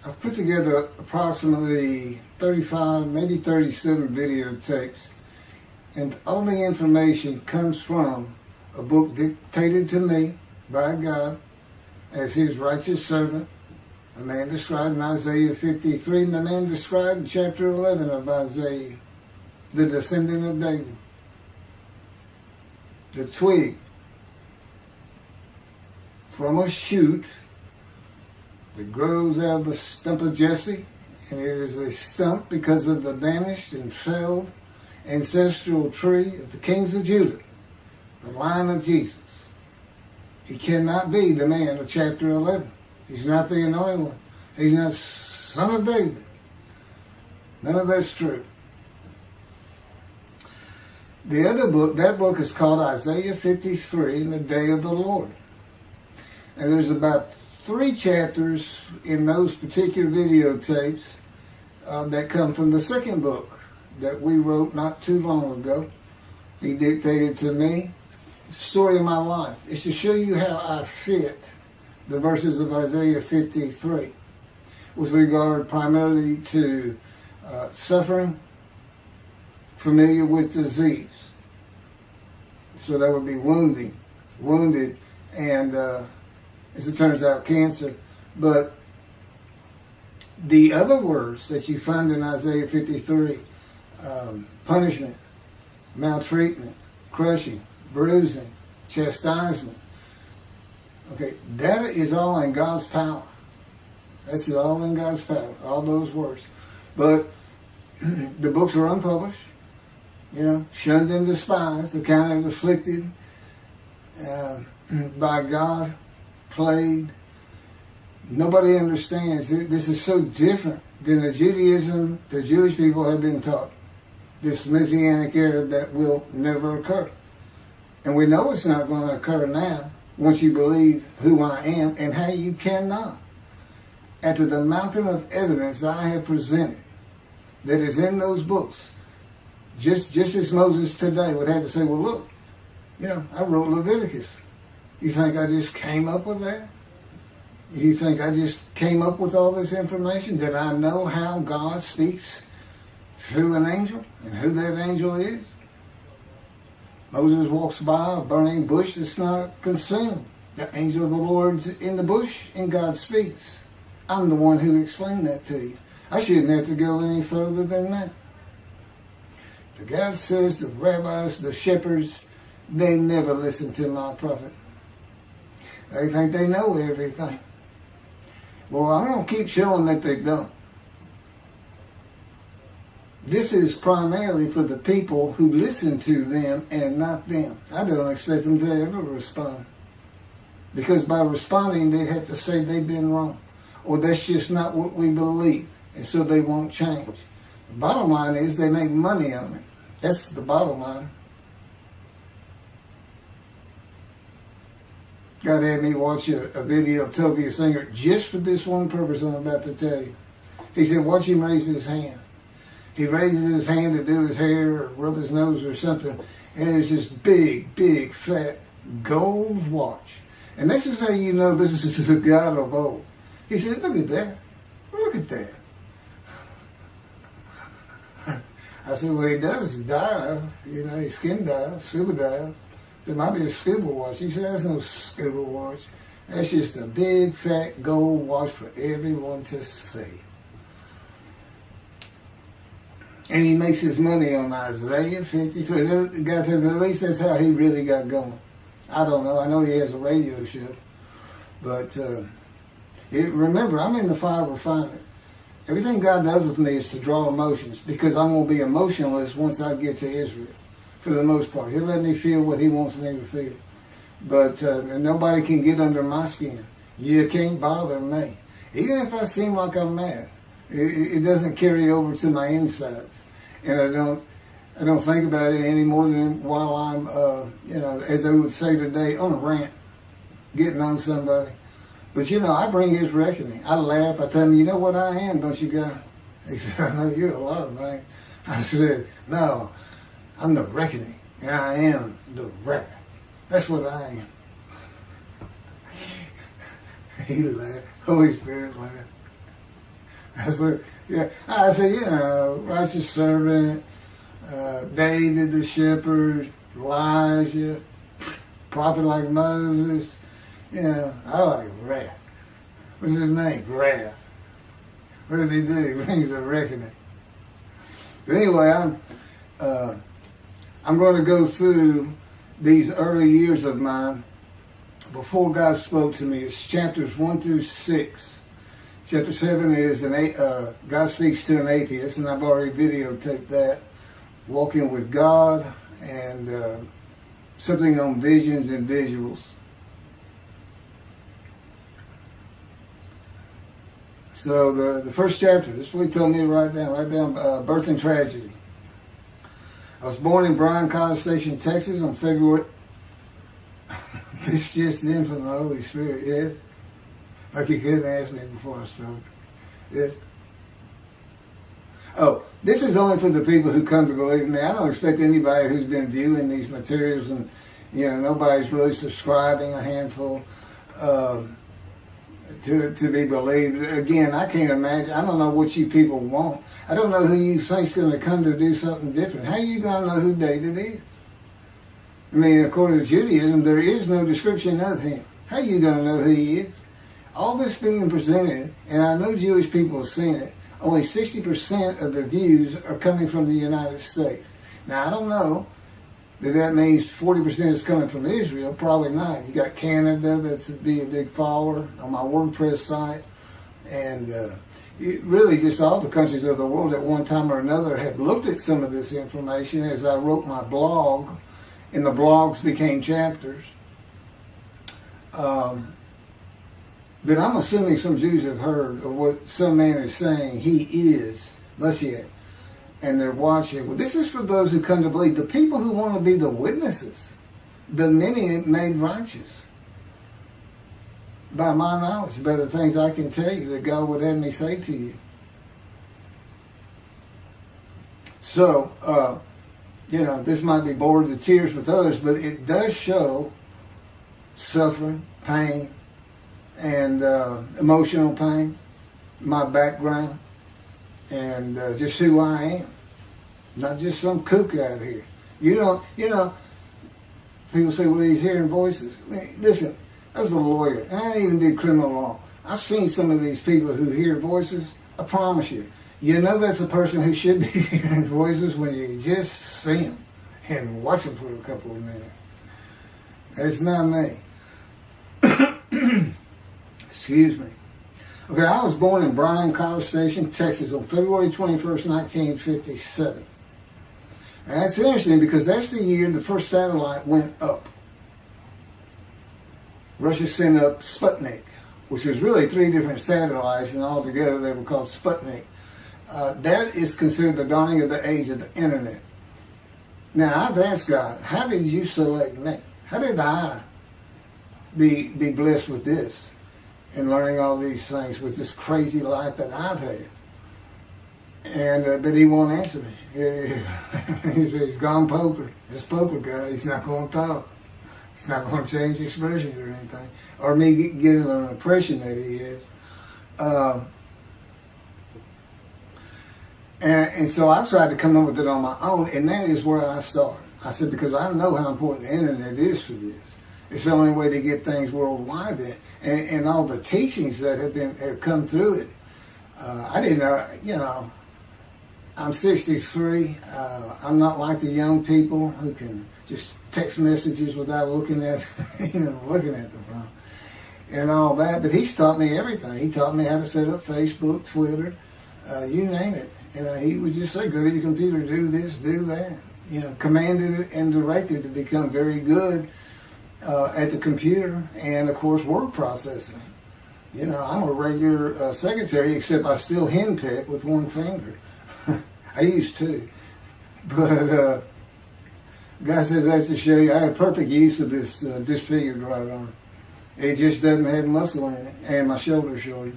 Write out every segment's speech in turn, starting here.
I've put together approximately 35, maybe 37 videotapes, and all the information comes from a book dictated to me by God as his righteous servant, a man described in Isaiah 53, and the man described in chapter 11 of Isaiah, the descendant of David, the twig from a shoot that grows out of the stump of Jesse, and it is a stump because of the vanished and failed ancestral tree of the kings of Judah, the line of Jesus. He cannot be the man of chapter 11. He's not the anointed one. He's not son of David. None of that's true. The other book, that book is called Isaiah 53 in the Day of the Lord. And there's about 3 chapters in those particular videotapes that come from the second book that we wrote not too long ago. He dictated to me. It's the story of my life. It's to show you how I fit the verses of Isaiah 53 with regard primarily to suffering, familiar with disease. So that would be wounded, and as it turns out, cancer. But the other words that you find in Isaiah 53, punishment, maltreatment, crushing, bruising, chastisement, okay, that is all in God's power. That's all in God's power, all those words. But the books are unpublished, shunned and despised, accounted afflicted by God, plagued. Nobody understands it. This is so different than the Judaism the Jewish people have been taught. This Messianic era that will never occur. And we know it's not going to occur now once you believe who I am and how you cannot. After the mountain of evidence I have presented that is in those books, just as Moses today would have to say, well, look, I wrote Leviticus. You think I just came up with that? You think I just came up with all this information? Did I know how God speaks through an angel and who that angel is? Moses walks by a burning bush that's not consumed. The angel of the Lord's in the bush and God speaks. I'm the one who explained that to you. I shouldn't have to go any further than that. The God says the rabbis, the shepherds, they never listen to my prophet. They think they know everything. Well, I'm going to keep showing that they don't. This is primarily for the people who listen to them and not them. I don't expect them to ever respond. Because by responding, they'd have to say they've been wrong. Or that's just not what we believe. And so they won't change. The bottom line is they make money on it. That's the bottom line. God had me watch a video of Tovia Singer just for this one purpose I'm about to tell you. He said, watch him raise his hand. He raises his hand to do his hair or rub his nose or something, and it's this big, fat gold watch. And this is how you know this is a God of old. He said, look at that. Look at that. I said, well, he does dive. He skin dives, scuba dives. So it might be a scuba watch. He said, that's no scuba watch. That's just a big, fat gold watch for everyone to see. And he makes his money on Isaiah 53. The guy tells me, at least that's how he really got going. I don't know. I know he has a radio show. But remember, I'm in the fire refinement. Everything God does with me is to draw emotions because I'm going to be emotionless once I get to Israel, for the most part. He'll let me feel what he wants me to feel. But nobody can get under my skin. You can't bother me. Even if I seem like I'm mad, it doesn't carry over to my insides. And I don't think about it any more than while I'm, as they would say today, on a rant, getting on somebody. But, I bring his reckoning. I laugh. I tell him, you know what I am, don't you, God? He said, I know you're a lot of things. I said, no, I'm the reckoning, and I am the wrath. That's what I am. He laughed. Holy Spirit laughed. That's what, yeah. I say, righteous servant, David the shepherd, Elijah, prophet like Moses. I like wrath. What's his name? Wrath. What does he do? He brings a reckoning. But anyway, I'm going to go through these early years of mine before God spoke to me. It's chapters 1 through 6. Chapter 7 is God speaks to an atheist, and I've already videotaped that. Walking with God, and something on visions and visuals. So the first chapter, this is what he told me to write down birth and tragedy. I was born in Bryan College Station, Texas on February. This just in from the Holy Spirit, yes? Like you couldn't ask me before I started. Yes? Oh, this is only for the people who come to believe in me. I don't expect anybody who's been viewing these materials and, nobody's really subscribing, a handful, to be believed. Again, I can't imagine. I don't know what you people want. I don't know who you think's going to come to do something different. How are you going to know who David is? I mean, according to Judaism, there is no description of him. How are you going to know who he is? All this being presented, and I know Jewish people have seen it, only 60% of the views are coming from the United States. Now, I don't know that means 40% is coming from Israel. Probably not. You got Canada that's be a big follower on my WordPress site. And really just all the countries of the world at one time or another have looked at some of this information as I wrote my blog, and the blogs became chapters. But I'm assuming some Jews have heard of what some man is saying. He is Moshiach. And they're watching. Well, this is for those who come to believe. The people who want to be the witnesses. The many made righteous. By my knowledge, by the things I can tell you that God would have me say to you. So, this might be bored to tears with others, but it does show suffering, pain, and emotional pain, my background, and just who I am. Not just some kook out here. People say, well, he's hearing voices. Listen, I was a lawyer, and I even did criminal law. I've seen some of these people who hear voices. I promise you. That's a person who should be hearing voices when you just see them and watch them for a couple of minutes. It's not me. Excuse me. Okay, I was born in Bryan College Station, Texas on February 21st, 1957. And that's interesting because that's the year the first satellite went up. Russia sent up Sputnik, which was really 3 different satellites, and altogether they were called Sputnik. That is considered the dawning of the age of the internet. Now, I've asked God, how did you select me? How did I be blessed with this and learning all these things with this crazy life that I've had? And but he won't answer me. He's gone poker. This poker guy, he's not going to talk. He's not going to change expressions or anything. Or me giving an impression that he is. And so I tried to come up with it on my own, and that is where I started. I said, because I know how important the internet is for this. It's the only way to get things worldwide, and all the teachings that have come through it. I didn't know, I'm 63. I'm not like the young people who can just text messages without looking at the phone and all that. But he's taught me everything. He taught me how to set up Facebook, Twitter, you name it. He would just say, go to your computer, do this, do that. Commanded and directed to become very good at the computer and, of course, word processing. I'm a regular secretary, except I still henpeck with one finger. I used to. But God says that's to show you I have perfect use of this disfigured right arm. It just doesn't have muscle in it, and my shoulder's shorter.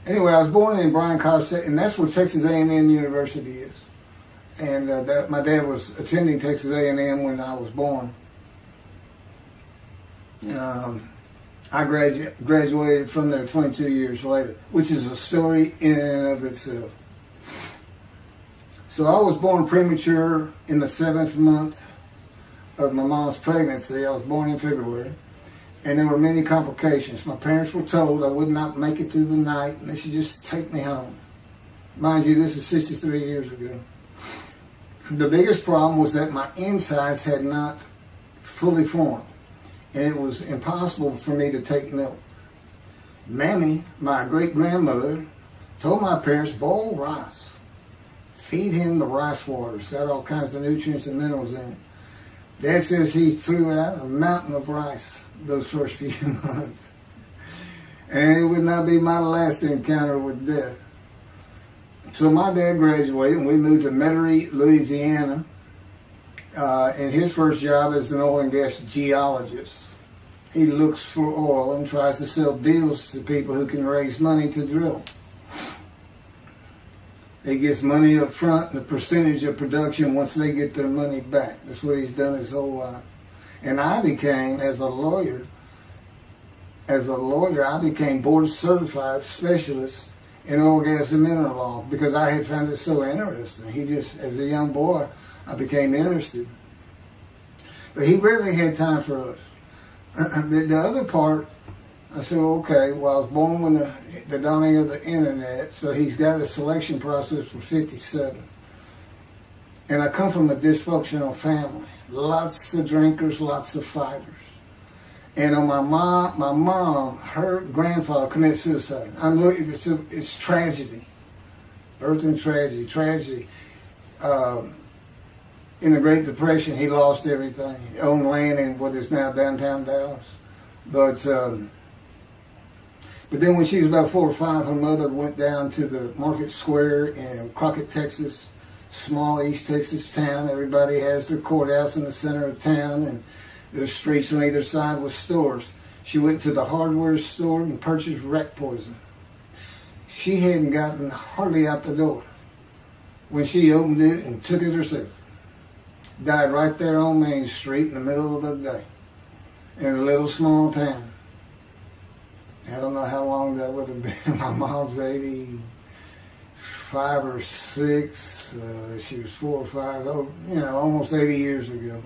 Anyway, I was born in Bryan College, and that's where Texas A&M University is. And my dad was attending Texas A&M when I was born. I graduated from there 22 years later, which is a story in and of itself. So I was born premature in the 7th month of my mom's pregnancy. I was born in February, and there were many complications. My parents were told I would not make it through the night, and they should just take me home. Mind you, this is 63 years ago. The biggest problem was that my insides had not fully formed, and it was impossible for me to take milk. Mammy, my great-grandmother, told my parents, boil rice. Feed him the rice water. It's got all kinds of nutrients and minerals in it. Dad says he threw out a mountain of rice those first few months. And it would not be my last encounter with death. So my dad graduated and we moved to Metairie, Louisiana. And his first job is an oil and gas geologist. He looks for oil and tries to sell deals to people who can raise money to drill. He gets money up front and a percentage of production once they get their money back. That's what he's done his whole life. And I became, as a lawyer, I became board certified specialist in oil, gas, and mineral law because I had found it so interesting. As a young boy, I became interested. But he rarely had time for us. The other part, I said, okay, well, I was born when the dawning of the internet, so he's got a selection process for 57. And I come from a dysfunctional family. Lots of drinkers, lots of fighters. And on my mom, her grandfather committed suicide. It's tragedy. Birth and tragedy. In the Great Depression, he lost everything. He owned land in what is now downtown Dallas. But then when she was about 4 or 5, her mother went down to the Market Square in Crockett, Texas, small East Texas town. Everybody has their courthouse in the center of town, and there's streets on either side with stores. She went to the hardware store and purchased rat poison. She hadn't gotten hardly out the door when she opened it and took it herself. Died right there on Main Street in the middle of the day in a little small town. I don't know how long that would have been. My mom's 85 or 6. She was 4 or 5. Almost 80 years ago.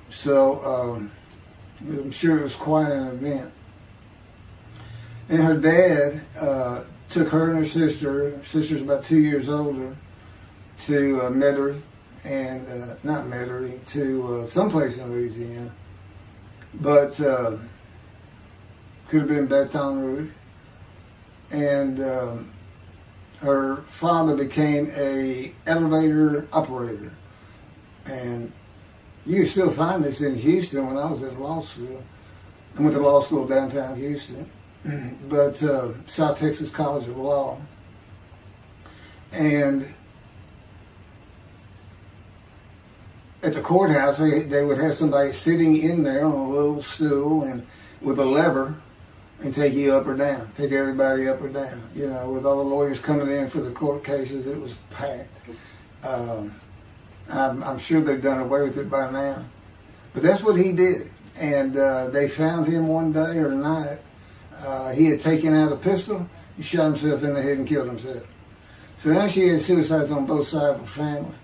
So I'm sure it was quite an event. And her dad took her and her sister's about 2 years older, to Metairie, and not Metairie, to someplace in Louisiana. But could have been Baton Rouge. And her father became a elevator operator. And you can still find this in Houston when I was at law school. I went to law school downtown Houston, but South Texas College of Law. And at the courthouse, they would have somebody sitting in there on a little stool and with a lever and take you up or down, take everybody up or down. With all the lawyers coming in for the court cases, it was packed. I'm sure they've done away with it by now. But that's what he did. And they found him one day or night. He had taken out a pistol, he shot himself in the head and killed himself. So now she had suicides on both sides of her family.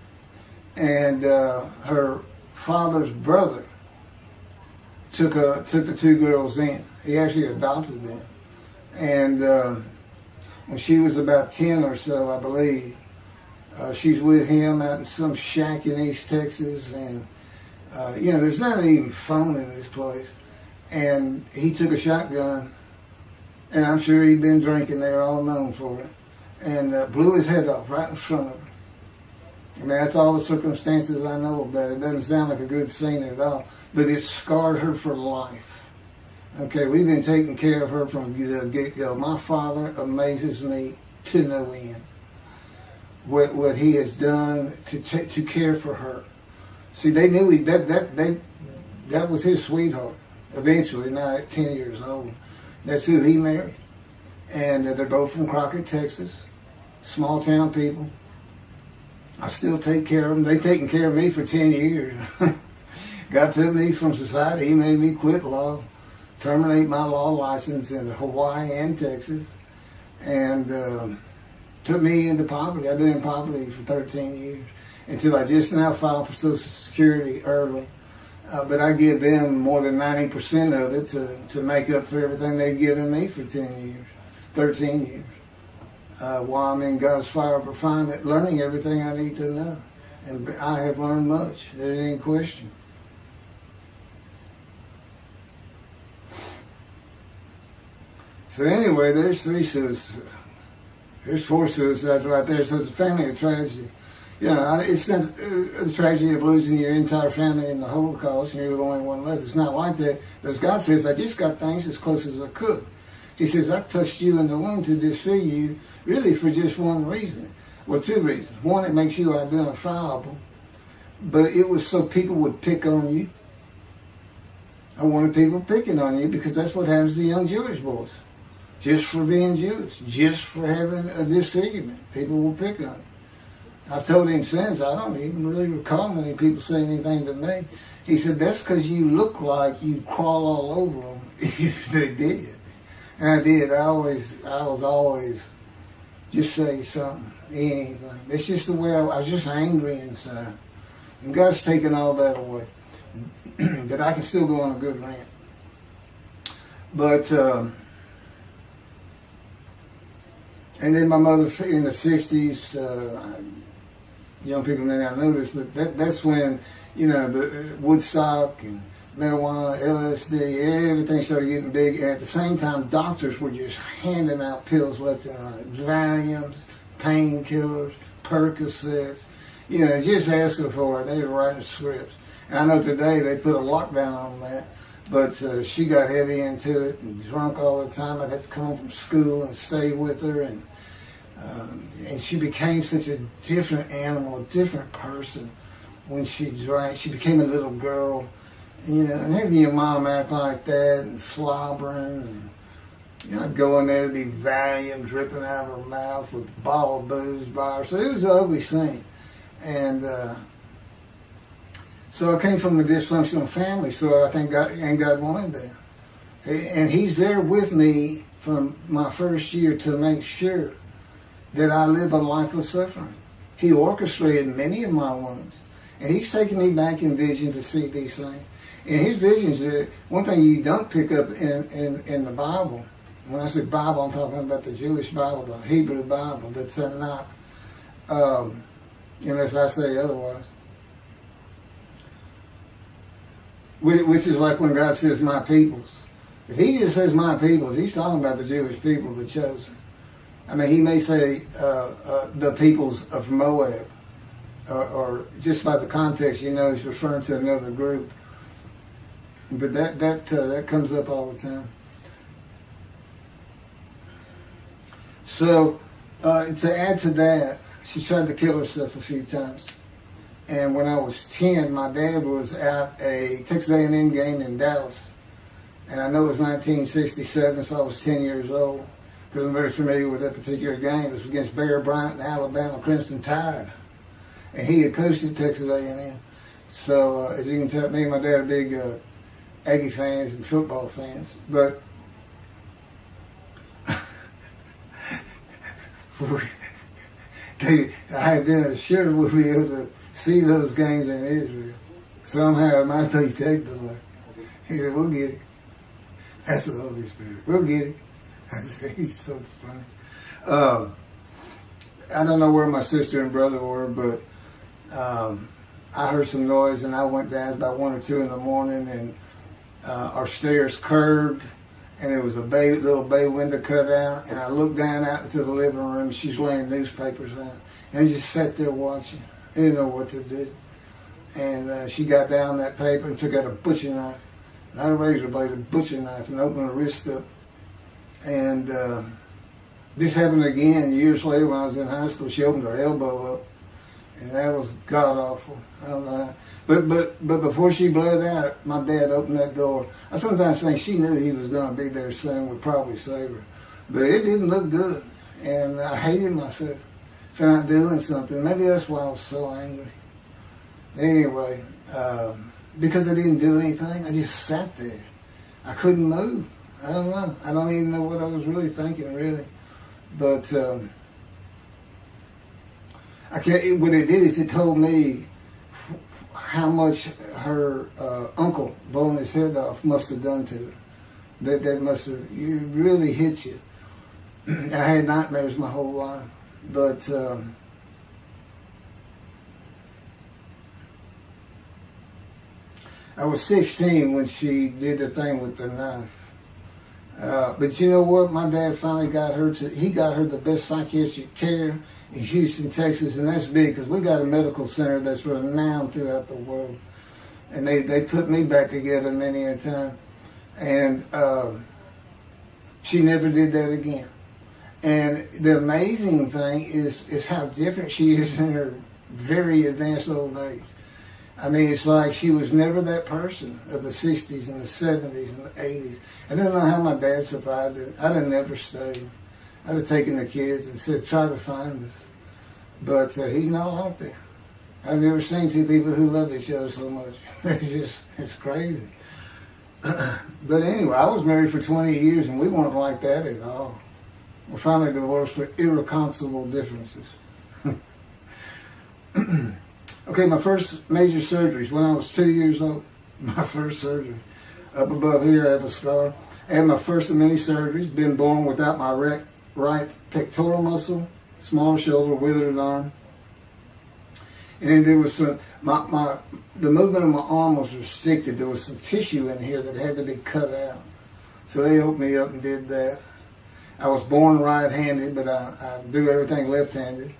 And her father's brother took the 2 girls in. He actually adopted them. And when she was about 10 or so, I believe, she's with him out in some shack in East Texas. And, there's not even phone in this place. And he took a shotgun, and I'm sure he'd been drinking. They were all known for it. And blew his head off right in front of her. I mean, that's all the circumstances I know about it. It doesn't sound like a good scene at all, but it scarred her for life. Okay, we've been taking care of her from the get-go. My father amazes me to no end. What he has done to care for her. See, they knew that was his sweetheart. Eventually, now at 10 years old, that's who he married. And they're both from Crockett, Texas. Small town people. I still take care of them. They've taken care of me for 10 years. Got to me from society. He made me quit law. terminate my law license in Hawaii and Texas, and took me into poverty. I've been in poverty for 13 years until I just now filed for Social Security early. But I give them more than 90% of it to make up for everything they've given me for 10 years, 13 years. While I'm in God's fire of refinement, learning everything I need to know. And I have learned much. There ain't any question. So anyway, there's 3 suicides. There's 4 suicides right there. So it's a family of tragedy. You know, it's not the tragedy of losing your entire family in the Holocaust and you're the only one left. It's not like that. Because God says, I just got things as close as I could. He says, I touched you in the womb to disfigure you, really for just one reason. Well, 2 reasons. One, it makes you identifiable. But it was so people would pick on you. I wanted people picking on you because that's what happens to young Jewish boys. Just for being Jewish. Just for having a disfigurement. People will pick on you. I've told him since, I don't even really recall many people saying anything to me. He said, that's because you look like you crawl all over them if they did. And I did. I was always just say something, anything. That's just the way I was just angry inside. And God's taken all that away. But I can still go on a good rant. But, and then my mother in the 60s, young people may not know this, but that's when, you know, the Woodstock and marijuana, LSD, everything started getting big. And at the same time, doctors were just handing out pills left and right. Valiums, painkillers, Percocets, you know, just asking for it. They were writing scripts. And I know today they put a lockdown on that, but she got heavy into it and drunk all the time. I'd have to come home from school and stay with her, and she became such a different animal, a different person when she drank. She became a little girl, you know, and having your mom act like that and slobbering, and, you know, I'd go in there to be Valium dripping out of her mouth with a bottle of booze by her. So it was an ugly scene. And so I came from a dysfunctional family, so I think God wanted that. And He's there with me from my first year to make sure that I live a life of suffering. He orchestrated many of my wounds. And He's taken me back in vision to see these things. And His visions, one thing you don't pick up in the Bible, when I say Bible, I'm talking about the Jewish Bible, the Hebrew Bible, that's not, unless I say otherwise. Which is like when God says, my peoples. If He just says my peoples, He's talking about the Jewish people, the chosen. I mean, He may say the peoples of Moab, or just by the context, you know, He's referring to another group. But that comes up all the time. So, to add to that, she tried to kill herself a few times. And when I was 10, my dad was at a Texas A&M game in Dallas. And I know it was 1967, so I was 10 years old, because I'm very familiar with that particular game. It was against Bear Bryant and Alabama Crimson Tide. And he had coached at Texas A&M. So, as you can tell, me and my dad are big Aggie fans and football fans. But I had been assured we'll be able to see those games in Israel. Somehow it might be technically. He said, we'll get it. That's the Holy Spirit. We'll get it. He's so funny. I don't know where my sister and brother were, but I heard some noise and I went down. It was about 1 or 2 in the morning, and our stairs curved, and there was a little bay window cut out, and I looked down out into the living room. She's laying newspapers out, and I just sat there watching. I didn't know what to do. And she got down that paper and took out a butcher knife, not a razor blade, a butcher knife, and opened her wrist up. And this happened again years later when I was in high school. She opened her elbow up, and that was god awful. I don't know how. But before she bled out, my dad opened that door. I sometimes think she knew he was going to be there soon, would probably save her. But it didn't look good, and I hated myself for not doing something. Maybe that's why I was so angry. Anyway, because I didn't do anything, I just sat there. I couldn't move. I don't know. I don't even know what I was really thinking, really. But I can't. What it did is it told me how much her uncle blowing his head off must have done to her. That must have, it really hit you. I had nightmares my whole life, but I was 16 when she did the thing with the knife. But you know what? My dad finally got her he got her the best psychiatric care in Houston, Texas, and that's big because we got a medical center that's renowned throughout the world. And they put me back together many a time. And she never did that again. And the amazing thing is how different she is in her very advanced old age. I mean, it's like she was never that person of the 60s and the 70s and the 80s. I don't know how my dad survived it. I'd have never stayed. I'd have taken the kids and said, try to find us. But he's not like that. I've never seen two people who love each other so much. It's crazy. But anyway, I was married for 20 years and we weren't like that at all. We finally divorced for irreconcilable differences. Okay, my first major surgeries when I was 2 years old. My first surgery. Up above here, I have a scar. I had my first of many surgeries. Been born without my right pectoral muscle, small shoulder, withered arm. And there was some, the movement of my arm was restricted. There was some tissue in here that had to be cut out. So they opened me up and did that. I was born right-handed, but I do everything left-handed.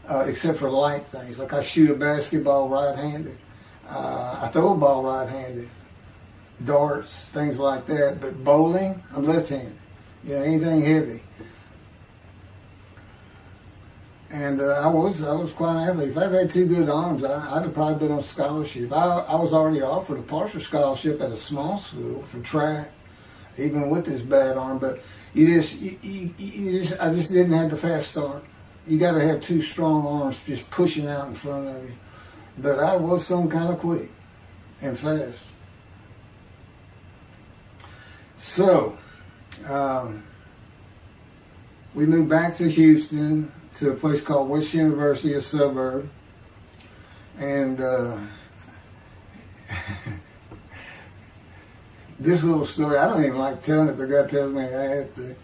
Except for light things, like I shoot a basketball right-handed. I throw a ball right-handed. Darts, things like that. But bowling, I'm left-handed. You know, anything heavy. And I was quite an athlete. If I'd had two good arms, I'd have probably been on scholarship. I was already offered a partial scholarship at a small school for track, even with this bad arm. But I just didn't have the fast start. You got to have two strong arms just pushing out in front of you. But I was some kind of quick and fast. So, we moved back to Houston to a place called West University, a suburb. And this little story, I don't even like telling it, but God tells me I have to.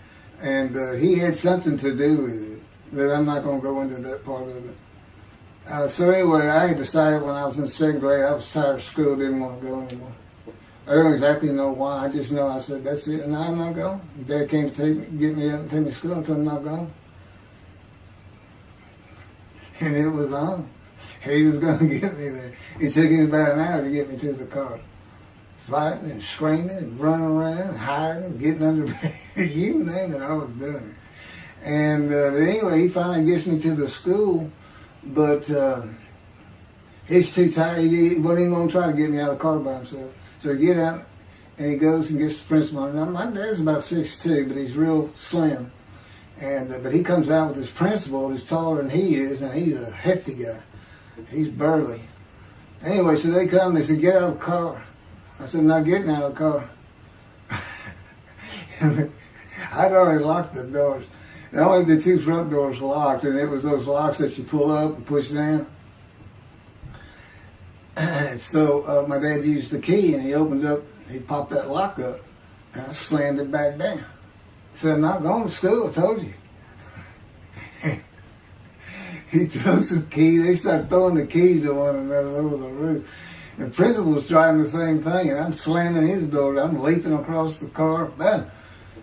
And he had something to do with it. But I'm not going to go into that part of it. So anyway, I had decided when I was in second grade, I was tired of school, didn't want to go anymore. I don't exactly know why. I just know I said, that's it, and I'm not going. Dad came to get me up and take me to school until I'm not going. And it was on. He was going to get me there. It took him about an hour to get me to the car. Fighting and screaming and running around, hiding, getting under bed. You name it, I was doing it. And but anyway, he finally gets me to the school, but he's too tired. He wasn't even going to try to get me out of the car by himself. So he get out, and he goes and gets the principal. Now, my dad's about 6'2", but he's real slim. And but he comes out with his principal, who's taller than he is, and he's a hefty guy. He's burly. Anyway, so they come, they said, get out of the car. I said, I'm not getting out of the car. I'd already locked the doors. Only the two front doors locked, and it was those locks that you pull up and push down. So my dad used the key, and he opened up, he popped that lock up, and I slammed it back down. Said, I'm not going to school, I told you. He throws the key, they start throwing the keys to one another over the roof. The principal was driving the same thing, and I'm slamming his door, I'm leaping across the car. Man,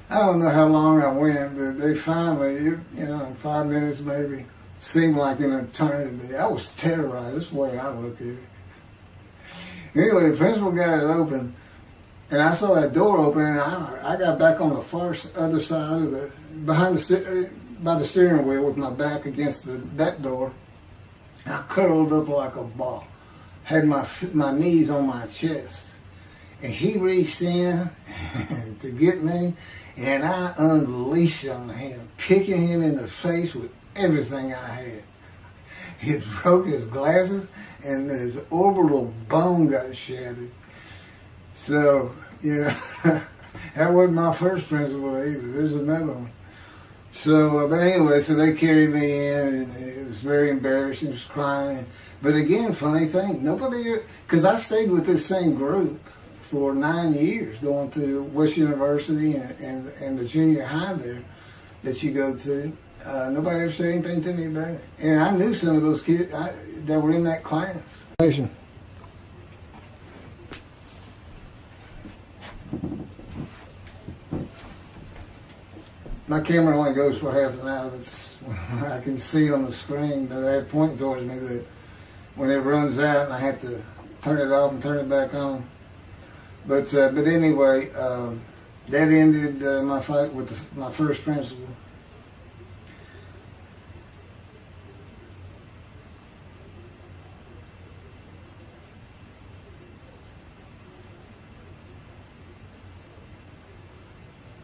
I don't know how long I went, but they finally, in 5 minutes maybe, seemed like an eternity. I was terrorized. That's the way I look at it. Anyway, the principal got it open, and I saw that door open, and I got back on the far other side of by the steering wheel with my back against that door. And I curled up like a ball, had my knees on my chest, and he reached in to get me. And I unleashed on him, kicking him in the face with everything I had. It broke his glasses, and his orbital bone got shattered. So, That wasn't my first principal either. There's another one. So, but anyway, so they carried me in, and it was very embarrassing. I was crying. But again, funny thing, nobody, because I stayed with this same group for 9 years, going to West University and the junior high there that you go to. Nobody ever said anything to me about it. And I knew some of those kids that were in that class. My camera only goes for half an hour. I can see on the screen that I have pointing towards me that when it runs out and I have to turn it off and turn it back on. But anyway, that ended my fight with my first principal.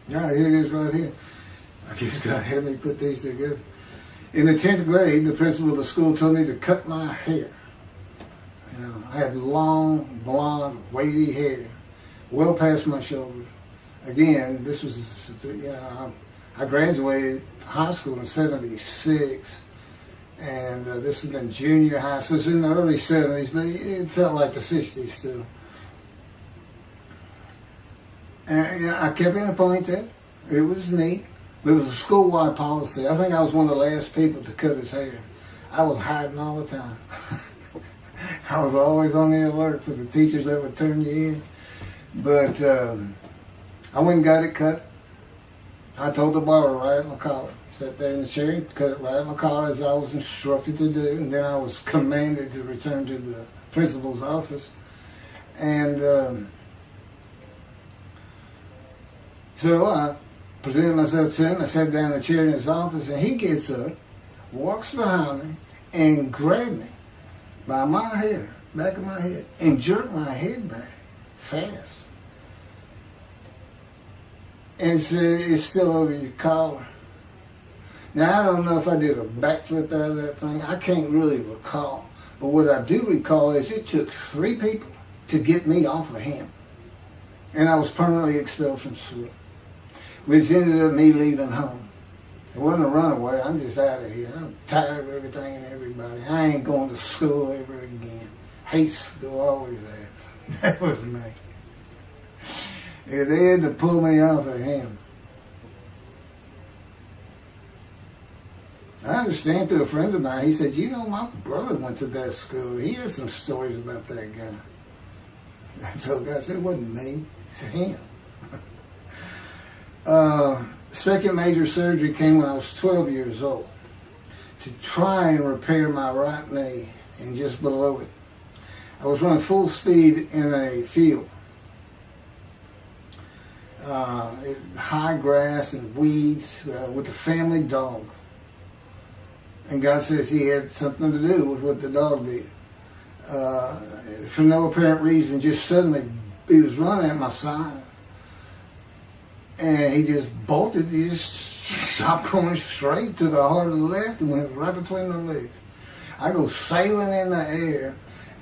Yeah, here it is right here. I just got to have me put these together. In the 10th grade, the principal of the school told me to cut my hair. You know, I had long, blonde, wavy hair, well past my shoulders. Again, this was, I graduated high school in '76, and this was in junior high, so it's in the early '70s, but it felt like the '60s still. And I kept in a ponytail. It was neat. It was a school-wide policy. I think I was one of the last people to cut his hair. I was hiding all the time. I was always on the alert for the teachers that would turn you in. But I went and got it cut. I told the barber right at my collar. Sat there in the chair, cut it right at my collar as I was instructed to do. And then I was commanded to return to the principal's office. And so I presented myself to him. I sat down in the chair in his office, and he gets up, walks behind me, and grabbed me by my hair, back of my head, and jerked my head back fast. And said, "It's still over your collar." Now, I don't know if I did a backflip out of that thing. I can't really recall. But what I do recall is it took 3 people to get me off of him. And I was permanently expelled from school, which ended up me leaving home. It wasn't a runaway. I'm just out of here. I'm tired of everything and everybody. I ain't going to school ever again. Hate school, always have. That was me. Yeah, they had to pull me off of him. I understand through a friend of mine, he said, "You know, my brother went to that school. He had some stories about that guy." I told the guy, I said, "It wasn't me. It's him." Second major surgery came when I was 12 years old to try and repair my right knee and just below it. I was running full speed in a field. High grass and weeds with a family dog. And God says he had something to do with what the dog did. For no apparent reason, just suddenly he was running at my side. And he just bolted, he just stopped going straight, took a hard left and went right between the legs. I go sailing in the air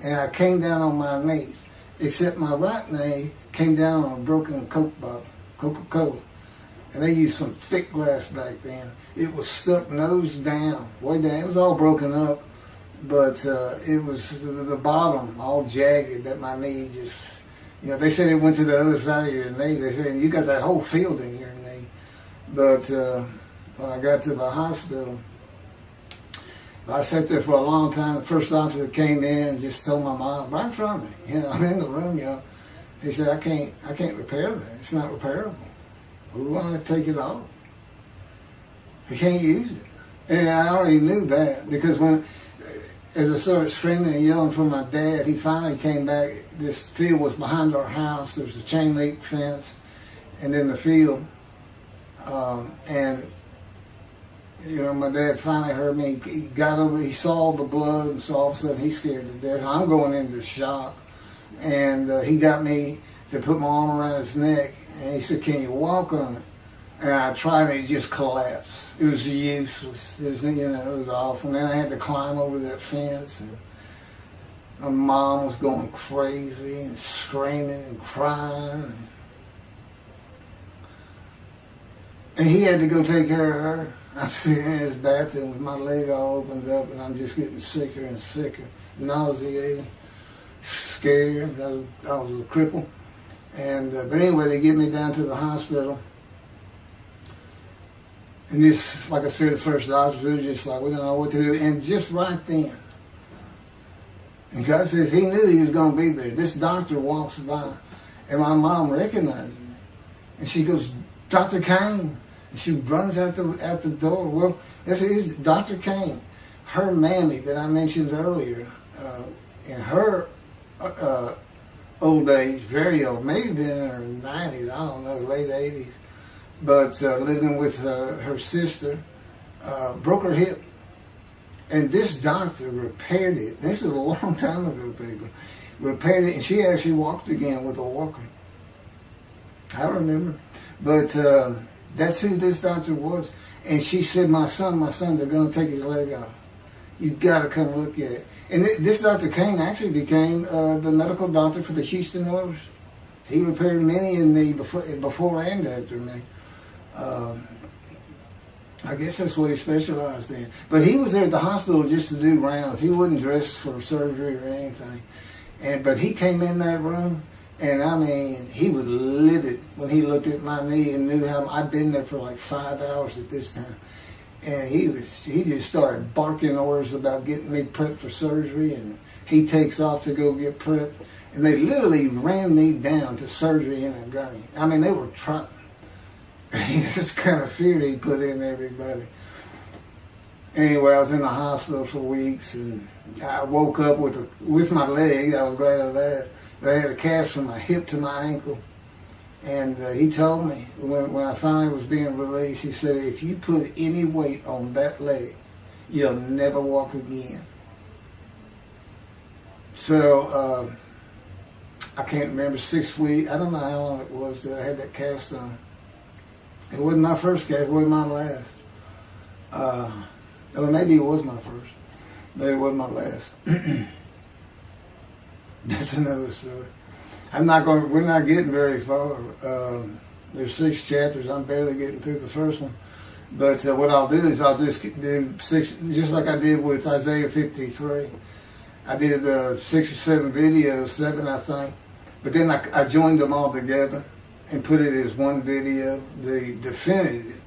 and I came down on my knees, except my right knee came down on a broken Coke bottle, Coca-Cola. And they used some thick glass back then. It was stuck nose down, way down. It was all broken up, but it was the bottom all jagged that my knee just, they said it went to the other side of your knee. They said, you got that whole field in your knee. But when I got to the hospital, I sat there for a long time. The first doctor that came in and just told my mom, right in front of me, I'm in the room, he said, I can't repair that. It's not repairable. We want to take it off. You can't use it. And I already knew that because as I started screaming and yelling for my dad, he finally came back. This field was behind our house. There was a chain link fence, and then the field. My dad finally heard me. He got over. He saw the blood, and so all of a sudden he's scared to death. I'm going into shock, and he got me to put my arm around his neck, and he said, "Can you walk on it?" And I tried, and it just collapsed. It was useless. It was awful. And then I had to climb over that fence, and my mom was going crazy and screaming and crying. And he had to go take care of her. I'm sitting in his bathroom with my leg all opened up, and I'm just getting sicker and sicker, nauseated, scared. I was a cripple. And but anyway, they get me down to the hospital. And this, like I said, the first doctors were just like, we don't know what to do. And just right then, and God says he knew he was going to be there. This doctor walks by, and my mom recognizes him. And she goes, Dr. Kane. And she runs out the door. Well, this is Dr. Kane. Her mammy that I mentioned earlier, in her old age, very old, maybe been in her 90s, I don't know, late 80s, but living with her sister, broke her hip. And this doctor repaired it. This is a long time ago, people. Repaired it, and she actually walked again with a walker. I remember. But that's who this doctor was. And she said, my son, they're going to take his leg off. You've got to come look at it. And this Dr. Kane actually became the medical doctor for the Houston Oilers. He repaired many in me before and after me. I guess that's what he specialized in. But he was there at the hospital just to do rounds. He wasn't dressed for surgery or anything. But he came in that room, and I mean, he was livid when he looked at my knee and knew how I'd been there for like 5 hours at this time. And he just started barking orders about getting me prepped for surgery, and he takes off to go get prepped. And they literally ran me down to surgery in a gurney. I mean, they were trying. This kind of fear he put in everybody. Anyway, I was in the hospital for weeks, and I woke up with my leg. I was glad of that. But I had a cast from my hip to my ankle. And he told me, when I finally was being released, he said, if you put any weight on that leg, you'll never walk again. So, I can't remember, 6 weeks. I don't know how long it was that I had that cast on. It wasn't my first cast, it wasn't my last. Or maybe it was my first, but it wasn't my last. That's another story. We're not getting very far. There's 6 chapters. I'm barely getting through the first one. But what I'll do is I'll just do 6, just like I did with Isaiah 53. I did 6 or 7 videos, 7 I think. But then I joined them all together and put it as one video, the definitive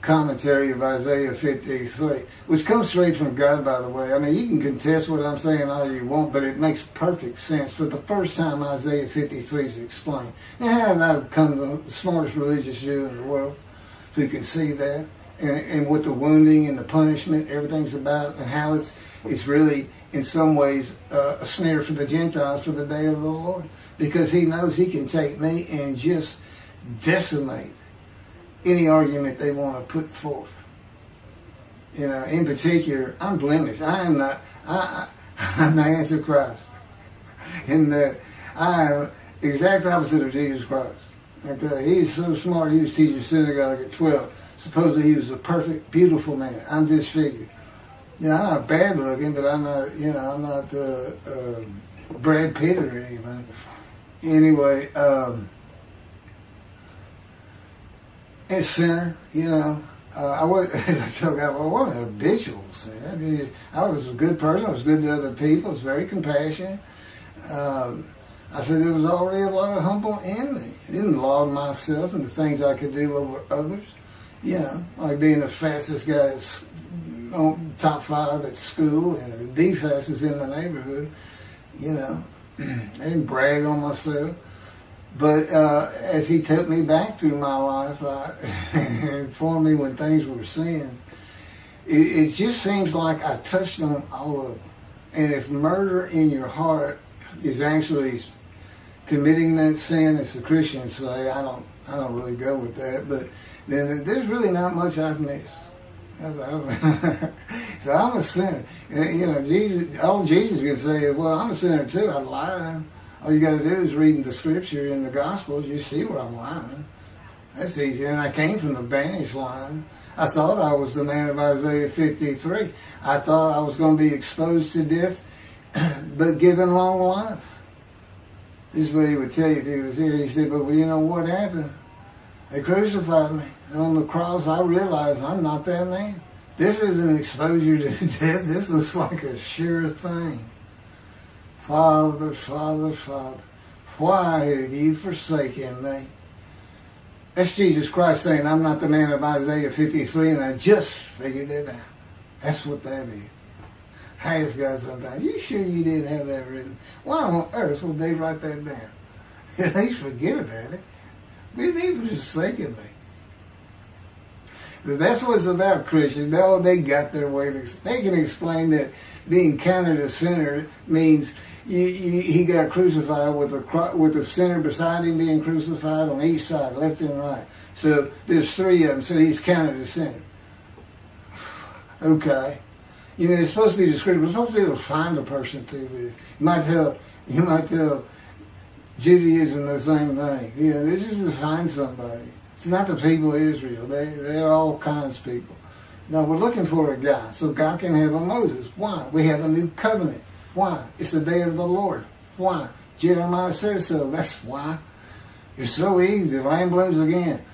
commentary of Isaiah 53, which comes straight from God, by the way. I mean, you can contest what I'm saying all you want, but it makes perfect sense. For the first time, Isaiah 53 is explained. Now, how did I become the smartest religious Jew in the world who can see that? And what the wounding and the punishment, everything's about, and how it's really, in some ways, a snare for the Gentiles for the day of the Lord. Because he knows he can take me and just decimate any argument they want to put forth. You know, in particular, I'm blemished. I'm the Antichrist. In that I am the exact opposite of Jesus Christ. Okay? He's so smart, he was teaching synagogue at 12. Supposedly he was a perfect, beautiful man. I'm disfigured. You know, I'm not bad looking, but I'm not Brad Pitt or anything. Anyway, a sinner, you know. I wasn't a habitual sinner. I was a good person. I was good to other people. I was very compassionate. I said there was already a lot of humble in me. I didn't laud myself and the things I could do over others. You know, like being the fastest guy on top 5 at school and the fastest in the neighborhood. You know, I didn't brag on myself. But as he took me back through my life and informed me when things were sins, it just seems like I touched on all of them. And if murder in your heart is actually committing that sin, as the Christians say, I don't really go with that. But then there's really not much I've missed. So I'm a sinner. And, you know, all Jesus can say is, well, I'm a sinner too. I lie. All you got to do is read the scripture in the Gospels. You see where I'm lying. That's easy. And I came from the banished line. I thought I was the man of Isaiah 53. I thought I was going to be exposed to death, but given long life. This is what he would tell you if he was here. He said, but well, you know what happened? They crucified me. And on the cross, I realized I'm not that man. This isn't exposure to death. This looks like a sure thing. Father, Father, Father, why have you forsaken me? That's Jesus Christ saying, I'm not the man of Isaiah 53, and I just figured it out. That's what that is. I ask God sometimes, you sure you didn't have that written? Why on earth would they write that down? At least forget about it. We need forsaken me. That's what it's about, Christians. Oh, they got their way. They can explain that being counted a sinner means he got crucified with the sinner beside him being crucified on each side, left and right. So there's three of them, so he's counted a sinner. Okay. You know, it's supposed to be descriptive. We're supposed to be able to find a person through this. You might tell Judaism the same thing. You know, this is to find somebody. It's not the people of Israel. They're all kinds of people. No, we're looking for a guy so God can have a Moses. Why? We have a new covenant. Why? It's the day of the Lord. Why? Jeremiah says so. That's why. It's so easy. The lamb blooms again.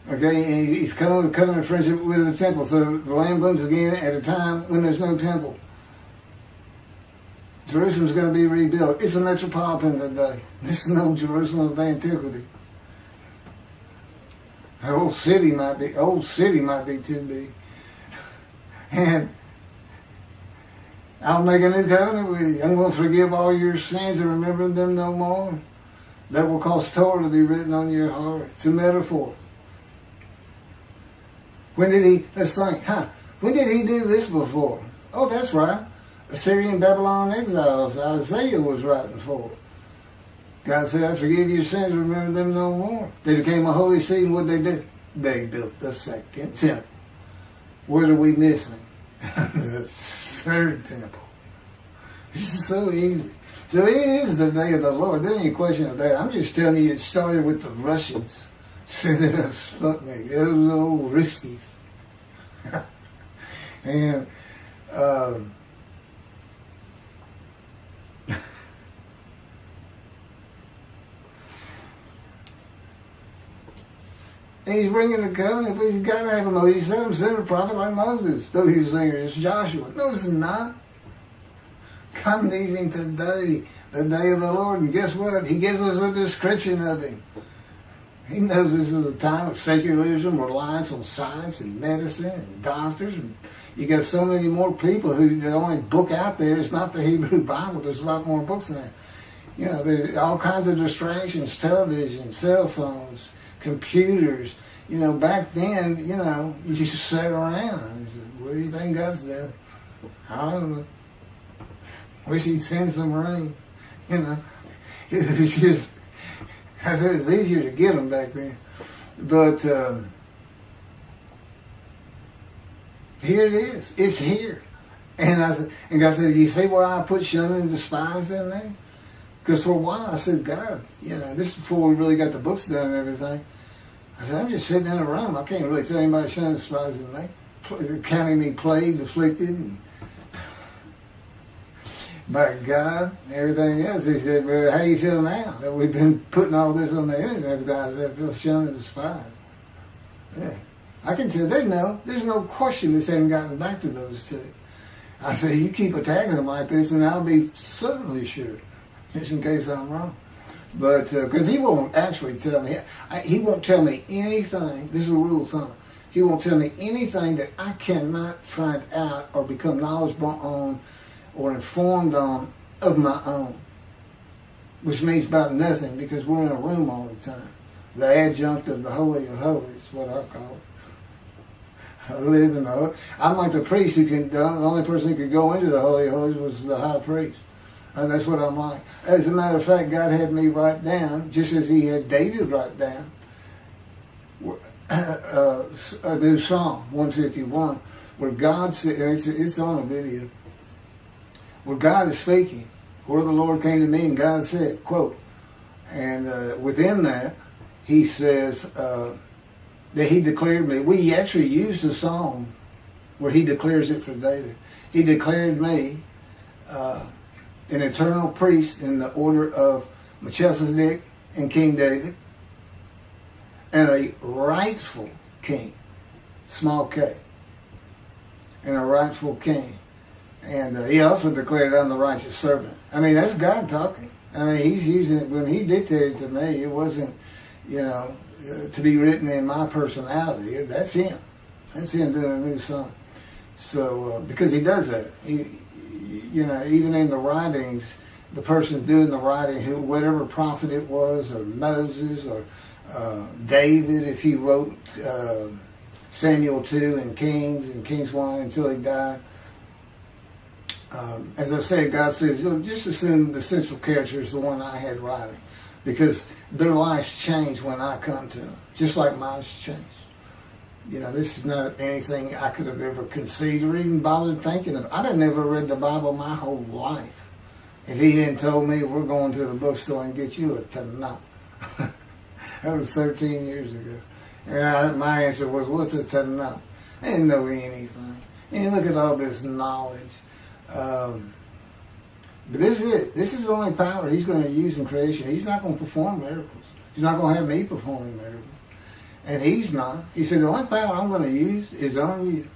Okay, and he's coming with a covenant friendship with the temple. So the lamb blooms again at a time when there's no temple. Jerusalem's going to be rebuilt. It's a metropolitan today. This is no Jerusalem of antiquity. The old city might be too big. And I'll make a new covenant with you. I'm going to forgive all your sins and remember them no more. That will cause Torah to be written on your heart. It's a metaphor. Let's think, when did he do this before? Oh, that's right. Assyrian Babylon exiles, Isaiah was writing for. God said, I forgive your sins, remember them no more. They became a holy seed, and what they did? They built the second temple. What are we missing? The third temple. It's just so easy. So it is the day of the Lord. There ain't any question of that. I'm just telling you, it started with the Russians. Sending up Sputnik. Those old Ruskies. And and he's bringing the covenant, but he's got to have a Moses. He said him, send a prophet like Moses. So he was saying it's Joshua. No, it's not. God needs him today, the day of the Lord. And guess what? He gives us a description of him. He knows this is a time of secularism, reliance on science and medicine and doctors. And you got so many more people who the only book out there is not the Hebrew Bible. There's a lot more books than that. You know, there's all kinds of distractions, television, cell phones, computers. You know, back then, you know, you just sat around and said, what do you think God's doing? I don't know. Wish he'd send some rain. You know, it was just, I said it was easier to get them back then. But here it is. It's here. And God said, you see why I put shunned and despised in there? Because for a while I said, God, you know, this is before we really got the books done and everything. I said, I'm just sitting in a room. I can't really tell anybody shunned and despised in me. Counting me plagued, afflicted, and by God and everything else. He said, well, how you feel now that we've been putting all this on the internet and everything? I said, I feel shunned and despised. Yeah. I can tell they know. There's no question this hasn't gotten back to those two. I said, you keep attacking them like this and I'll be certainly sure, just in case I'm wrong. But, because he won't actually tell me, he won't tell me anything, this is a rule of thumb, he won't tell me anything that I cannot find out or become knowledgeable on or informed on of my own, which means about nothing because we're in a room all the time. The adjunct of the Holy of Holies, what I call it. I live in the Holy. I'm like the priest who can, the only person who could go into the Holy of Holies was the high priest. And that's what I'm like. As a matter of fact, God had me write down, just as he had David write down, a new Psalm, 151, where God said, and it's on a video, where God is speaking, where the Lord came to me and God said, quote, and within that, he says that he declared me. We actually used the psalm where he declares it for David. He declared me an eternal priest in the order of Melchizedek and King David. and a rightful king, small k, and a rightful king. And he also declared, I'm the righteous servant. I mean, that's God talking. I mean, he's using it. When he dictated to me, it wasn't, to be written in my personality. That's him. That's him doing a new song. So, because he does that. Even in the writings, the person doing the writing, whatever prophet it was, or Moses, or David, if he wrote Samuel 2 and Kings 1 until he died. As I said, God says, just assume the central character is the one I had writing, because their lives change when I come to them, just like mine's changed. This is not anything I could have ever conceived or even bothered thinking of. I'd have never read the Bible my whole life if he hadn't told me, we're going to the bookstore and get you a Tanakh. That was 13 years ago. And my answer was, what's a Tanakh? I didn't know anything. And look at all this knowledge. But this is it. This is the only power he's going to use in creation. He's not going to perform miracles. He's not going to have me performing miracles. And he's not. He said, the only power I'm going to use is on you.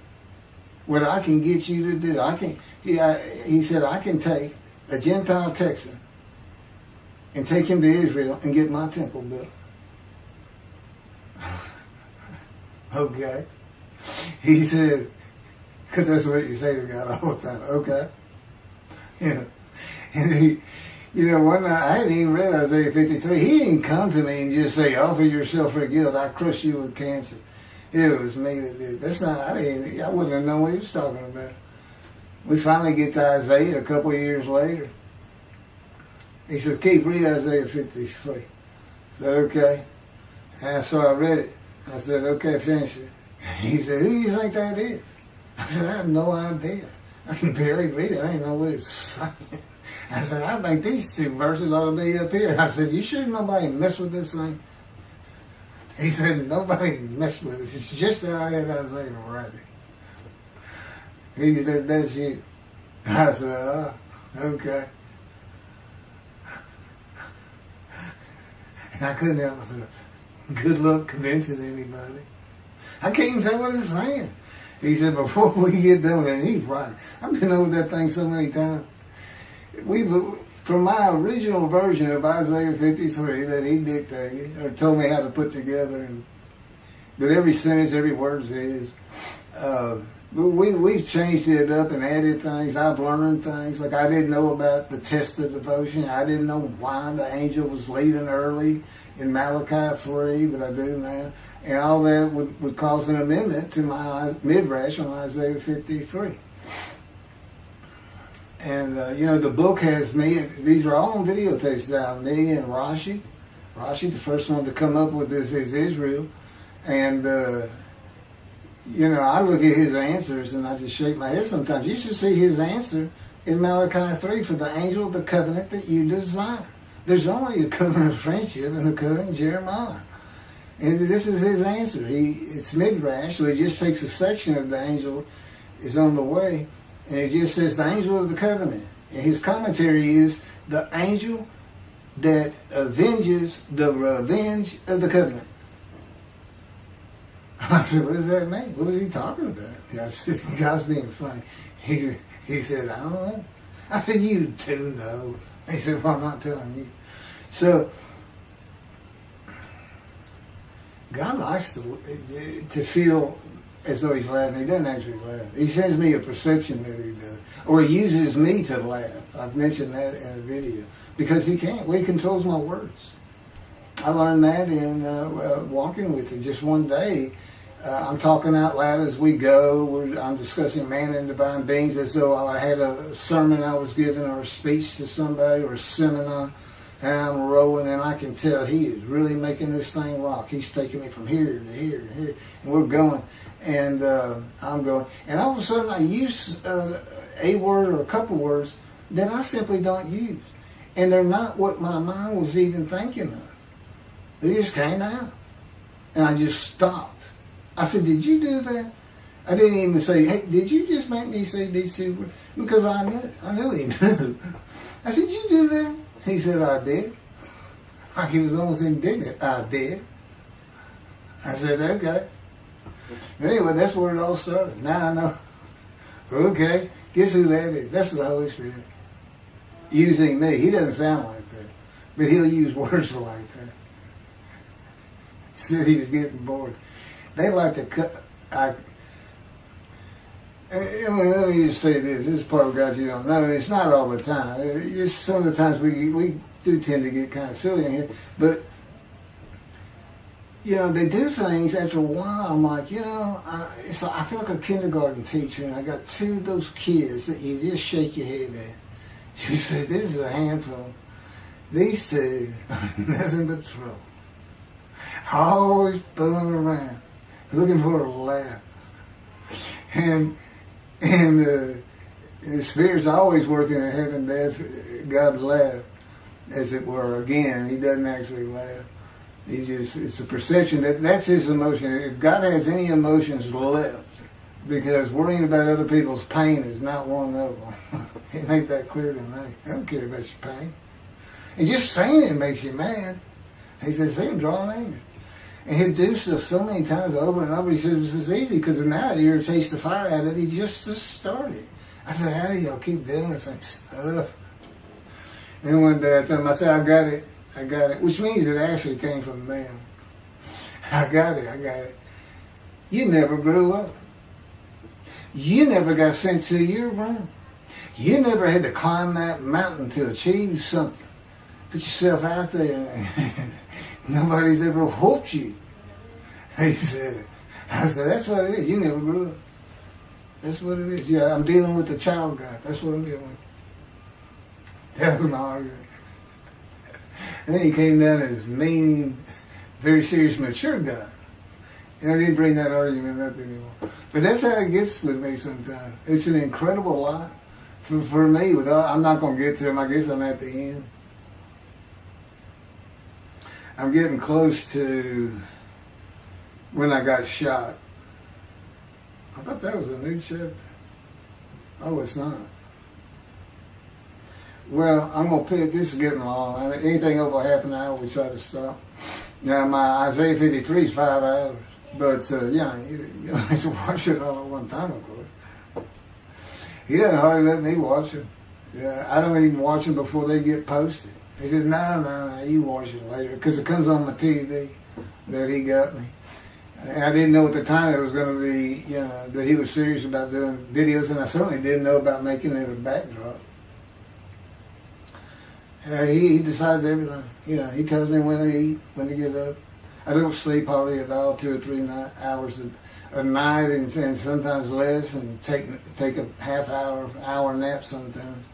What I can get you to do. He said, I can take a Gentile Texan and take him to Israel and get my temple built. Okay. He said, because that's what you say to God all the time. Okay. And one night, I hadn't even read Isaiah 53. He didn't come to me and just say, offer yourself for guilt. I crush you with cancer. It was me that did. That's not, I wouldn't have known what he was talking about. We finally get to Isaiah a couple of years later. He said, Keith, read Isaiah 53. I said, okay. And so I read it. I said, okay, finish it. He said, who do you think that is? I said, I have no idea. I can barely read it. I didn't know what it's saying. I said, I think these two verses ought to be up here. I said, you sure nobody messed with this thing? He said, nobody messed with it. It's just how I had Isaiah write it. He said, that's you. I said, oh, okay. And I couldn't help myself. Good luck convincing anybody. I can't even tell what it's saying. He said, before we get done with it, and he's right. I've been over that thing so many times. From my original version of Isaiah 53 that he dictated, or told me how to put together, but every sentence, every word is, we've changed it up and added things. I've learned things. Like I didn't know about the test of devotion. I didn't know why the angel was leaving early in Malachi 3, but I do now. And all that would cause an amendment to my midrash on Isaiah 53. And, the book has me, these are all on videotapes now, me and Rashi. Rashi, the first one to come up with this is Israel. And, I look at his answers and I just shake my head sometimes. You should see his answer in Malachi 3 for the angel of the covenant that you desire. There's only a covenant of friendship in the covenant of Jeremiah. And this is his answer. It's midrash, so he just takes a section of the angel is on the way, and it just says the angel of the covenant. And his commentary is the angel that avenges the revenge of the covenant. I said, what does that mean? What was he talking about? I said, the guy's being funny. He said, I don't know. I said, you do know. He said, well, I'm not telling you. So, God likes to feel as though he's laughing. He doesn't actually laugh. He sends me a perception that he does. Or he uses me to laugh. I've mentioned that in a video. Because he can't. Well, he controls my words. I learned that in walking with him. Just one day, I'm talking out loud as we go. I'm discussing man and divine beings as though I had a sermon I was giving or a speech to somebody or a seminar. And I'm rolling, and I can tell he is really making this thing rock. He's taking me from here to here to here, and we're going. And I'm going. And all of a sudden, I use a word or a couple words that I simply don't use. And they're not what my mind was even thinking of. They just came out. And I just stopped. I said, did you do that? I didn't even say, hey, did you just make me say these two words? Because I knew he knew. I said, did you do that? He said, I did. He was almost indignant. I did. I said, okay. Anyway, that's where it all started. Now I know. Okay, guess who that is? That's the Holy Spirit. Using me. He doesn't sound like that. But he'll use words like that. Said he's getting bored. They like to cut. I mean, let me just say this. This is part of God you don't know. And it's not all the time. Just some of the times we do tend to get kind of silly in here. But, you know, they do things after a while. I'm like, you know, I feel like a kindergarten teacher, and I got two of those kids that you just shake your head at. You say, this is a handful. These two are nothing but trouble. Always fooling around, looking for a laugh. And the Spirit's always working in heaven, death, God laugh, as it were. Again, he doesn't actually laugh. He just, it's a perception that's his emotion. If God has any emotions left, because worrying about other people's pain is not one of them. He made that clear to me. I don't care about your pain. And just saying it makes you mad. He says, see him drawing anger. And he'll do stuff so many times over and over. He says, it's easy because now it irritates the fire out of it. He just started. I said, how do y'all keep doing the same stuff? And one day I told him, I said, I got it. Which means it actually came from them. I got it. You never grew up. You never got sent to your room. You never had to climb that mountain to achieve something. Put yourself out there. Nobody's ever whooped you. He said, I said, that's what it is. You never grew up. That's what it is. Yeah, I'm dealing with the child God. That's what I'm dealing with. That was my argument. And then he came down as mean, very serious, mature guy. And I didn't bring that argument up anymore. But that's how it gets with me sometimes. It's an incredible lot. For me, I'm not going to get to him. I guess I'm at the end. I'm getting close to when I got shot. I thought that was a new chapter. Oh, it's not. Well, I'm going to put it, this is getting long. Anything over half an hour, we try to stop. Now, my Isaiah 53 is 5 hours. But, yeah, you don't have to watch it all at one time, of course. He doesn't hardly let me watch them. Yeah, I don't even watch them before they get posted. He said, no, you watch it later. Because it comes on my TV that he got me. And I didn't know at the time it was going to be, you know, that he was serious about doing videos. And I certainly didn't know about making it a backdrop. He decides everything. You know, he tells me when to eat, when to get up. I don't sleep hardly at all, 2 or 3 hours a night, and sometimes less, and take a half hour nap sometimes.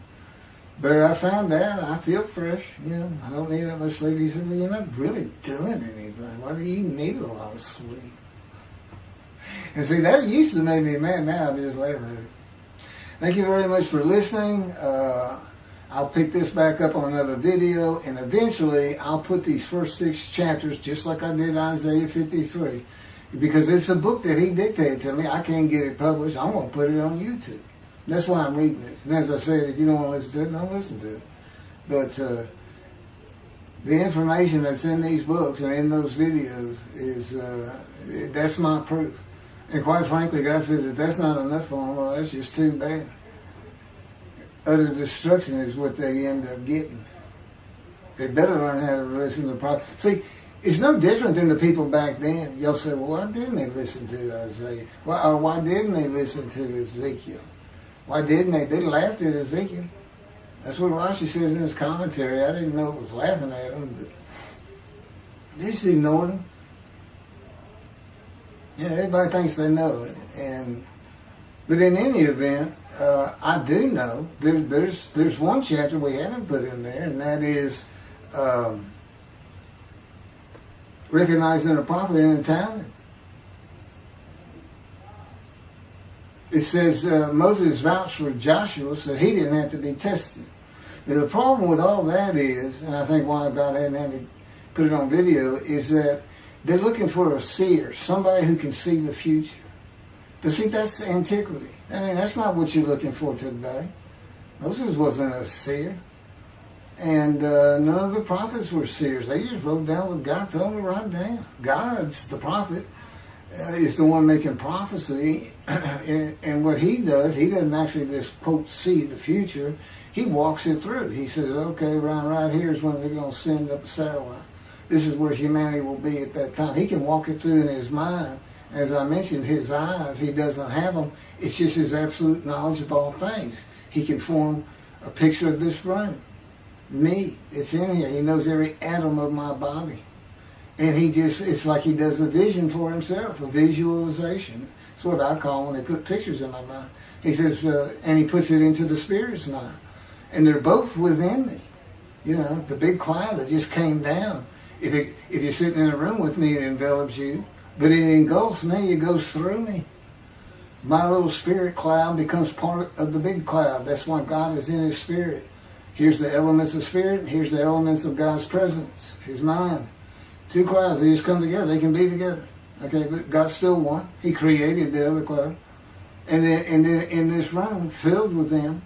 But I found out I feel fresh. You know, I don't need that much sleep. He said, well, you're not really doing anything. Why do you need a lot of sleep? And see, that used to make me mad. Now I just laugh at it. Thank you very much for listening. I'll pick this back up on another video, and eventually I'll put these first 6 chapters, just like I did Isaiah 53, because it's a book that he dictated to me. I can't get it published. I'm going to put it on YouTube. That's why I'm reading this. And as I said, if you don't want to listen to it, don't listen to it. But the information that's in these books and in those videos is, that's my proof. And quite frankly, God says if that's not enough for them, well, that's just too bad. Utter destruction is what they end up getting. They better learn how to listen to the prophet. See, it's no different than the people back then. You'll say, well, why didn't they listen to Isaiah? Why didn't they listen to Ezekiel? Why didn't they? They laughed at Ezekiel. That's what Rashi says in his commentary. I didn't know it was laughing at him, but they just ignored him. Yeah, everybody thinks they know it. But in any event, I do know there's one chapter we haven't put in there, and that is recognizing a prophet in the time. It says Moses vouched for Joshua, so he didn't have to be tested. Now, the problem with all that is, and I think why God hadn't had to put it on video, is that they're looking for a seer, somebody who can see the future. But see, that's antiquity. I mean, that's not what you're looking for today. Moses wasn't a seer. And none of the prophets were seers. They just wrote down what God told them to write down. God's the prophet. Is the one making prophecy. And what he does, he doesn't actually just, quote, see the future. He walks it through. He says, okay, right here is when they're going to send up a satellite. This is where humanity will be at that time. He can walk it through in his mind. As I mentioned, his eyes, he doesn't have them. It's just his absolute knowledge of all things. He can form a picture of this room. Me, it's in here. He knows every atom of my body. And it's like he does a vision for himself, a visualization. That's what I call when they put pictures in my mind. He says, and he puts it into the spirit's mind. And they're both within me. You know, the big cloud that just came down. If you're sitting in a room with me, it envelops you. But it engulfs me, it goes through me. My little spirit cloud becomes part of the big cloud. That's why God is in his spirit. Here's the elements of spirit, here's the elements of God's presence, his mind. Two clouds, they just come together, they can be together. Okay, but God's still one. He created the other cloud. And then in this room, filled with them,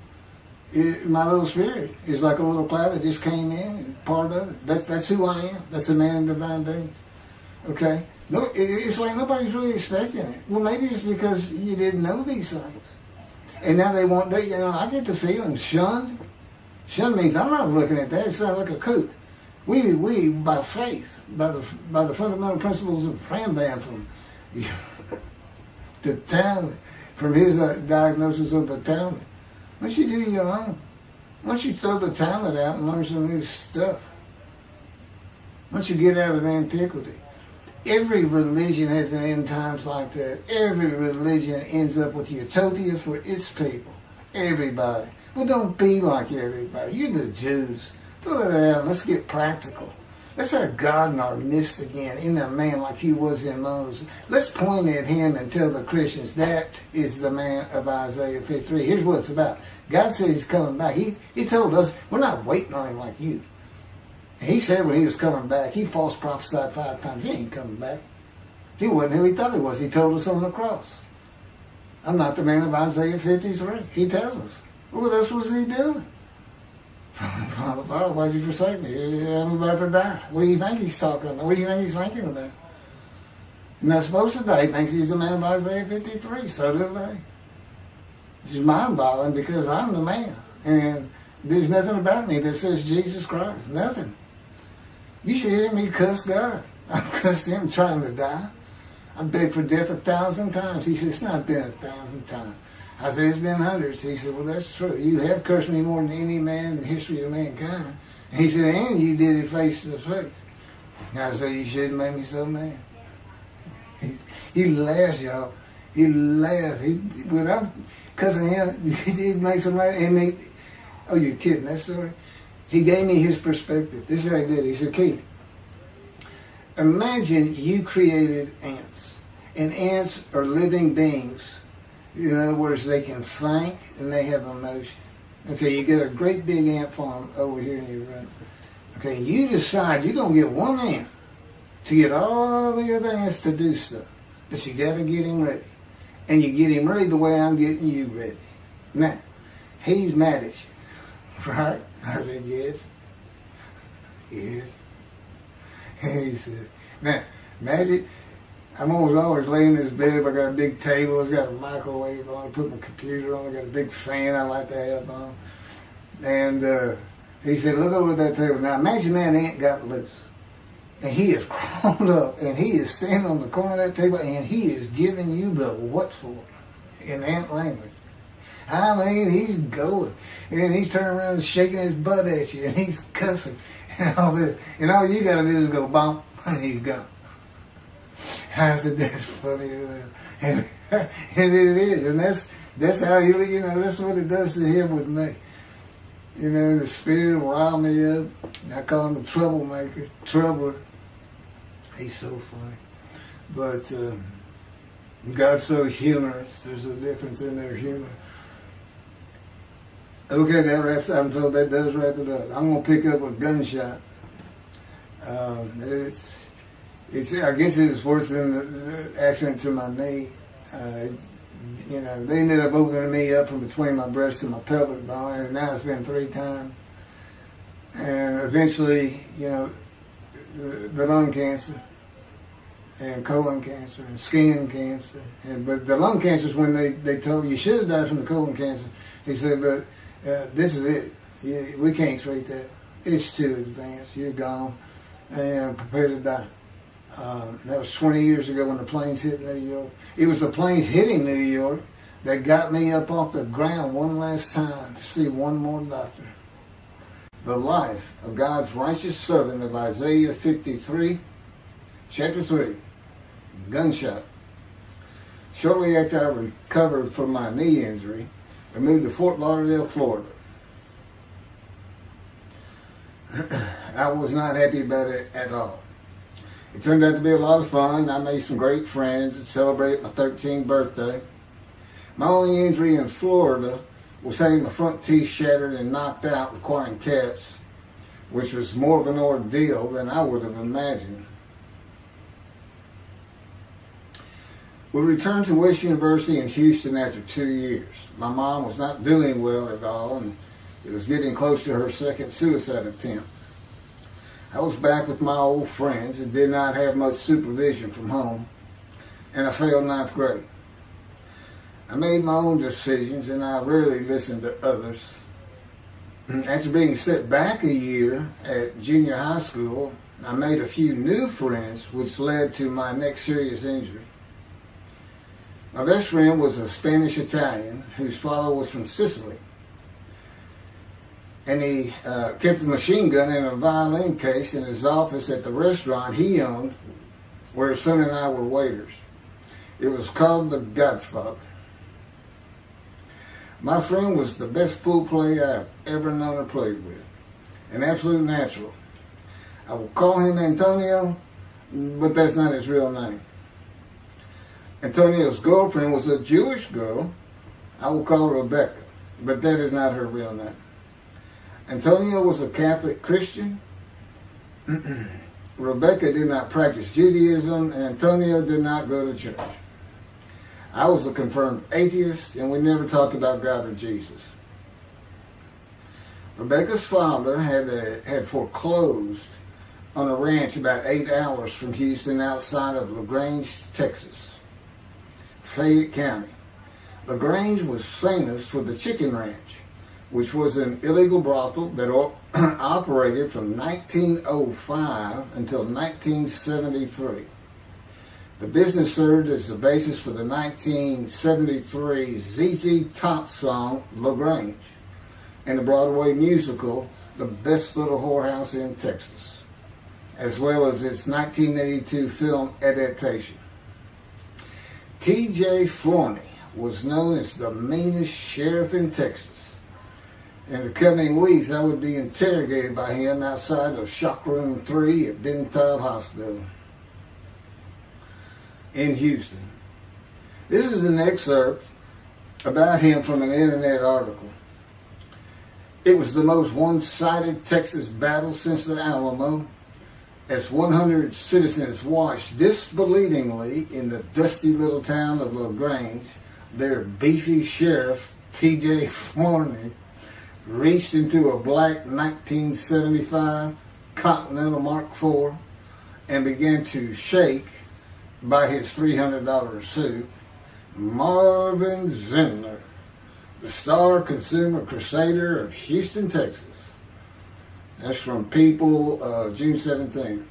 my little spirit is like a little cloud that just came in and part of it. That's who I am. That's a man in divine beings. Okay? No, it's like nobody's really expecting it. Well, maybe it's because you didn't know these things. And now they want, I get the feeling, shunned. Shunned means I'm not looking at that. It sounds like a kook. We by faith, by the fundamental principles of Rambam from the Talmud, from his diagnosis of the Talmud. Why don't you do your own? Why don't you throw the Talmud out and learn some new stuff? Why don't you get out of antiquity? Every religion has an end times like that. Every religion ends up with utopia for its people. Everybody. Well, don't be like everybody. You're the Jews. Throw that out. Let's get practical. Let's have God in our midst again, in a man like he was in Moses. Let's point at him and tell the Christians that is the man of Isaiah 53. Here's what it's about. God said he's coming back. He told us we're not waiting on him like you. And he said when he was coming back, he false prophesied 5 times. He ain't coming back. He wasn't who he thought he was. He told us on the cross. I'm not the man of Isaiah 53. He tells us. What else was he doing? Father, why'd you forsake me? I'm about to die. What do you think he's talking about? What do you think he's thinking about? You're not supposed to die. He thinks he's the man of Isaiah 53. So do they. It's mind-boggling because I'm the man. And there's nothing about me that says Jesus Christ. Nothing. You should hear me cuss God. I've cussed him trying to die. I begged for death 1,000 times. He said, it's not been 1,000 times. I said, it's been hundreds. He said, well, that's true. You have cursed me more than any man in the history of mankind. And he said, and you did it face to face. And I said, you shouldn't make me so mad. He laughs, y'all. He laughs. When I'm cussing him, he makes him laugh. And oh, you're kidding, that story? He gave me his perspective. This is how he did it. He said, Keith, imagine you created ants. And ants are living beings. In other words, they can think and they have emotion. Okay, you get a great big ant farm over here in your room. Okay, you decide you're going to get one ant to get all the other ants to do stuff. But you got to get him ready. And you get him ready the way I'm getting you ready. Now, he's mad at you. Right? I said, yes. Yes. And he said, now, imagine, I'm always laying in this bed. I got a big table. It's got a microwave on. I put my computer on. I got a big fan I like to have on. And he said, look over at that table. Now, imagine that ant got loose. And he is crawled up. And he is standing on the corner of that table. And he is giving you the what for in ant language. I mean, he's going. And he's turning around and shaking his butt at you. And he's cussing. And all this. And all you got to do is go bump. And he's gone. I said, that's funny. And it is. And that's how he, that's what it does to him with me. The spirit will rile me up. I call him a troublemaker, troubler. He's so funny. But God's so humorous. There's a difference in their humor. Okay, that wraps up. I'm told that does wrap it up. I'm going to pick up a gunshot. I guess it was worse than the accident to my knee. They ended up opening me up from between my breast and my pelvic bone, and now it's been 3 times. And eventually, the lung cancer and colon cancer and skin cancer. But the lung cancer is when they told you should have died from the colon cancer. He said, but this is it. We can't treat that. It's too advanced. You're gone and prepare to die. That was 20 years ago when the planes hit New York. It was the planes hitting New York that got me up off the ground one last time to see one more doctor. The life of God's righteous servant of Isaiah 53, chapter 3, gunshot. Shortly after I recovered from my knee injury, I moved to Fort Lauderdale, Florida. I was not happy about it at all. It turned out to be a lot of fun. I made some great friends and celebrated my 13th birthday. My only injury in Florida was having my front teeth shattered and knocked out, requiring caps, which was more of an ordeal than I would have imagined. We returned to West University in Houston after 2 years. My mom was not doing well at all, and it was getting close to her second suicide attempt. I was back with my old friends and did not have much supervision from home, and I failed ninth grade. I made my own decisions, and I rarely listened to others. After being set back a year at junior high school, I made a few new friends, which led to my next serious injury. My best friend was a Spanish-Italian whose father was from Sicily. And he kept a machine gun and a violin case in his office at the restaurant he owned, where his son and I were waiters. It was called The Godfather. My friend was the best pool player I've ever known or played with, an absolute natural. I will call him Antonio, but that's not his real name. Antonio's girlfriend was a Jewish girl. I will call her Rebecca, but that is not her real name. Antonio was a Catholic Christian. Rebecca did not practice Judaism, and Antonio did not go to church. I was a confirmed atheist, and we never talked about God or Jesus. Rebecca's father had foreclosed on a ranch about 8 hours from Houston outside of LaGrange, Texas, Fayette County. LaGrange was famous for the Chicken Ranch, which was an illegal brothel that operated from 1905 until 1973. The business served as the basis for the 1973 ZZ Top song, LaGrange, and the Broadway musical, The Best Little Whorehouse in Texas, as well as its 1982 film adaptation. T.J. Forney was known as the meanest sheriff in Texas. In the coming weeks, I would be interrogated by him outside of Shock Room 3 at Dental Hospital in Houston. This is an excerpt about him from an internet article. It was the most one-sided Texas battle since the Alamo, as 100 citizens watched disbelievingly in the dusty little town of LaGrange, their beefy sheriff, T.J. Forney, reached into a black 1975 Continental Mark IV and began to shake by his $300 suit Marvin Zindler, the star consumer crusader of Houston, Texas. That's from People, June 17.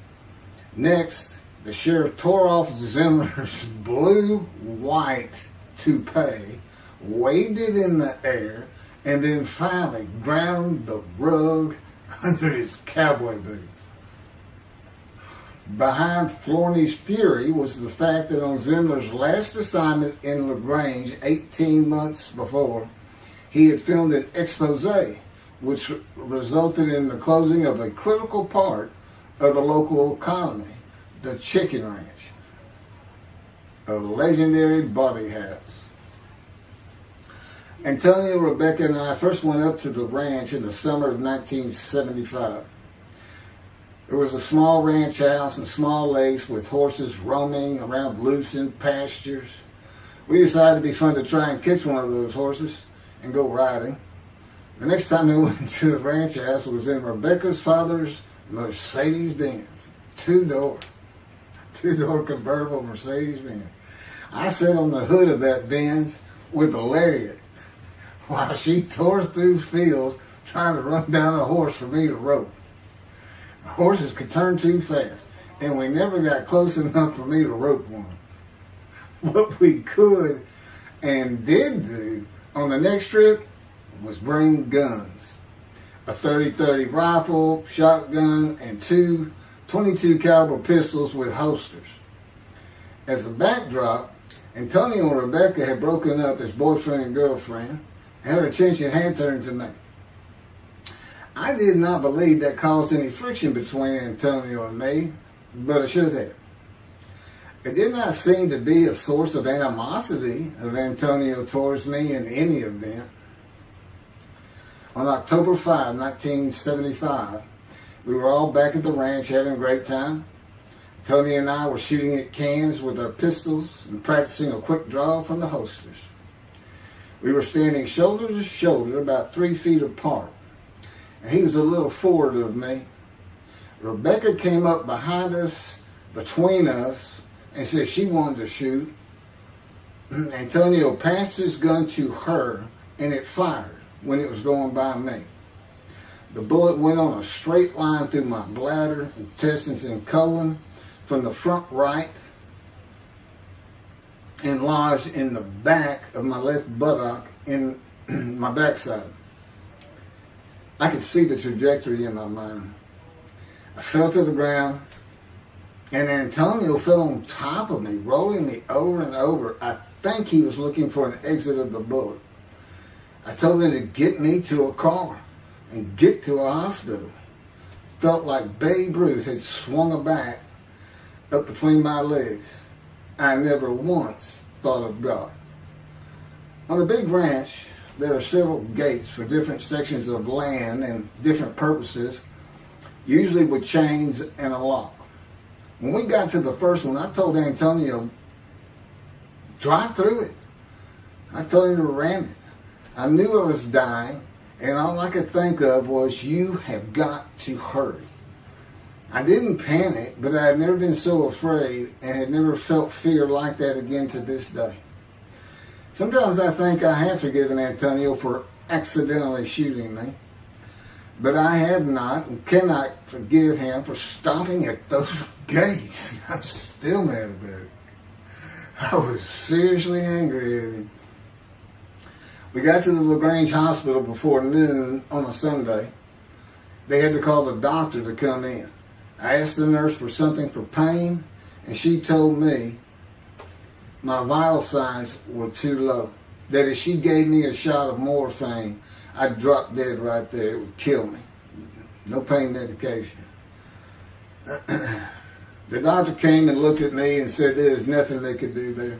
Next, the sheriff tore off Zindler's blue-white toupee, waved it in the air, and then finally ground the rug under his cowboy boots. Behind Forney's fury was the fact that on Zindler's last assignment in LaGrange 18 months before, he had filmed an expose, which resulted in the closing of a critical part of the local economy, the Chicken Ranch, a legendary body house. Antonio, Rebecca, and I first went up to the ranch in the summer of 1975. There was a small ranch house and small lakes with horses roaming around loosened pastures. We decided it'd be fun to try and catch one of those horses and go riding. The next time we went to the ranch house was in Rebecca's father's Mercedes-Benz. Two-door convertible Mercedes-Benz. I sat on the hood of that Benz with a lariat while she tore through fields trying to run down a horse for me to rope. The horses could turn too fast, and we never got close enough for me to rope one. What we could and did do on the next trip was bring guns. A 30-30 rifle, shotgun, and two 22 caliber pistols with holsters. As a backdrop, Antonio and Rebecca had broken up as boyfriend and girlfriend, and her attention had turned to me. I did not believe that caused any friction between Antonio and me, but it should have. It did not seem to be a source of animosity of Antonio towards me in any event. On October 5, 1975, we were all back at the ranch having a great time. Tony and I were shooting at cans with our pistols and practicing a quick draw from the holsters. We were standing shoulder to shoulder, about 3 feet apart, and he was a little forward of me. Rebecca came up behind us, between us, and said she wanted to shoot. Antonio passed his gun to her, and it fired when it was going by me. The bullet went on a straight line through my bladder, intestines, and colon from the front right and lodged in the back of my left buttock in my backside. I could see the trajectory in my mind. I fell to the ground, and Antonio fell on top of me, rolling me over and over. I think he was looking for an exit of the bullet. I told him to get me to a car and get to a hospital. Felt like Babe Ruth had swung a bat up between my legs. I never once thought of God. On a big ranch, there are several gates for different sections of land and different purposes, usually with chains and a lock. When we got to the first one, I told Antonio, drive through it. I told him to ram it. I knew I was dying, and all I could think of was, you have got to hurry. I didn't panic, but I had never been so afraid and had never felt fear like that again to this day. Sometimes I think I have forgiven Antonio for accidentally shooting me, but I have not and cannot forgive him for stopping at those gates. I'm still mad about it. I was seriously angry at him. We got to the LaGrange Hospital before noon on a Sunday. They had to call the doctor to come in. I asked the nurse for something for pain, and she told me my vital signs were too low. That if she gave me a shot of morphine, I'd drop dead right there. It would kill me. No pain medication. The doctor came and looked at me and said there's nothing they could do there.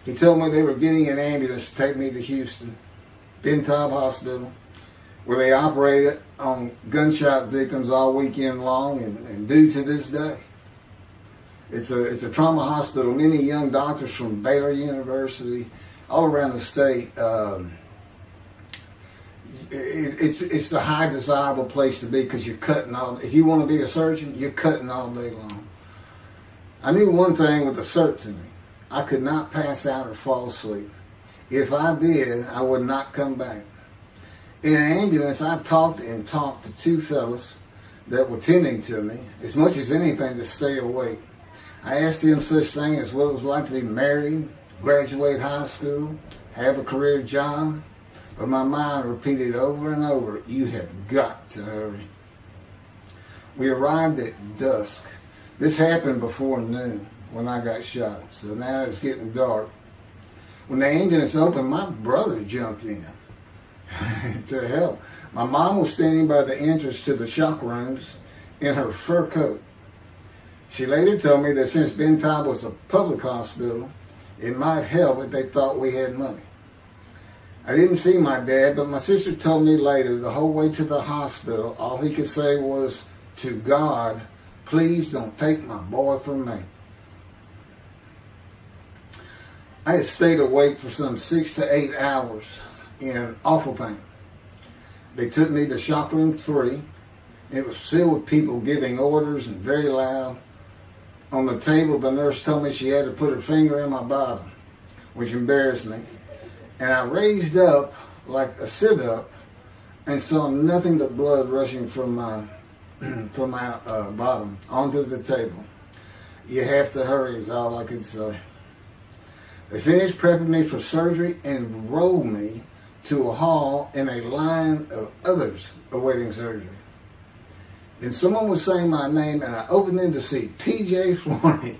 He told me they were getting an ambulance to take me to Houston, Bentob Hospital, where they operated on gunshot victims all weekend long and do to this day. It's a trauma hospital. Many young doctors from Baylor University, all around the state. It's the high desirable place to be because you're cutting all. If you want to be a surgeon, you're cutting all day long. I knew one thing with the certainty. I could not pass out or fall asleep. If I did, I would not come back. In an ambulance, I talked to two fellas that were tending to me, as much as anything to stay awake. I asked them such things as what it was like to be married, graduate high school, have a career job, but my mind repeated over and over, you have got to hurry. We arrived at dusk. This happened before noon when I got shot, so now it's getting dark. When the ambulance opened, my brother jumped in to help. My mom was standing by the entrance to the shock rooms in her fur coat. She later told me that since Bentob was a public hospital, it might help if they thought we had money. I didn't see my dad, but my sister told me later, the whole way to the hospital, all he could say was, to God, please don't take my boy from me. I had stayed awake for some 6 to 8 hours in awful pain. They took me to shop room 3. It was filled with people giving orders and very loud. On the table, the nurse told me she had to put her finger in my bottom, which embarrassed me. And I raised up like a sit-up and saw nothing but blood rushing from my bottom onto the table. You have to hurry is all I could say. They finished prepping me for surgery and rolled me to a hall in a line of others awaiting surgery. Then someone was saying my name, and I opened in to see T.J. Forney,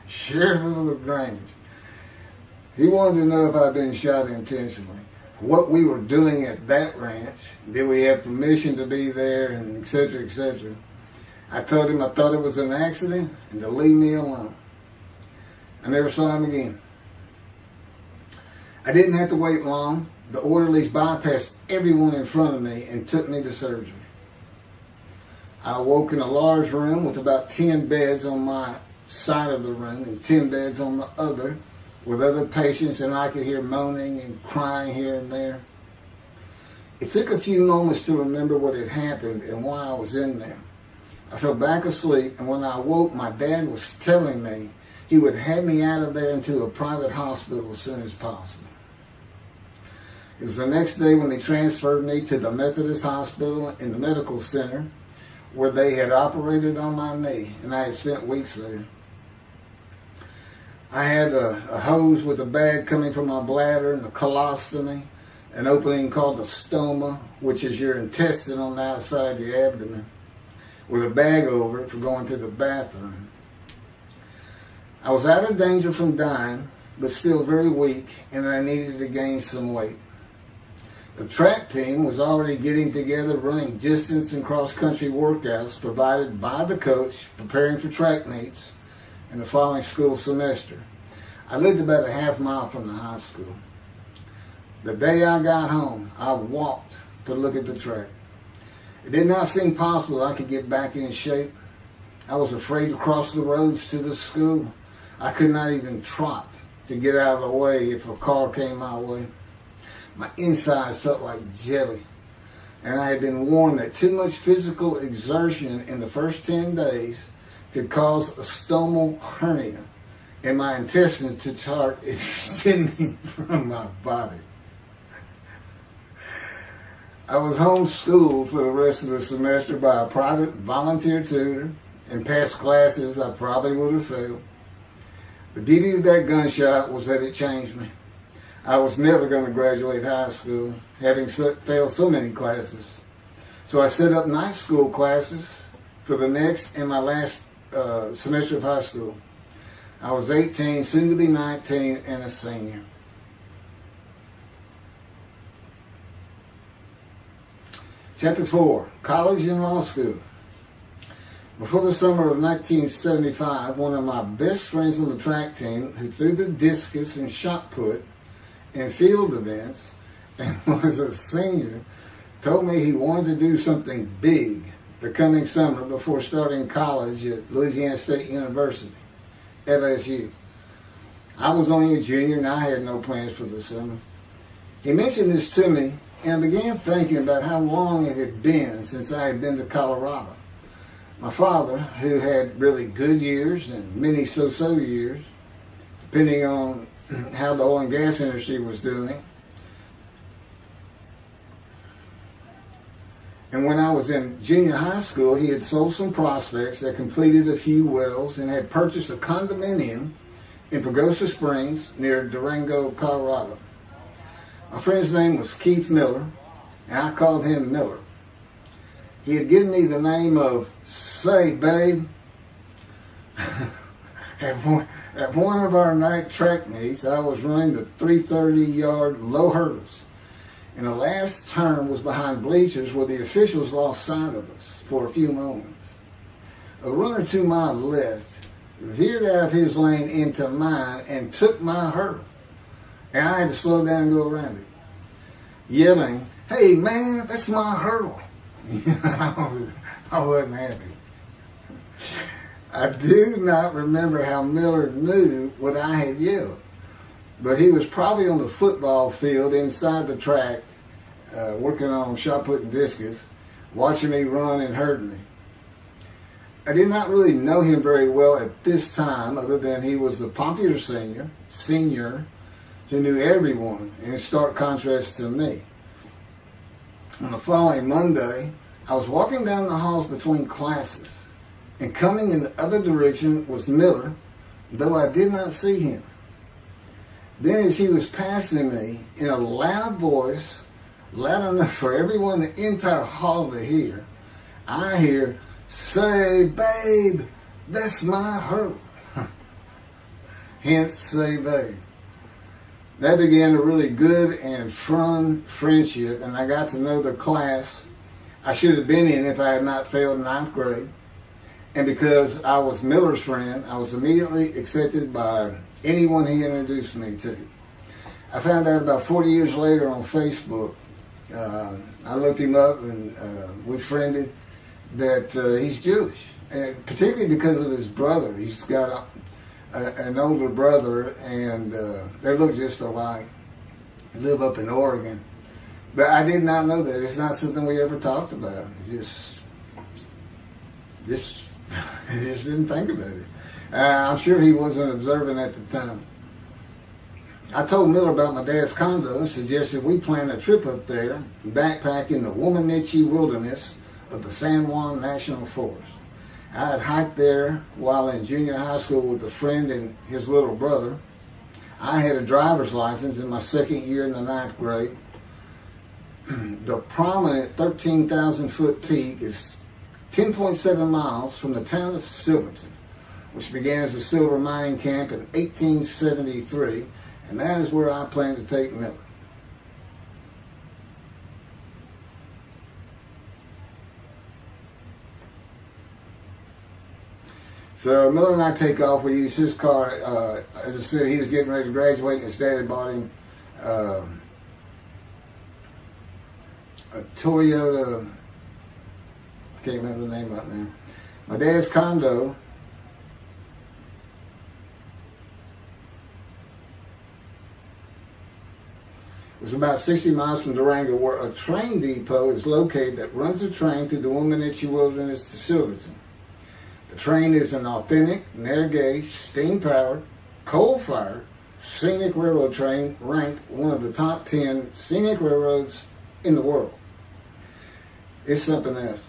Sheriff of LaGrange. He wanted to know if I'd been shot intentionally, what we were doing at that ranch, did we have permission to be there, and etc., etc. I told him I thought it was an accident and to leave me alone. I never saw him again. I didn't have to wait long. The orderlies bypassed everyone in front of me and took me to surgery. I awoke in a large room with about 10 beds on my side of the room and 10 beds on the other with other patients, and I could hear moaning and crying here and there. It took a few moments to remember what had happened and why I was in there. I fell back asleep, and when I awoke, my dad was telling me he would have me out of there into a private hospital as soon as possible. It was the next day when they transferred me to the Methodist Hospital in the medical center, where they had operated on my knee, and I had spent weeks there. I had a hose with a bag coming from my bladder and a colostomy, an opening called the stoma, which is your intestine on the outside of your abdomen, with a bag over it for going to the bathroom. I was out of danger from dying, but still very weak, and I needed to gain some weight. The track team was already getting together, running distance and cross-country workouts provided by the coach, preparing for track meets in the following school semester. I lived about a half mile from the high school. The day I got home, I walked to look at the track. It did not seem possible I could get back in shape. I was afraid to cross the roads to the school. I could not even trot to get out of the way if a car came my way. My insides felt like jelly, and I had been warned that too much physical exertion in the first 10 days could cause a stomal hernia and my intestines to start extending from my body. I was homeschooled for the rest of the semester by a private volunteer tutor, and passed classes I probably would have failed. The beauty of that gunshot was that it changed me. I was never going to graduate high school, having failed so many classes. So I set up night school classes for the next and my last semester of high school. I was 18, soon to be 19, and a senior. Chapter 4, College and Law School. Before the summer of 1975, one of my best friends on the track team, who threw the discus and shot put in field events and was a senior, told me he wanted to do something big the coming summer before starting college at Louisiana State University, LSU. I was only a junior and I had no plans for the summer. He mentioned this to me, and I began thinking about how long it had been since I had been to Colorado. My father, who had really good years and many so-so years, depending on how the oil and gas industry was doing. And when I was in junior high school, he had sold some prospects that completed a few wells and had purchased a condominium in Pagosa Springs near Durango, Colorado. My friend's name was Keith Miller, and I called him Miller. He had given me the name of Say Babe. At one of our night track meets, I was running the 330-yard low hurdles, and the last turn was behind bleachers where the officials lost sight of us for a few moments. A runner to my left veered out of his lane into mine and took my hurdle, and I had to slow down and go around it, yelling, "Hey man, that's my hurdle." I wasn't happy. I do not remember how Miller knew what I had yelled, but he was probably on the football field inside the track working on shot put and discus, watching me run and hurting me. I did not really know him very well at this time, other than he was the popular senior who knew everyone, in stark contrast to me. On the following Monday, I was walking down the halls between classes, and coming in the other direction was Miller, though I did not see him. Then as he was passing me, in a loud voice, loud enough for everyone in the entire hall to hear, I hear, "Say, babe, that's my hurt." Hence, say, babe. That began a really good and fun friendship, and I got to know the class I should have been in if I had not failed ninth grade. And because I was Miller's friend, I was immediately accepted by anyone he introduced me to. I found out about 40 years later on Facebook. I looked him up and we friended that he's Jewish, and particularly because of his brother. He's got an older brother, and they look just alike. Live up in Oregon. But I did not know that. It's not something we ever talked about. Just didn't think about it. I'm sure he wasn't observant at the time. I told Miller about my dad's condo and suggested we plan a trip up there and backpack in the Womanichi wilderness of the San Juan National Forest. I had hiked there while in junior high school with a friend and his little brother. I had a driver's license in my second year in the ninth grade. The prominent 13,000-foot peak is 10.7 miles from the town of Silverton, which began as a silver mining camp in 1873, and that is where I plan to take Miller. So Miller and I take off. We use his car. As I said, he was getting ready to graduate, and his dad had bought him a Toyota. I can't remember the name right now. My dad's condo was about 60 miles from Durango, where a train depot is located that runs a train through the Womanichi Wilderness to Silverton. The train is an authentic, narrow-gauge, steam-powered, coal-fired, scenic railroad train ranked one of the top 10 scenic railroads in the world. It's something else.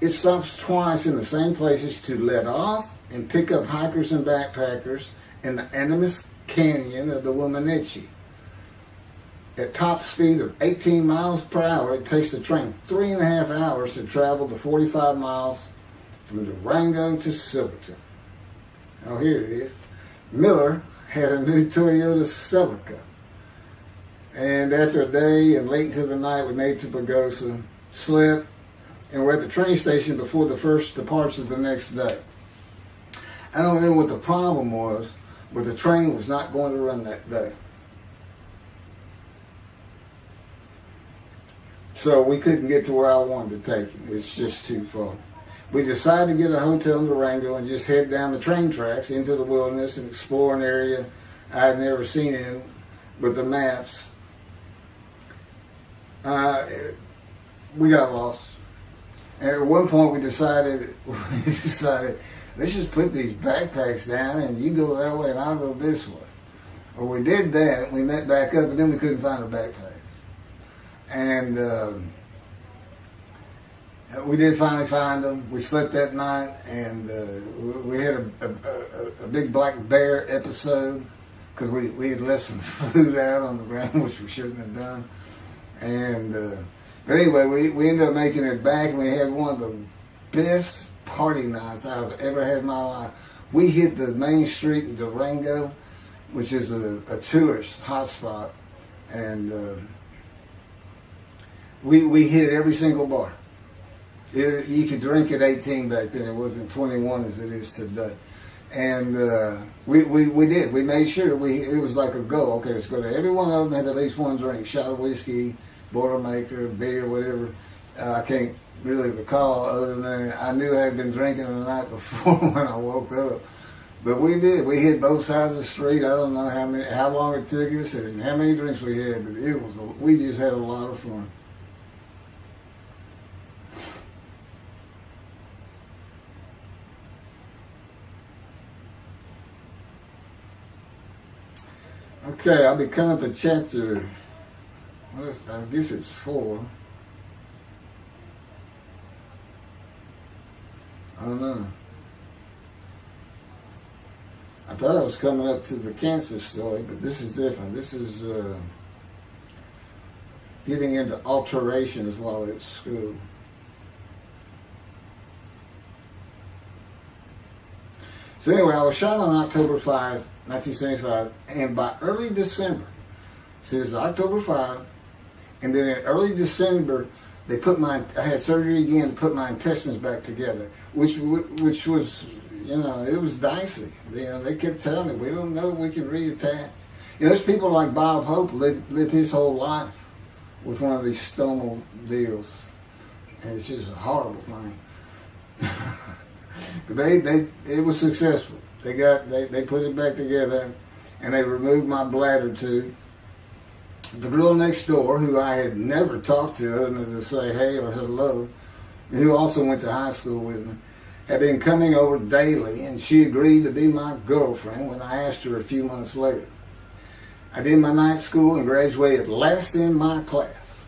It stops twice in the same places to let off and pick up hikers and backpackers in the Animas Canyon of the Womanichi. At top speed of 18 miles per hour, it takes the train 3.5 hours to travel the 45 miles from Durango to Silverton. Oh, here it is. Miller had a new Toyota Celica. And after a day and late into the night, we made it to Pagosa, slept, and we're at the train station before the first departure the next day. I don't know what the problem was, but the train was not going to run that day. So we couldn't get to where I wanted to take him. It's just too far. We decided to get a hotel in Durango and just head down the train tracks into the wilderness and explore an area I had never seen in with the maps. We got lost. And at one point we decided, let's just put these backpacks down and you go that way and I'll go this way. Well, we did that. We met back up, and then we couldn't find our backpacks. And we did finally find them. We slept that night, and we had a big black bear episode because we had left some food out on the ground, which we shouldn't have done. And but anyway, we ended up making it back, and we had one of the best party nights I've ever had in my life. We hit the main street in Durango, which is a tourist hotspot, and we hit every single bar. You could drink at 18 back then. It wasn't 21 as it is today. And we did. We made sure it was like a go. Okay, let's go to every one of them, have at least one drink, shot of whiskey, Boilermaker, beer, whatever. I can't really recall other than I knew I had been drinking the night before when I woke up. But we did. We hit both sides of the street. I don't know how long it took us and how many drinks we had, but we just had a lot of fun. Okay, I'll be coming to chapter, I guess it's 4. I don't know. I thought I was coming up to the cancer story, but this is different. This is getting into alterations while at school. So anyway, I was shot on October 5, 1975, and by early December, so it was October 5, and then in early December, I had surgery again to put my intestines back together, which was, it was dicey. They kept telling me, we don't know if we can reattach. There's people like Bob Hope lived his whole life with one of these stonal deals, and it's just a horrible thing. But it was successful. They put it back together, and they removed my bladder tube. The girl next door, who I had never talked to other than to say hey or hello, and who also went to high school with me, had been coming over daily, and she agreed to be my girlfriend when I asked her a few months later. I did my night school and graduated last in my class,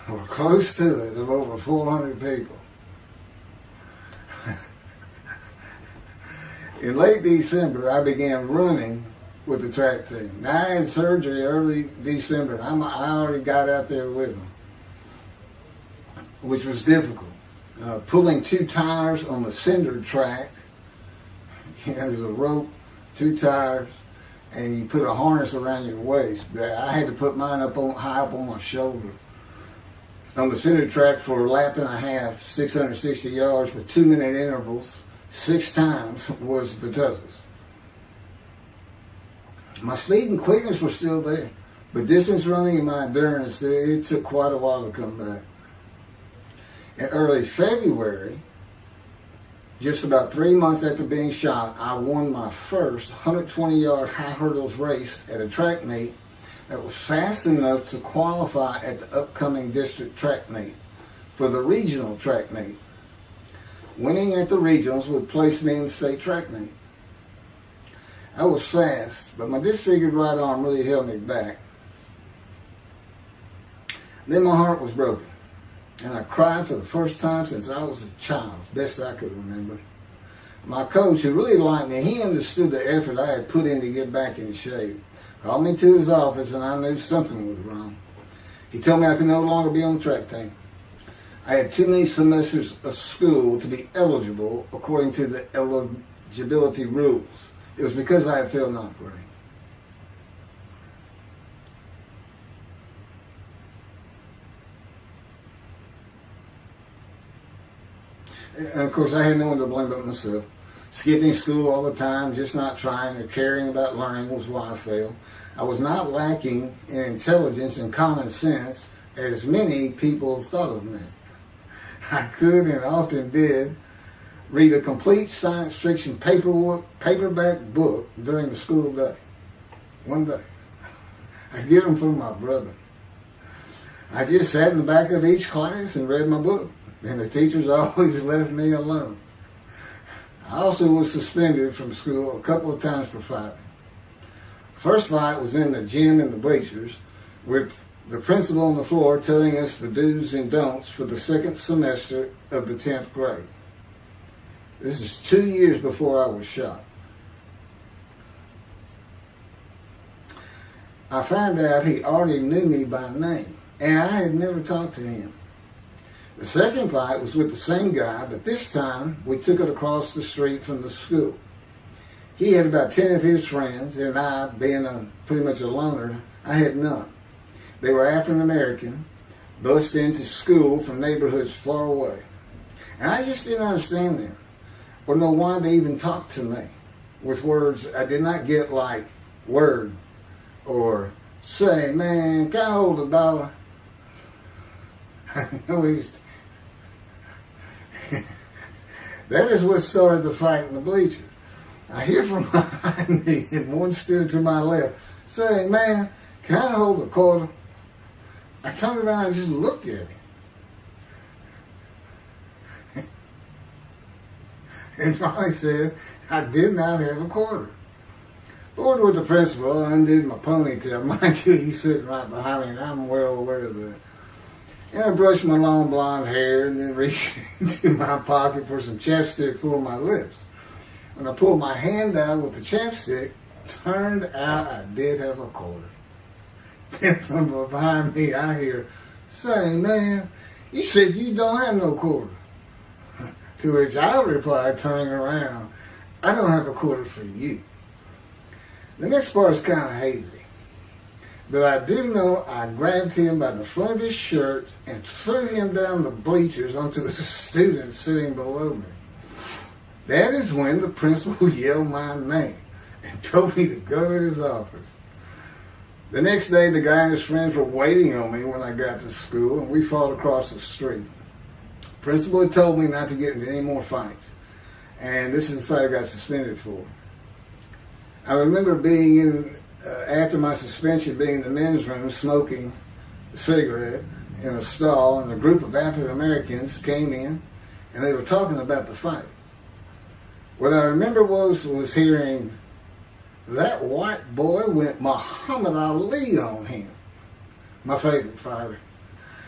or close to it, of over 400 people. In late December, I began running with the track team. Now, I had surgery early December. I already got out there with them, which was difficult. Pulling 2 tires on the cinder track. There's a rope, 2 tires, and you put a harness around your waist. I had to put mine high up on my shoulder. On the cinder track for a lap and a half, 660 yards with 2-minute intervals, 6 times was the toughest. My speed and quickness were still there, but distance running and my endurance, it took quite a while to come back. In early February, just about 3 months after being shot, I won my first 120-yard high hurdles race at a track meet that was fast enough to qualify at the upcoming district track meet for the regional track meet. Winning at the regionals would place me in the state track meet. I was fast, but my disfigured right arm really held me back. Then my heart was broken, and I cried for the first time since I was a child, best I could remember. My coach, who really liked me, he understood the effort I had put in to get back in shape. Called me to his office, and I knew something was wrong. He told me I could no longer be on the track team. I had too many semesters of school to be eligible according to the eligibility rules. It was because I had failed 9th grade. And of course, I had no one to blame but myself. Skipping school all the time, just not trying or caring about learning was why I failed. I was not lacking in intelligence and common sense, as many people thought of me. I could and often did read a complete science fiction paperback book during the school day. One day. I'd get them from my brother. I just sat in the back of each class and read my book, and the teachers always left me alone. I also was suspended from school a couple of times for fighting. First fight was in the gym in the bleachers with the principal on the floor telling us the do's and don'ts for the second semester of the 10th grade. This is 2 years before I was shot. I found out he already knew me by name, and I had never talked to him. The second fight was with the same guy, but this time we took it across the street from the school. He had about 10 of his friends, and I, being pretty much a loner, I had none. They were African American, bused into school from neighborhoods far away. And I just didn't understand them, or know why they even talked to me with words I did not get, like word, or say, man, can I hold $1? That is what started the fight in the bleachers. I hear from behind me and one stood to my left saying, "Man, can I hold a quarter?" I turned around and just looked at him. And finally said, "I did not have a quarter." Ordered with the principal, I undid my ponytail. Mind you, he's sitting right behind me, and I'm well aware of that. And I brushed my long blonde hair and then reached into my pocket for some chapstick for my lips. When I pulled my hand out with the chapstick, turned out I did have a quarter. Then from behind me, I hear saying, "Man, you said you don't have no quarter." To which I replied, turning around, "I don't have a quarter for you." The next part is kind of hazy, but I do know I grabbed him by the front of his shirt and threw him down the bleachers onto the students sitting below me. That is when the principal yelled my name and told me to go to his office. The next day, the guy and his friends were waiting on me when I got to school, and we fought across the street. The principal had told me not to get into any more fights, and this is the fight I got suspended for. I remember being in, after my suspension, being in the men's room smoking a cigarette in a stall, and a group of African Americans came in, and they were talking about the fight. What I remember was hearing, "That white boy went Muhammad Ali on him." My favorite fighter.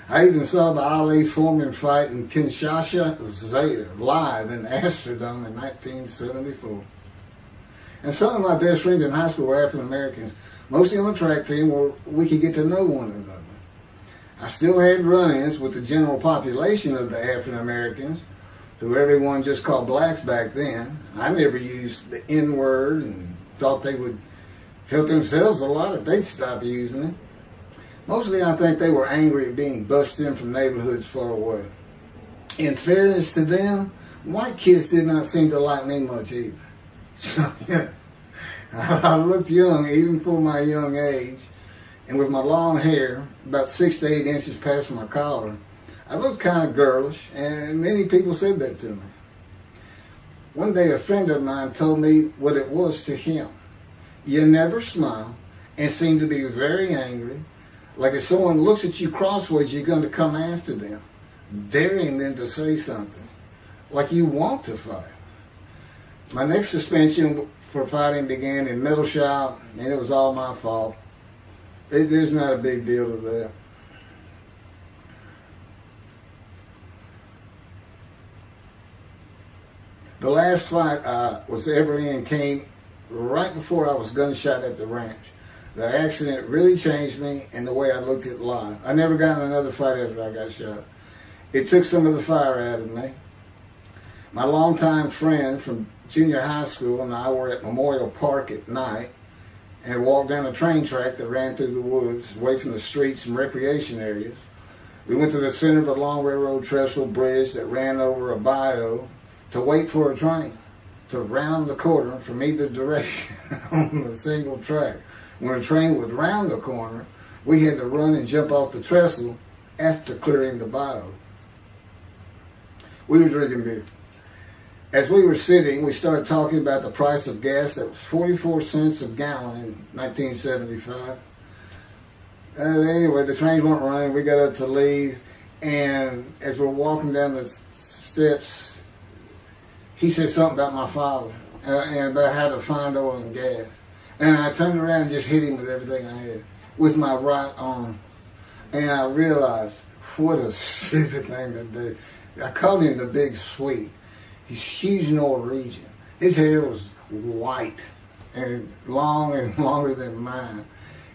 I even saw the Ali Foreman fight in Kinshasa, Zaire, live in Amsterdam in 1974. And some of my best friends in high school were African Americans, mostly on the track team where we could get to know one another. I still had run-ins with the general population of the African Americans, who everyone just called blacks back then. I never used the N-word and thought they would help themselves a lot if they'd stop using it. Mostly I think they were angry at being busted in from neighborhoods far away. In fairness to them, white kids did not seem to like me much either. So, yeah, I looked young even for my young age, and with my long hair, about 6 to 8 inches past my collar, I looked kind of girlish, and many people said that to me. One day a friend of mine told me what it was to him. You never smile and seem to be very angry, like if someone looks at you crossways, you're going to come after them, daring them to say something, like you want to fight. My next suspension for fighting began in middle shop, and it was all my fault. There's not a big deal to that. The last fight I was ever in came right before I was gunshot at the ranch. The accident really changed me and the way I looked at life. I never got in another fight after I got shot. It took some of the fire out of me. My longtime friend from junior high school and I were at Memorial Park at night and walked down a train track that ran through the woods, away from the streets and recreation areas. We went to the center of a long railroad trestle bridge that ran over a bayou to wait for a train to round the corner from either direction on a single track. When a train would round the corner, we had to run and jump off the trestle after clearing the bayou. We were drinking beer. As we were sitting, we started talking about the price of gas that was 44 cents a gallon in 1975. Anyway, the trains weren't running. We got up to leave, and as we're walking down the steps, he said something about my father and about how to find oil and gas. And I turned around and just hit him with everything I had, with my right arm. And I realized, what a stupid thing to do. I called him the Big Sweet. He's huge Norwegian. His hair was white and long and longer than mine.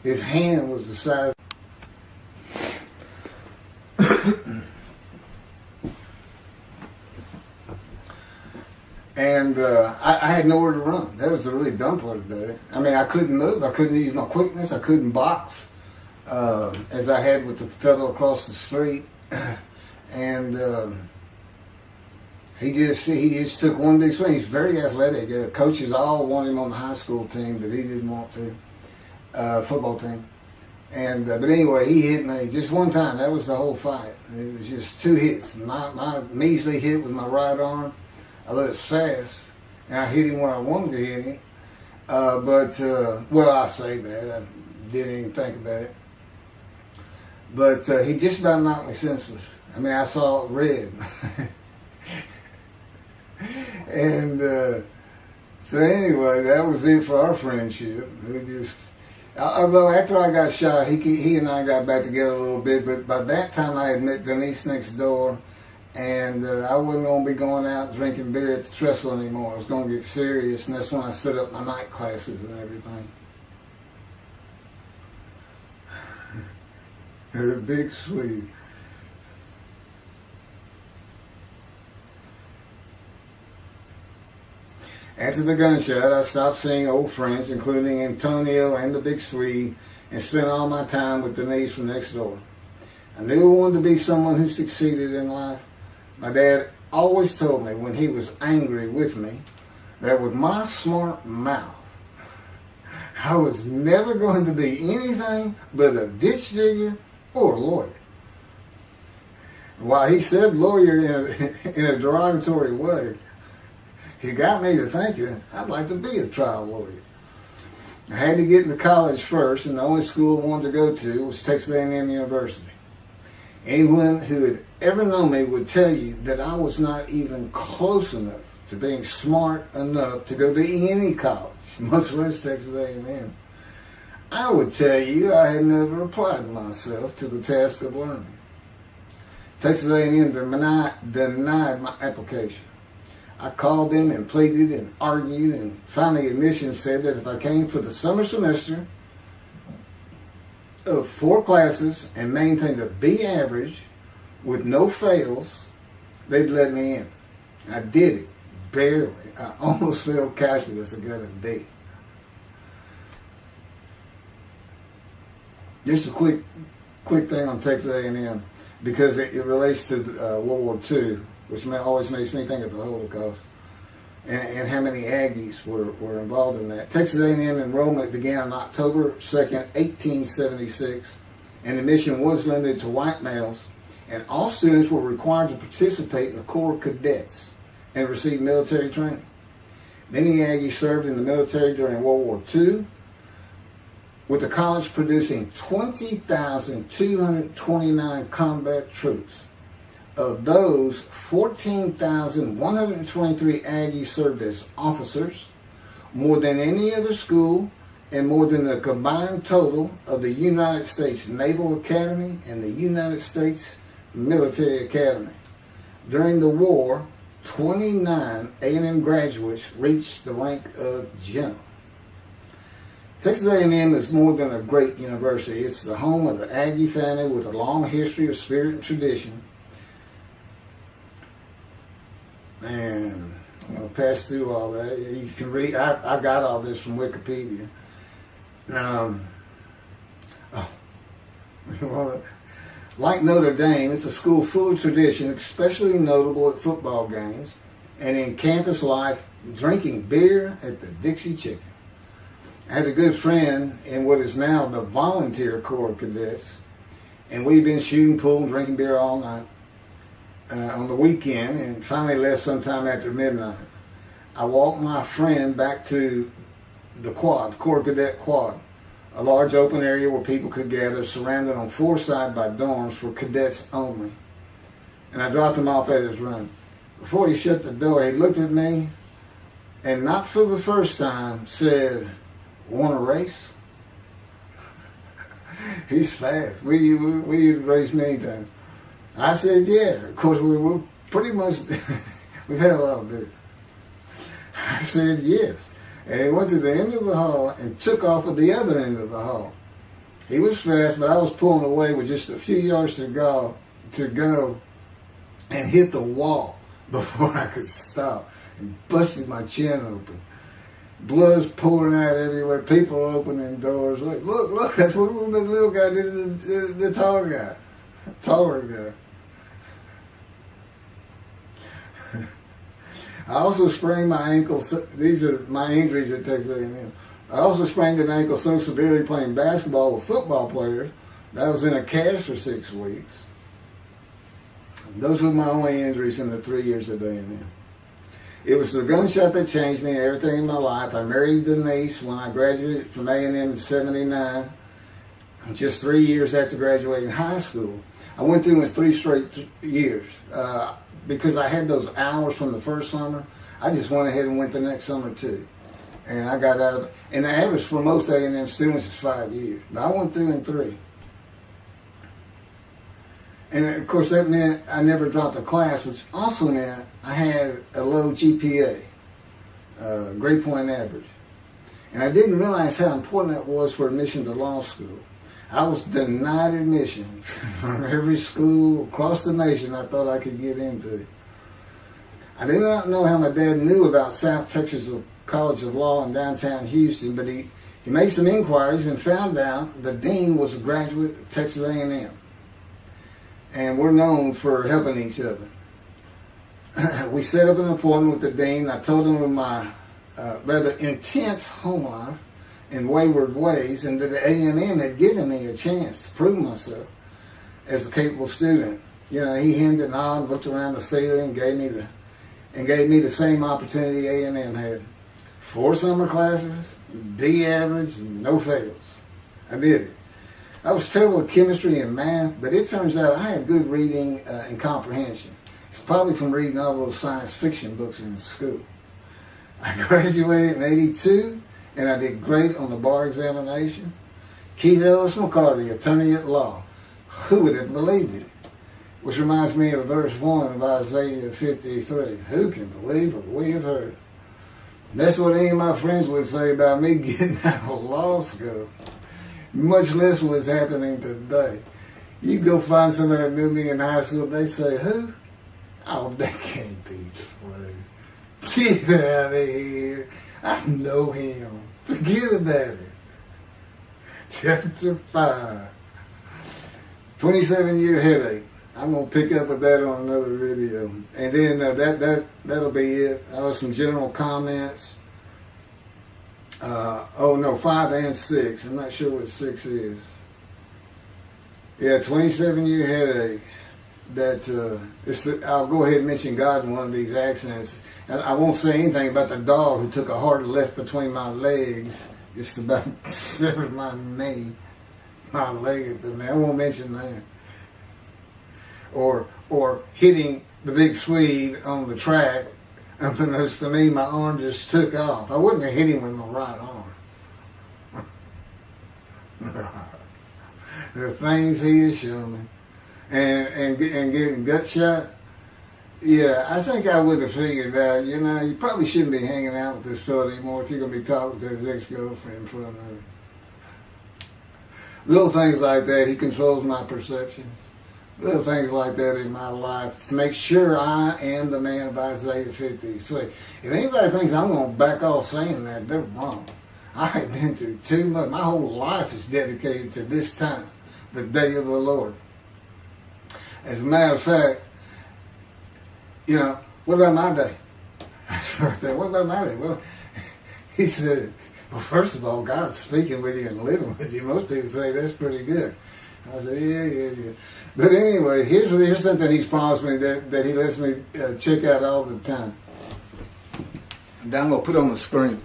His hand was the size. And I had nowhere to run. That was the really dumb part of it. I mean, I couldn't move. I couldn't use my quickness. I couldn't box as I had with the fellow across the street. And he just took one big swing. He's very athletic. Coaches all want him on the high school team, but he didn't want to. Football team. And but anyway, he hit me just one time. That was the whole fight. It was just 2 hits. My measly hit with my right arm. I was fast, and I hit him where I wanted to hit him. Well, I say that. I didn't even think about it. But he just about knocked me senseless. I mean, I saw red. And so anyway, that was it for our friendship. Although after I got shot, he and I got back together a little bit, but by that time I had met Denise next door, and I wasn't going to be going out drinking beer at the trestle anymore. I was going to get serious, and that's when I set up my night classes and everything. The big Swede. After the gunshot, I stopped seeing old friends, including Antonio and the big Swede, and spent all my time with Denise from next door. I knew I wanted to be someone who succeeded in life. My dad always told me when he was angry with me that with my smart mouth, I was never going to be anything but a ditch digger or a lawyer. While he said lawyer in a derogatory way, he got me to thinking I'd like to be a trial lawyer. I had to get into college first, and the only school I wanted to go to was Texas A&M University. Anyone who had ever known me would tell you that I was not even close enough to being smart enough to go to any college, much less Texas A&M. I would tell you I had never applied myself to the task of learning. Texas A&M denied my application. I called them and pleaded and argued, and finally admissions said that if I came for the summer semester of 4 classes and maintained a B average with no fails, they'd let me in. I did it, barely. I almost failed calculus and got a D. Just a quick thing on Texas A&M, because it relates to World War II, which always makes me think of the Holocaust, and how many Aggies were involved in that. Texas A&M enrollment began on October 2nd, 1876, and admission was limited to white males, and all students were required to participate in the Corps of Cadets and receive military training. Many Aggies served in the military during World War II, with the college producing 20,229 combat troops. Of those, 14,123 Aggies served as officers, more than any other school, and more than the combined total of the United States Naval Academy and the United States Military Academy. During the war, 29 A&M graduates reached the rank of general. Texas A&M is more than a great university. It's the home of the Aggie family with a long history of spirit and tradition. And I'm going to pass through all that. You can read. I got all this from Wikipedia. Like Notre Dame, it's a school full of tradition, especially notable at football games and in campus life, drinking beer at the Dixie Chicken. I had a good friend in what is now the Volunteer Corps of Cadets, and we've been shooting pool and drinking beer all night on the weekend, and finally left sometime after midnight. I walked my friend back to the quad, Corps Cadet Quad, a large open area where people could gather, surrounded on 4 sides by dorms for cadets only. And I dropped him off at his room. Before he shut the door, he looked at me, and not for the first time, said, "Want to race?" He's fast. We raced many times. I said, yeah. Of course, we were pretty much, we had a lot of beer. I said, yes. And he went to the end of the hall and took off at the other end of the hall. He was fast, but I was pulling away with just a few yards to go and hit the wall before I could stop and busted my chin open. Blood's pouring out everywhere. People opening doors. Look, that's what the little guy did to the tall guy. Taller guy. I also sprained my ankle. These are my injuries at Texas A&M. I also sprained an ankle so severely playing basketball with football players that I was in a cast for 6 weeks. Those were my only injuries in the 3 years at A&M. It was the gunshot that changed me and everything in my life. I married Denise when I graduated from A&M in '79, just 3 years after graduating high school. I went through it 3 straight years because I had those hours from the first summer. I just went ahead and went the next summer too. And I got out of it. And the average for most A&M students is 5 years. But I went through in 3. And of course that meant I never dropped a class, which also meant I had a low GPA, grade point average. And I didn't realize how important that was for admission to law school. I was denied admission from every school across the nation I thought I could get into. I did not know how my dad knew about South Texas College of Law in downtown Houston, but he made some inquiries and found out the dean was a graduate of Texas A&M. And we're known for helping each other. We set up an appointment with the dean. I told him of my rather intense home life and wayward ways, and that the A&M had given me a chance to prove myself as a capable student. You know, he hemmed and hawed, looked around the ceiling, and gave me the same opportunity A&M had. 4 summer classes, D average, no fails. I did it. I was terrible at chemistry and math, but it turns out I had good reading and comprehension. It's probably from reading all those science fiction books in school. I graduated in '82, and I did great on the bar examination. Keith Ellis McCarty, attorney at law. Who would have believed it? Which reminds me of verse 1 of Isaiah 53. Who can believe what we have heard? That's what any of my friends would say about me getting out of law school. Much less what's happening today. You go find somebody that knew me in high school, they say, who? Oh, that can't be true. Get out of here. I know him. Forget about it. Chapter 5. 27-year headache. I'm going to pick up with that on another video. And then that'll be it. Some general comments. 5 and 6. I'm not sure what 6 is. Yeah, 27-year headache. I'll go ahead and mention God in one of these accidents. And I won't say anything about the dog who took a hard left between my legs. Just about severed my knee, my leg at the knee. I won't mention that. Or hitting the big Swede on the track. Unbeknownst to me, my arm just took off. I wouldn't have hit him with my right arm. The things he has shown me. And getting gut shot. Yeah, I think I would have figured out, you probably shouldn't be hanging out with this fellow anymore if you're going to be talking to his ex-girlfriend in front of him. Little things like that, he controls my perceptions. Little things like that in my life to make sure I am the man of Isaiah 53. If anybody thinks I'm going to back off saying that, they're wrong. I have been through too much. My whole life is dedicated to this time, the day of the Lord. As a matter of fact, what about my day? I started thinking, what about my day? Well, he said, well, first of all, God's speaking with you and living with you. Most people think that's pretty good. I said, yeah. But anyway, here's something he's promised me that he lets me check out all the time. And I'm going to put on the screen.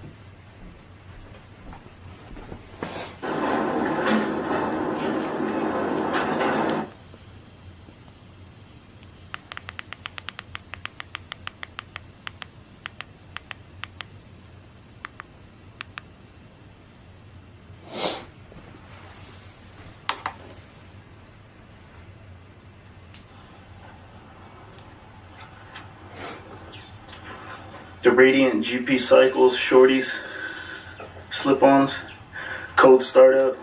The Radiant GP Cycles, Shorties, Slip-Ons, Code Startup.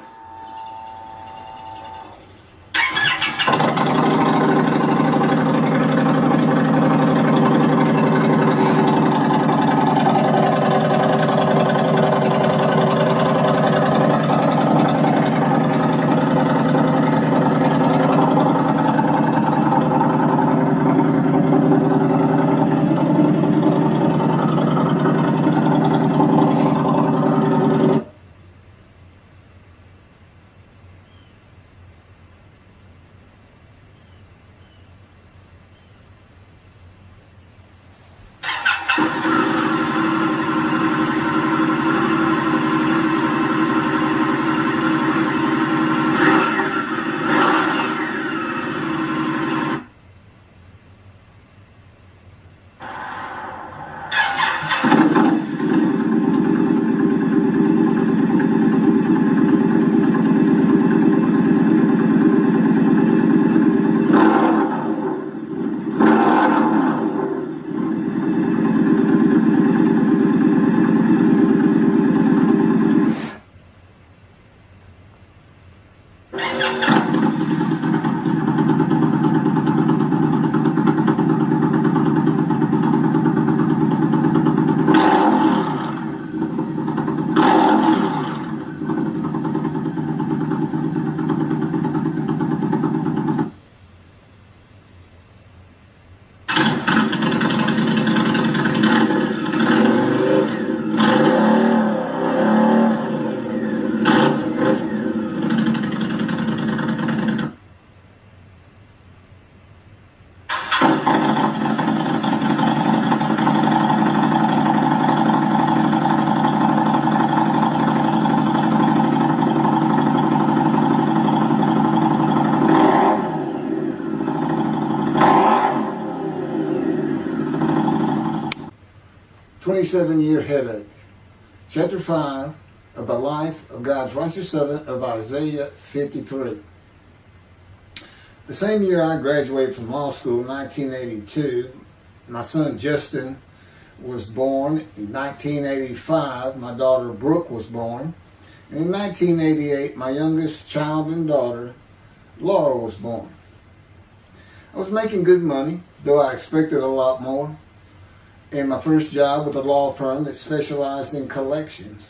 27-year headache. Chapter 5 of the life of God's righteous servant of Isaiah 53. The same year I graduated from law school, 1982, my son Justin was born. In 1985, my daughter Brooke was born. And in 1988, my youngest child and daughter, Laura, was born. I was making good money, though I expected a lot more, in my first job with a law firm that specialized in collections.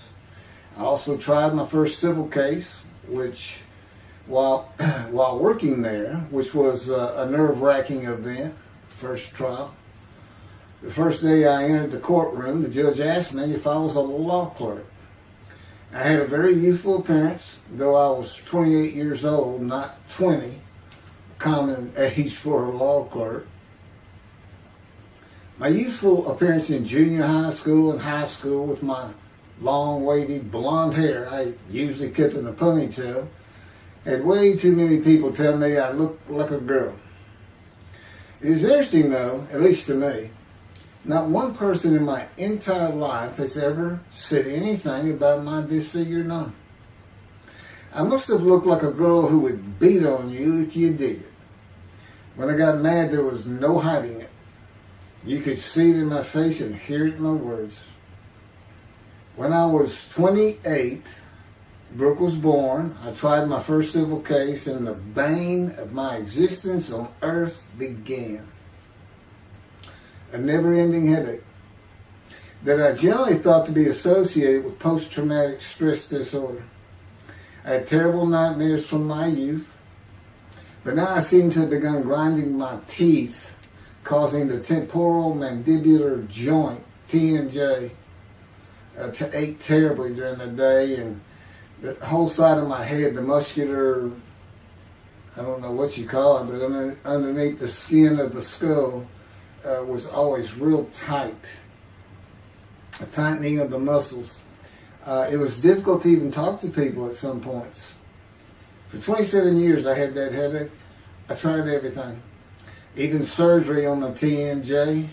I also tried my first civil case, which, while working there, which was a nerve-wracking event, first trial. The first day I entered the courtroom, the judge asked me if I was a law clerk. I had a very youthful appearance, though I was 28 years old, not 20, common age for a law clerk. My youthful appearance in junior high school and high school with my long, wavy blonde hair, I usually kept in a ponytail, had way too many people tell me I looked like a girl. It is interesting though, at least to me, not one person in my entire life has ever said anything about my disfigured arm. I must have looked like a girl who would beat on you if you did it. When I got mad, there was no hiding it. You could see it in my face and hear it in my words. When I was 28, Brooke was born. I tried my first civil case, and the bane of my existence on earth began. A never-ending headache that I generally thought to be associated with post-traumatic stress disorder. I had terrible nightmares from my youth, but now I seem to have begun grinding my teeth, causing the temporal mandibular joint, TMJ, to ache terribly during the day, and the whole side of my head, the muscular, I don't know what you call it, but underneath the skin of the skull was always real tight, a tightening of the muscles. It was difficult to even talk to people at some points. For 27 years I had that headache. I tried everything. Even surgery on the TMJ,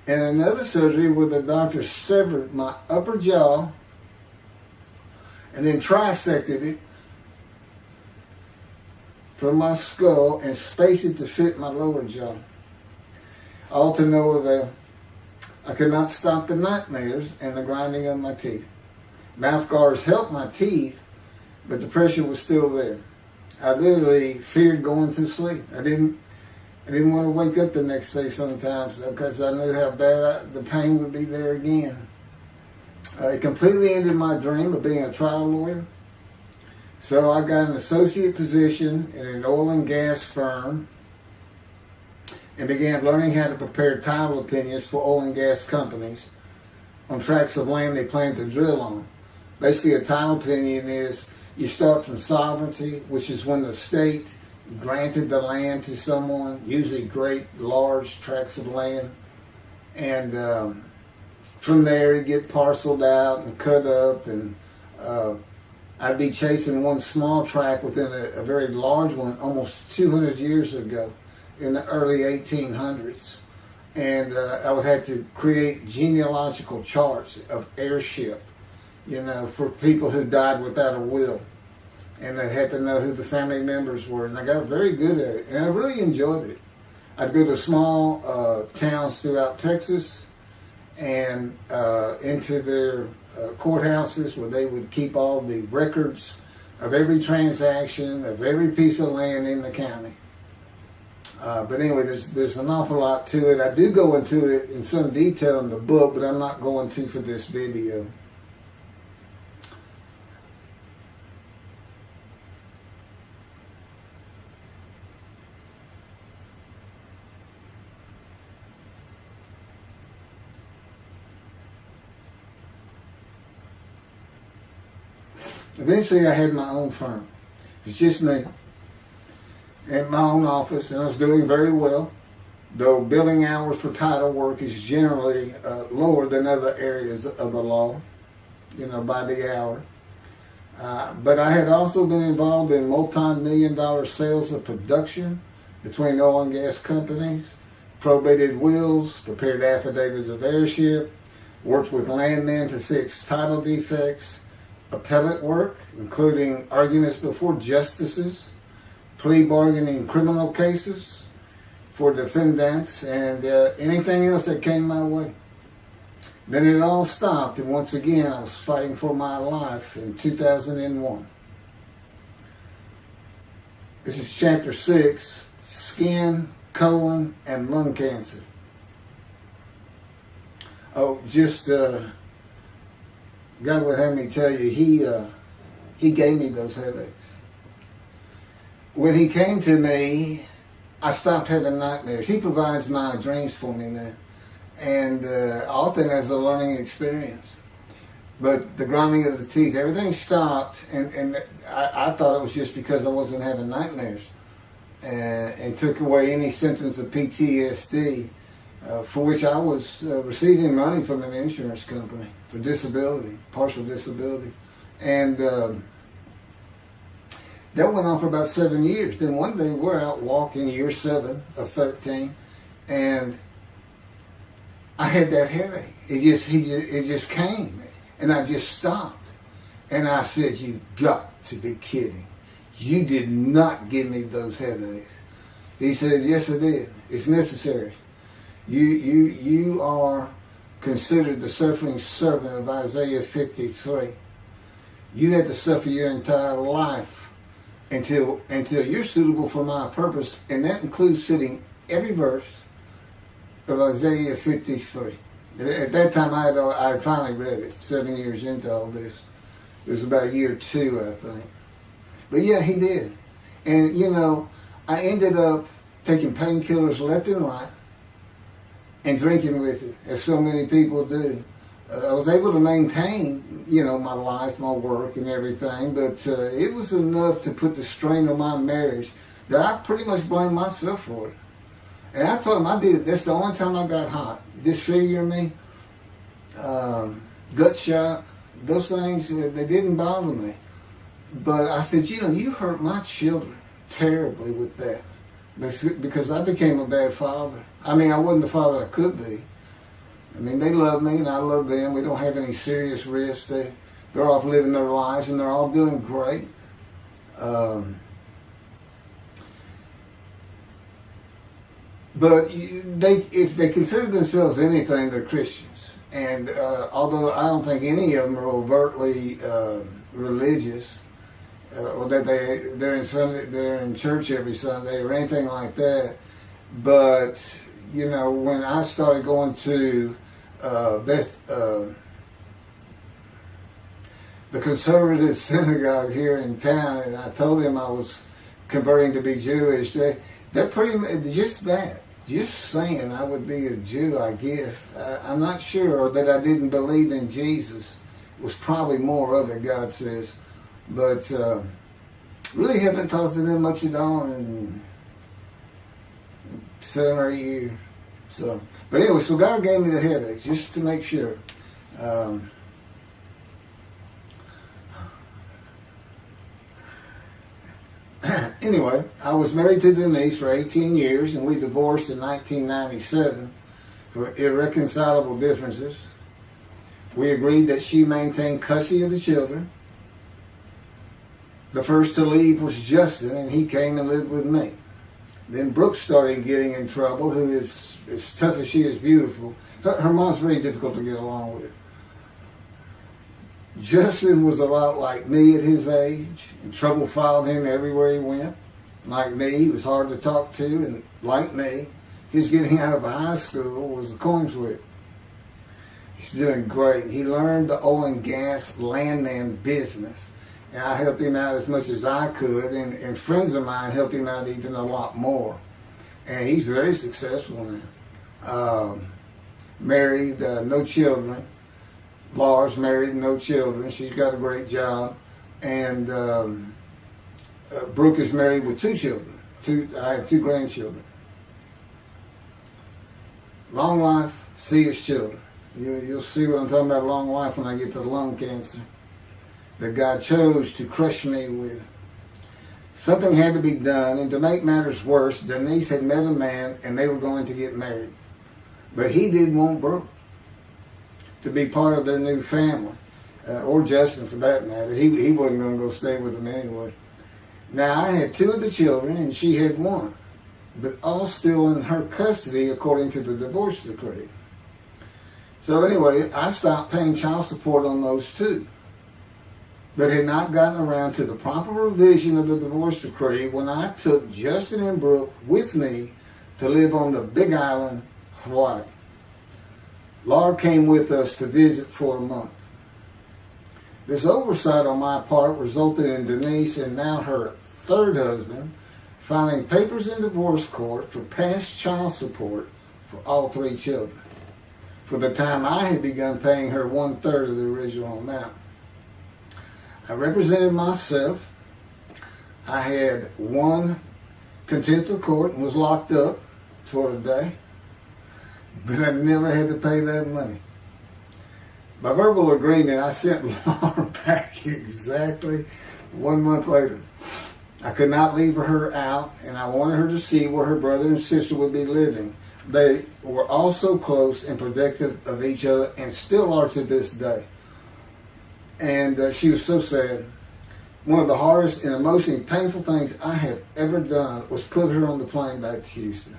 and another surgery where the doctor severed my upper jaw and then trisected it from my skull and spaced it to fit my lower jaw. All to no avail. I could not stop the nightmares and the grinding of my teeth. Mouth guards helped my teeth, but the pressure was still there. I literally feared going to sleep. I didn't want to wake up the next day sometimes because I knew how bad the pain would be there again. It completely ended my dream of being a trial lawyer. So I got an associate position in an oil and gas firm and began learning how to prepare title opinions for oil and gas companies on tracts of land they plan to drill on. Basically, a title opinion is you start from sovereignty, which is when the state granted the land to someone, usually great, large tracts of land, and from there it'd get parceled out and cut up, and I'd be chasing one small tract within a very large one almost 200 years ago in the early 1800s. And I would have to create genealogical charts of heirship, for people who died without a will. And I had to know who the family members were. And I got very good at it. And I really enjoyed it. I'd go to small towns throughout Texas and into their courthouses where they would keep all the records of every transaction, of every piece of land in the county. But anyway, there's an awful lot to it. I do go into it in some detail in the book, but I'm not going to for this video. Eventually, I had my own firm. It's just me. In my own office, and I was doing very well, though billing hours for title work is generally lower than other areas of the law, by the hour. But I had also been involved in multi-million-dollar sales of production between oil and gas companies, probated wills, prepared affidavits of heirship, worked with landmen to fix title defects, appellate work, including arguments before justices, plea bargaining criminal cases for defendants, and anything else that came my way. Then it all stopped, and once again I was fighting for my life in 2001. This is chapter 6, skin, colon, and lung cancer. Oh, just God would have me tell you, he gave me those headaches. When he came to me, I stopped having nightmares. He provides my dreams for me now, and often as a learning experience. But the grinding of the teeth, everything stopped, and I thought it was just because I wasn't having nightmares, and took away any symptoms of PTSD, for which I was receiving money from an insurance company for disability, partial disability, and that went on for about 7 years. Then one day we're out walking, year 7 of 13, and I had that headache. It just came, and I just stopped. And I said, "You got to be kidding. You did not give me those headaches." He said, "Yes, I did. It's necessary. You are considered the suffering servant of Isaiah 53. You had to suffer your entire life until you're suitable for my purpose," and that includes fitting every verse of Isaiah 53. At that time, I had finally read it, 7 years into all this. It was about year 2, I think. But yeah, he did. And, I ended up taking painkillers left and right and drinking with it, as so many people do. I was able to maintain, my life, my work, and everything, but it was enough to put the strain on my marriage that I pretty much blamed myself for it. And I told him I did it. That's the only time I got hot. Disfigure me, gut shot, those things, they didn't bother me. But I said, you hurt my children terribly with that, because I became a bad father. I wasn't the father I could be. They love me and I love them. We don't have any serious risks. They're off living their lives and they're all doing great. But if they consider themselves anything, they're Christians. And although I don't think any of them are overtly religious, or that they're in church every Sunday or anything like that, but when I started going to the conservative synagogue here in town, and I told them I was converting to be Jewish, they're pretty much just saying I would be a Jew, I guess. I'm not sure, or that I didn't believe in Jesus was probably more of it, God says. But really haven't talked to them much at all in 7 or 8 years. But anyway, so God gave me the headaches just to make sure. Anyway, I was married to Denise for 18 years, and we divorced in 1997 for irreconcilable differences. We agreed that she maintain custody of the children. The first to leave was Justin, and he came and lived with me. Then Brooke started getting in trouble, who is as tough as she is beautiful. Her mom's very difficult to get along with. Justin was a lot like me at his age, and trouble followed him everywhere he went. Like me, he was hard to talk to, and like me, his getting out of high school was a coin flip. He's doing great. He learned the oil and gas landman business, and I helped him out as much as I could, and friends of mine helped him out even a lot more. And he's very successful now. Married, no children. Laura's married, no children. She's got a great job. And Brooke is married with 2 children. I have 2 grandchildren. Long life, see his children. You'll see what I'm talking about, long life, when I get to the lung cancer that God chose to crush me with. Something had to be done, and to make matters worse, Denise had met a man and they were going to get married. But he didn't want Brooke to be part of their new family, or Justin for that matter. He wasn't going to go stay with them anyway. Now, I had 2 of the children and she had 1, but all still in her custody according to the divorce decree. So anyway, I stopped paying child support on those 2, but had not gotten around to the proper revision of the divorce decree when I took Justin and Brooke with me to live on the Big Island, Hawaii. Laura came with us to visit for a month. This oversight on my part resulted in Denise and now her 3rd husband filing papers in divorce court for past child support for all 3 children, for the time I had begun paying her 1/3 of the original amount. I represented myself. I had won contempt of court and was locked up for a day, but I never had to pay that money. By verbal agreement, I sent Laura back exactly 1 month later. I could not leave her out, and I wanted her to see where her brother and sister would be living. They were all so close and protective of each other, and still are to this day. And she was so sad. One of the hardest and emotionally painful things I have ever done was put her on the plane back to Houston.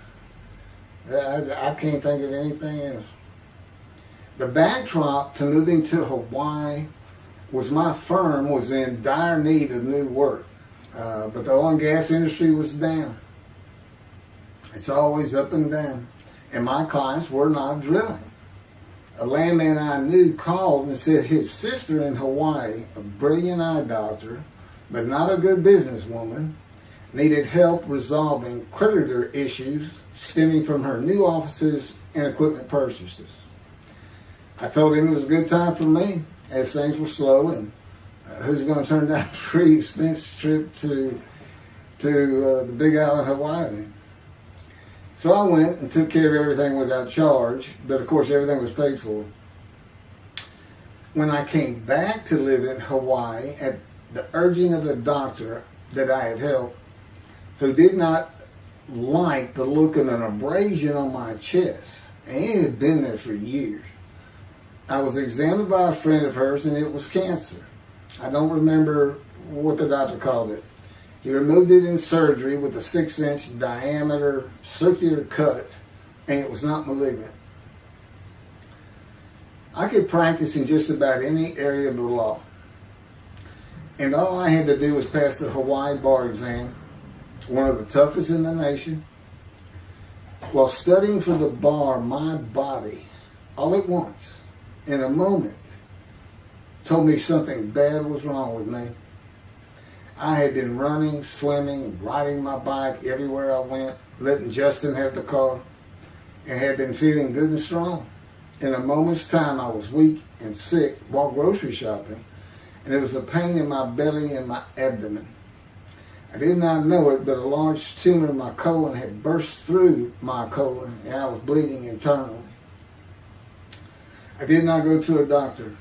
I can't think of anything else. The backdrop to moving to Hawaii was my firm was in dire need of new work. But the oil and gas industry was down. It's always up and down. And my clients were not drilling. A landman I knew called and said his sister in Hawaii, a brilliant eye doctor, but not a good businesswoman, needed help resolving creditor issues stemming from her new offices and equipment purchases. I told him it was a good time for me, as things were slow, and who's going to turn down a free expense trip to the Big Island, Hawaii? So I went and took care of everything without charge, but of course everything was paid for. When I came back to live in Hawaii, at the urging of the doctor that I had helped, who did not like the look of an abrasion on my chest, and it had been there for years, I was examined by a friend of hers, and it was cancer. I don't remember what the doctor called it. He removed it in surgery with a 6-inch diameter circular cut, and it was not malignant. I could practice in just about any area of the law, and all I had to do was pass the Hawaii bar exam, one of the toughest in the nation. While studying for the bar, my body, all at once, in a moment, told me something bad was wrong with me. I had been running, swimming, riding my bike everywhere I went, letting Justin have the car, and had been feeling good and strong. In a moment's time, I was weak and sick while grocery shopping, and there was a pain in my belly and my abdomen. I did not know it, but a large tumor in my colon had burst through my colon, and I was bleeding internally. I did not go to a doctor,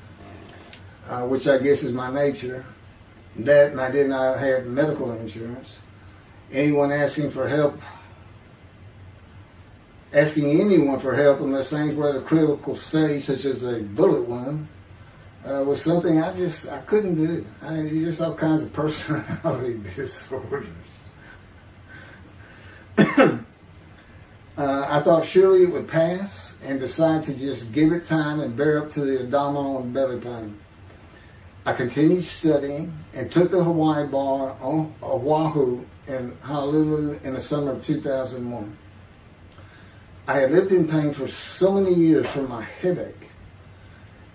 which I guess is my nature. That, and I did not have medical insurance. Anyone asking anyone for help unless things were at a critical stage, such as a bullet wound, was something I couldn't do. There's all kinds of personality disorders. I thought surely it would pass, and decided to just give it time and bear up to the abdominal and belly pain. I continued studying and took the Hawaii bar on Oahu and Honolulu in the summer of 2001. I had lived in pain for so many years from my headache,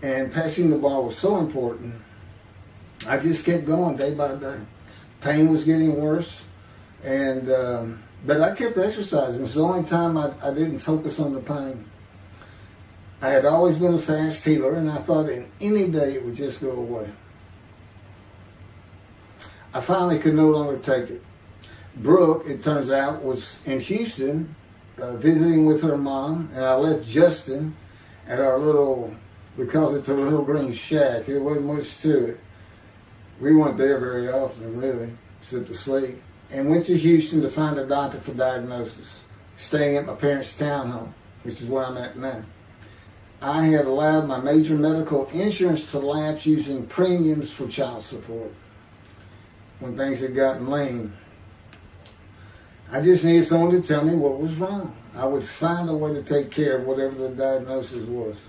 and passing the bar was so important. I just kept going day by day. Pain was getting worse, and but I kept exercising. It was the only time I didn't focus on the pain. I had always been a fast healer, and I thought in any day it would just go away. I finally could no longer take it. Brooke, it turns out, was in Houston visiting with her mom, and I left Justin at our little, we called it the Little Green Shack. There wasn't much to it. We weren't there very often, really, except to sleep. And went to Houston to find a doctor for diagnosis, staying at my parents' townhome, which is where I'm at now. I had allowed my major medical insurance to lapse using premiums for child support when things had gotten lean. I just needed someone to tell me what was wrong. I would find a way to take care of whatever the diagnosis was.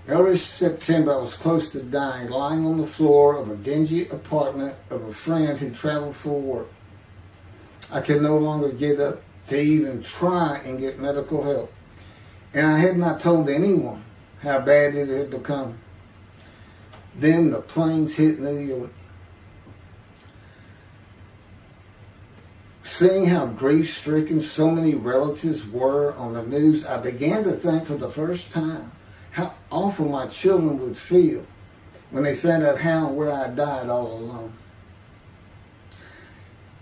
Early September, I was close to dying, lying on the floor of a dingy apartment of a friend who traveled for work. I could no longer get up to even try and get medical help. And I had not told anyone how bad it had become. Then the planes hit New York. Seeing how grief-stricken so many relatives were on the news, I began to think for the first time how awful my children would feel when they found out how and where I died all alone.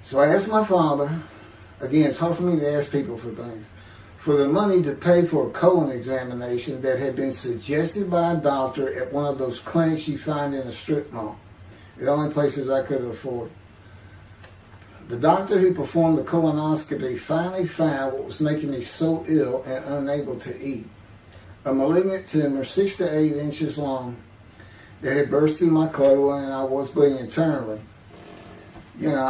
So I asked my father, again, it's hard for me to ask people for things, for the money to pay for a colon examination that had been suggested by a doctor at one of those clinics you find in a strip mall, the only places I could afford. The doctor who performed the colonoscopy finally found what was making me so ill and unable to eat. A malignant tumor 6 to 8 inches long that had burst through my colon, and I was bleeding internally. You know,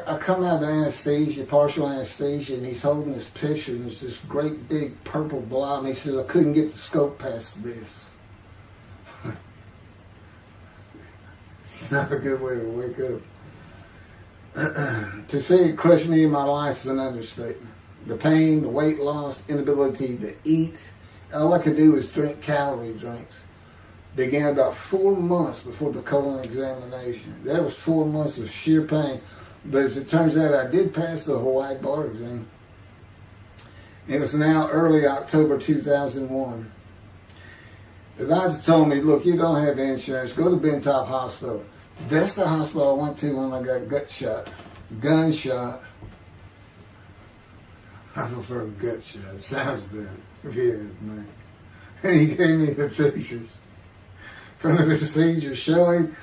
I come out of anesthesia, partial anesthesia, and he's holding this picture, and there's this great big purple blob, and he says, I couldn't get the scope past this. It's not a good way to wake up. To say it crushed me in my life is an understatement. The pain, the weight loss, inability to eat, all I could do was drink calorie drinks. Began about 4 months before the colon examination. That was 4 months of sheer pain. But as it turns out, I did pass the Hawaii bar exam. It was now early October 2001. The doctor told me, look, you don't have insurance. Go to Bentop Hospital. That's the hospital I went to when I got gunshot. I prefer gut shot. It sounds better. Yes, man. And he gave me the pictures from the procedure showing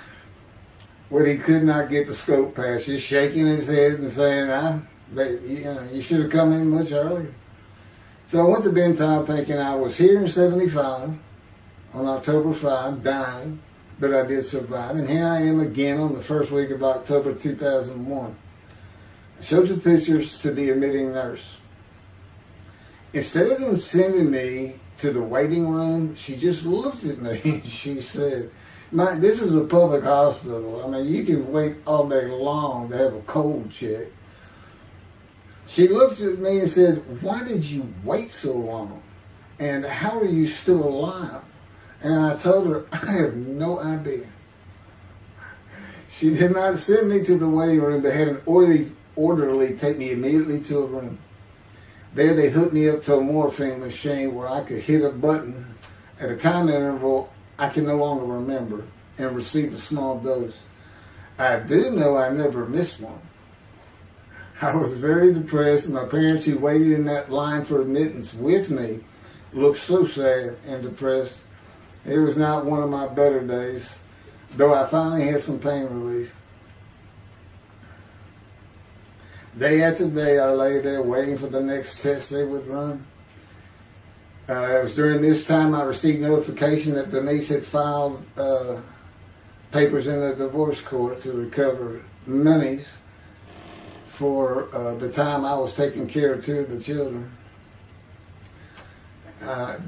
what he could not get the scope past. Just shaking his head and saying, you should have come in much earlier. So I went to Bentop thinking I was here in 75 on October 5, dying. But I did survive, and here I am again on the first week of October 2001. I showed the pictures to the admitting nurse. Instead of them sending me to the waiting room, she just looked at me and she said, this is a public hospital. I mean, you can wait all day long to have a cold check. She looked at me and said, why did you wait so long? And how are you still alive? And I told her, I have no idea. She did not send me to the waiting room, but had an orderly take me immediately to a room. There they hooked me up to a morphine machine where I could hit a button at a time interval I can no longer remember and receive a small dose. I do know I never missed one. I was very depressed, and my parents who waited in that line for admittance with me looked so sad and depressed. It was not one of my better days, though I finally had some pain relief. Day after day, I lay there waiting for the next test they would run. It was during this time I received notification that Denise had filed papers in the divorce court to recover monies for the time I was taking care of two of the children.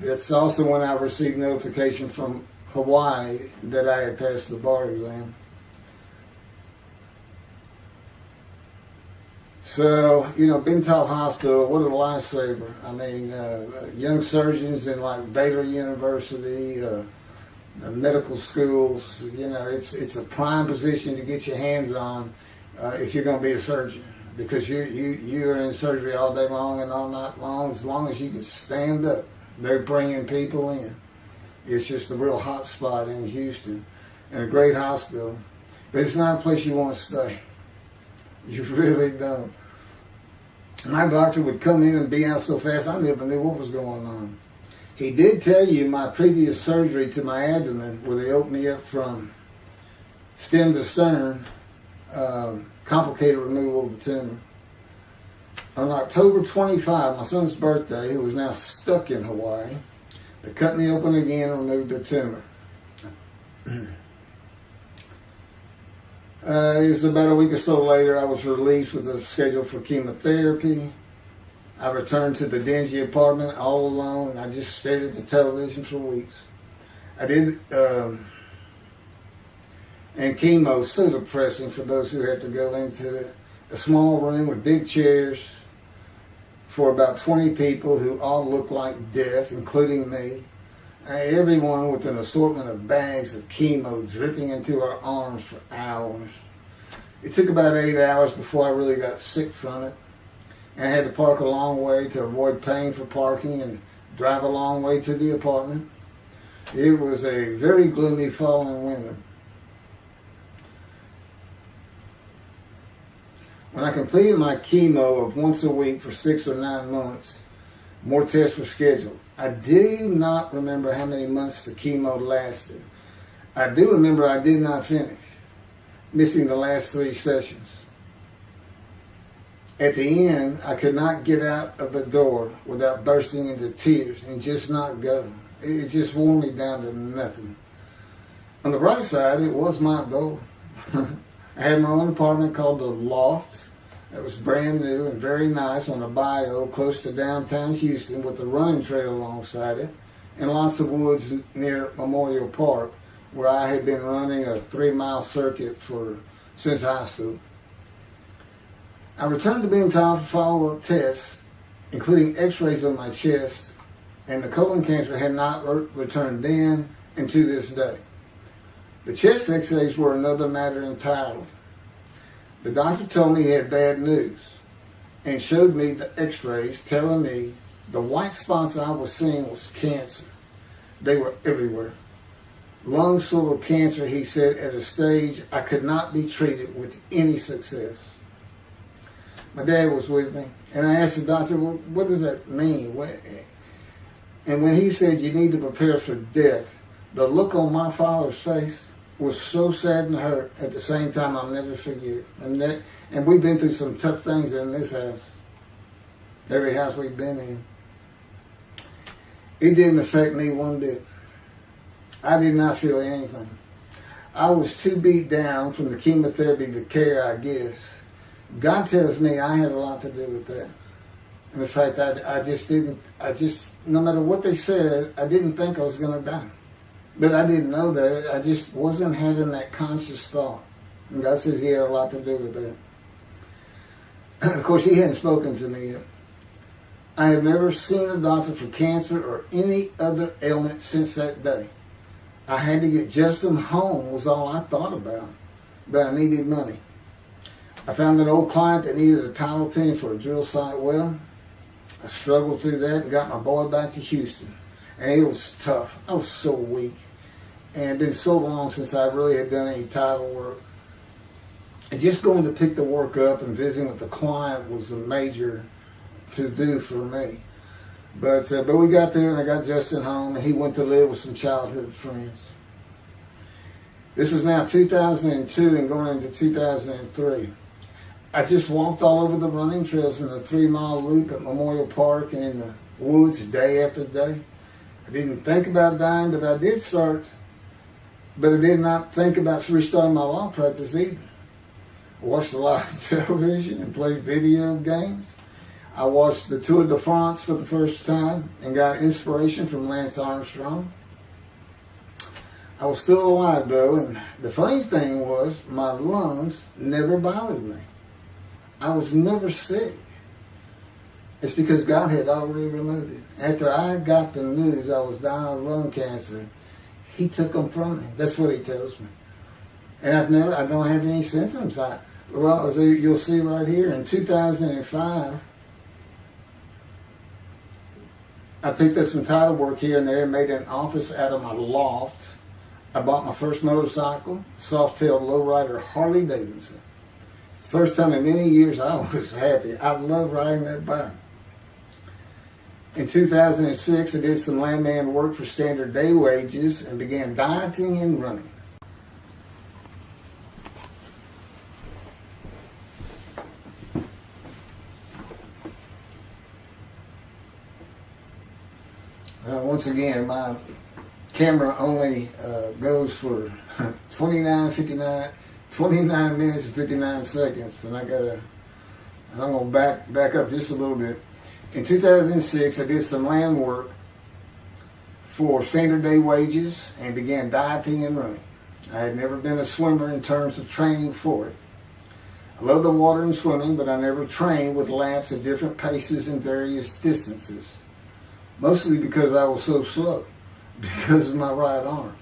It's also when I received notification from Hawaii that I had passed the bar exam. So, Bentall Hospital, what a lifesaver. I mean, young surgeons in like Baylor University, the medical schools, it's a prime position to get your hands on if you're going to be a surgeon, because you're in surgery all day long and all night long. As long as you can stand up, they're bringing people in. It's just a real hot spot in Houston and a great hospital, but it's not a place you want to stay. You really don't. My doctor would come in and be out so fast I never knew what was going on. He did tell you my previous surgery to my abdomen, where they opened me up from stem to stern, complicated removal of the tumor. On October 25, my son's birthday, who was now stuck in Hawaii, they cut me open again and removed the tumor. It was about a week or so later, I was released with a schedule for chemotherapy. I returned to the dingy apartment all alone. I just stared at the television for weeks. And chemo, so depressing for those who had to go into it. A small room with big chairs for about 20 people who all looked like death, including me. Everyone with an assortment of bags of chemo dripping into our arms for hours. It took about 8 hours before I really got sick from it. And I had to park a long way to avoid paying for parking and drive a long way to the apartment. It was a very gloomy fall and winter. When I completed my chemo of once a week for 6 or 9 months, more tests were scheduled. I do not remember how many months the chemo lasted. I do remember I did not finish, missing the last 3 sessions. At the end, I could not get out of the door without bursting into tears and just not go. It just wore me down to nothing. On the bright side, it was my door. I had my own apartment called the Loft. It was brand new and very nice on a bayou close to downtown Houston with a running trail alongside it and lots of woods near Memorial Park, where I had been running a 3-mile circuit since high school. I returned to Bentall for follow-up tests, including x-rays of my chest, and the colon cancer had not returned then and to this day. The chest x-rays were another matter entirely. The doctor told me he had bad news and showed me the x-rays telling me the white spots I was seeing was cancer. They were everywhere. Lungs full of cancer, he said, at a stage I could not be treated with any success. My dad was with me, and I asked the doctor, well, what does that mean? And when he said you need to prepare for death, the look on my father's face was so sad and hurt at the same time I'll never forget. And we've been through some tough things in this house. Every house we've been in. It didn't affect me one bit. I did not feel anything. I was too beat down from the chemotherapy to care, I guess. God tells me I had a lot to do with that. And in fact, no matter what they said, I didn't think I was going to die. But I didn't know that. I just wasn't having that conscious thought. And God says he had a lot to do with that. Of course, he hadn't spoken to me yet. I had never seen a doctor for cancer or any other ailment since that day. I had to get Justin home was all I thought about. But I needed money. I found an old client that needed a title opinion for a drill site well. I struggled through that and got my boy back to Houston. And it was tough. I was so weak. And it had been so long since I really had done any title work. And just going to pick the work up and visiting with the client was a major to-do for me. But we got there, and I got Justin home, and he went to live with some childhood friends. This was now 2002 and going into 2003. I just walked all over the running trails in the 3-mile loop at Memorial Park and in the woods day after day. I didn't think about dying, but I did start. But I did not think about restarting my law practice either. I watched a lot of television and played video games. I watched the Tour de France for the first time and got inspiration from Lance Armstrong. I was still alive though, and the funny thing was my lungs never bothered me. I was never sick. It's because God had already removed it. After I got the news I was dying of lung cancer, He took them from me. That's what He tells me. And I don't have any symptoms. Well, as you'll see right here, in 2005, I picked up some title work here and there and made an office out of my loft. I bought my first motorcycle, soft-tailed lowrider Harley Davidson. First time in many years I was happy. I love riding that bike. In 2006, I did some landman work for standard day wages and began dieting and running. Once again, my camera only goes for 29 minutes and 59 seconds, and I'm gonna back up just a little bit. In 2006, I did some land work for standard day wages and began dieting and running. I had never been a swimmer in terms of training for it. I love the water and swimming, but I never trained with laps at different paces and various distances. Mostly because I was so slow, because of my right arm.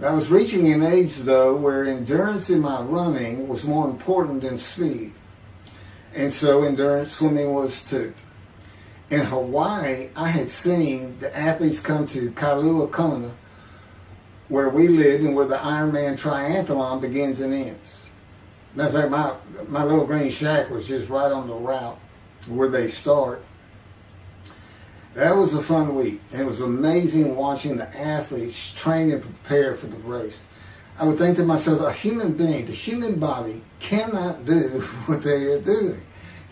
I was reaching an age, though, where endurance in my running was more important than speed. And so endurance swimming was too. In Hawaii, I had seen the athletes come to Kailua Kona, where we lived and where the Ironman Triathlon begins and ends. Matter of fact, my little green shack was just right on the route where they start. That was a fun week, and it was amazing watching the athletes train and prepare for the race. I would think to myself, a human being, the human body cannot do what they are doing.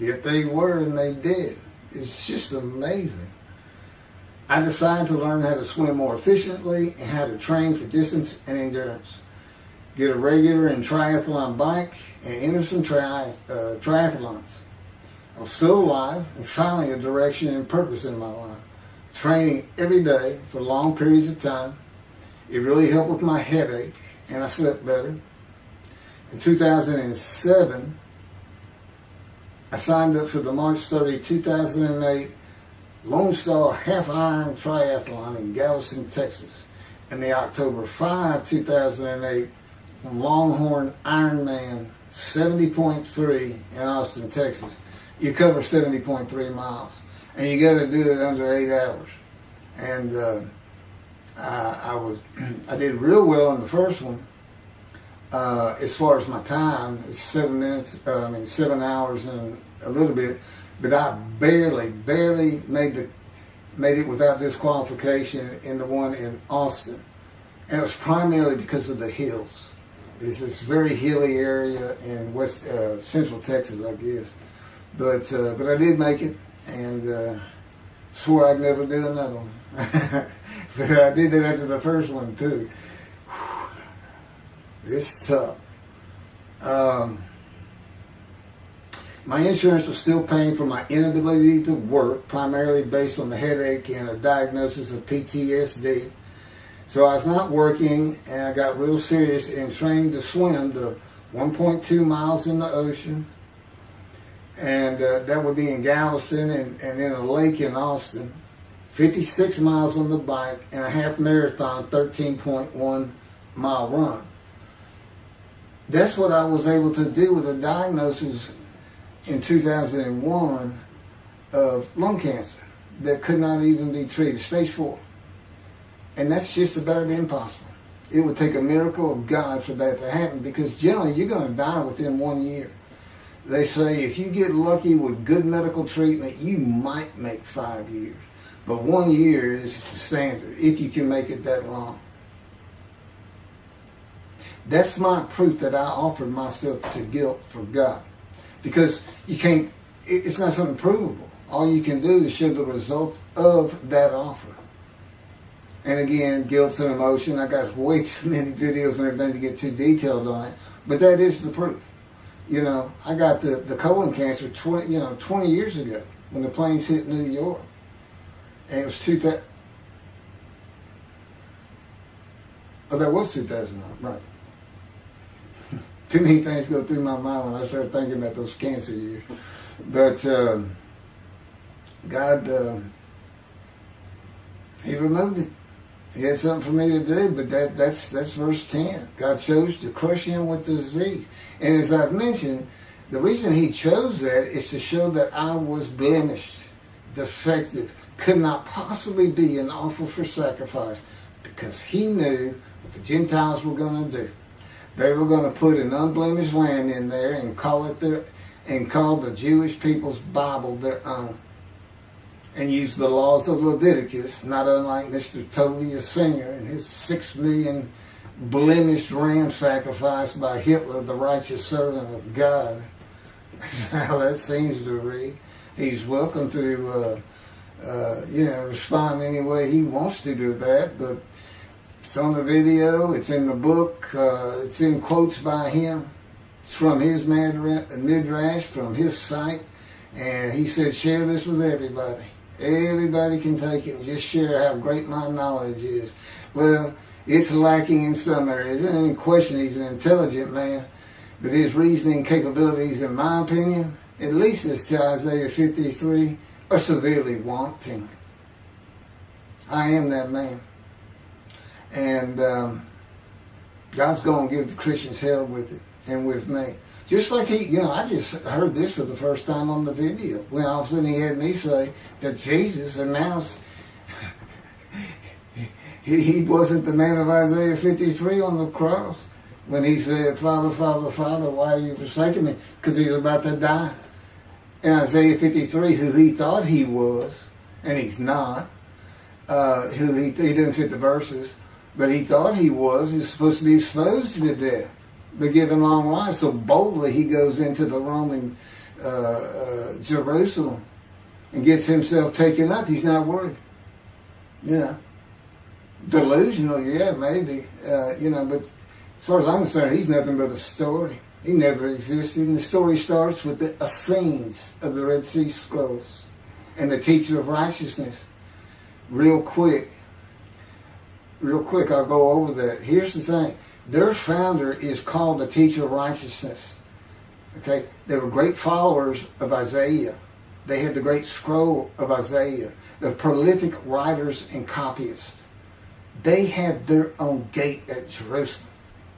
Yet they were, and they did. It's just amazing. I decided to learn how to swim more efficiently and how to train for distance and endurance. Get a regular and triathlon bike and enter some triathlons. I was still alive and finally a direction and purpose in my life. Training every day for long periods of time. It really helped with my headache and I slept better. In 2007, I signed up for the March 30, 2008 Lone Star Half Iron Triathlon in Galveston, Texas. And the October 5, 2008 Longhorn Ironman 70.3 in Austin, Texas. You cover 70.3 miles, and you got to do it under 8 hours. And I did real well in the first one. As far as my time, it's 7 hours and a little bit. But I barely made it without disqualification in the one in Austin, and it was primarily because of the hills. It's this very hilly area in central Texas, I guess. But I did make it, and swore I'd never do another one. But I did that after the first one too. It's tough. My insurance was still paying for my inability to work, primarily based on the headache and a diagnosis of PTSD. So I was not working, and I got real serious in training to swim the 1.2 miles in the ocean. And that would be in Galveston and in a lake in Austin. 56 miles on the bike and a half marathon, 13.1 mile run. That's what I was able to do with a diagnosis in 2001 of lung cancer that could not even be treated, stage 4. And that's just about impossible. It would take a miracle of God for that to happen, because generally you're going to die within 1 year. They say if you get lucky with good medical treatment, you might make 5 years. But 1 year is the standard, if you can make it that long. That's my proof that I offered myself to guilt for God. Because you can't, it's not something provable. All you can do is show the result of that offer. And again, guilt's an emotion. I got way too many videos and everything to get too detailed on it. But that is the proof. You know, I got the colon cancer 20 years ago when the planes hit New York. And it was 2000. Oh, that was 2009, right. Too many things go through my mind when I start thinking about those cancer years. But God, He removed it. He had something for me to do, but that's verse 10. God chose to crush him with the disease. And as I've mentioned, the reason he chose that is to show that I was blemished, defective, could not possibly be an offer for sacrifice, because he knew what the Gentiles were going to do. They were going to put an unblemished lamb in there and call the Jewish people's Bible their own, and use the laws of Leviticus, not unlike Mr. Toby, a singer, and his 6 million blemished ram sacrificed by Hitler, the righteous servant of God. That's how that seems to read. He's welcome to, respond any way he wants to that, but it's on the video, it's in the book, it's in quotes by him. It's from his midrash, from his site, and he said, share this with everybody. Everybody can take it and just share how great my knowledge is. Well, it's lacking in some areas. There's any question he's an intelligent man, but his reasoning capabilities, in my opinion, at least as to Isaiah 53, are severely wanting. I am that man. And God's going to give the Christians hell with it and with me. Just like I just heard this for the first time on the video, when all of a sudden he had me say that Jesus announced he wasn't the man of Isaiah 53 on the cross when he said, Father, Father, Father, why are you forsaking me? Because he was about to die. In Isaiah 53, who he thought he was, and he's not, who he didn't fit the verses, but he thought he was, is supposed to be exposed to death, but given long life. So boldly he goes into the Roman Jerusalem and gets himself taken up. He's not worried. Delusional, yeah, maybe. But as far as I'm concerned, he's nothing but a story. He never existed. And the story starts with the Essenes of the Red Sea Scrolls and the teacher of righteousness. Real quick, I'll go over that. Here's the thing. Their founder is called the teacher of righteousness. Okay? They were great followers of Isaiah. They had the great scroll of Isaiah. They're prolific writers and copyists. They had their own gate at Jerusalem.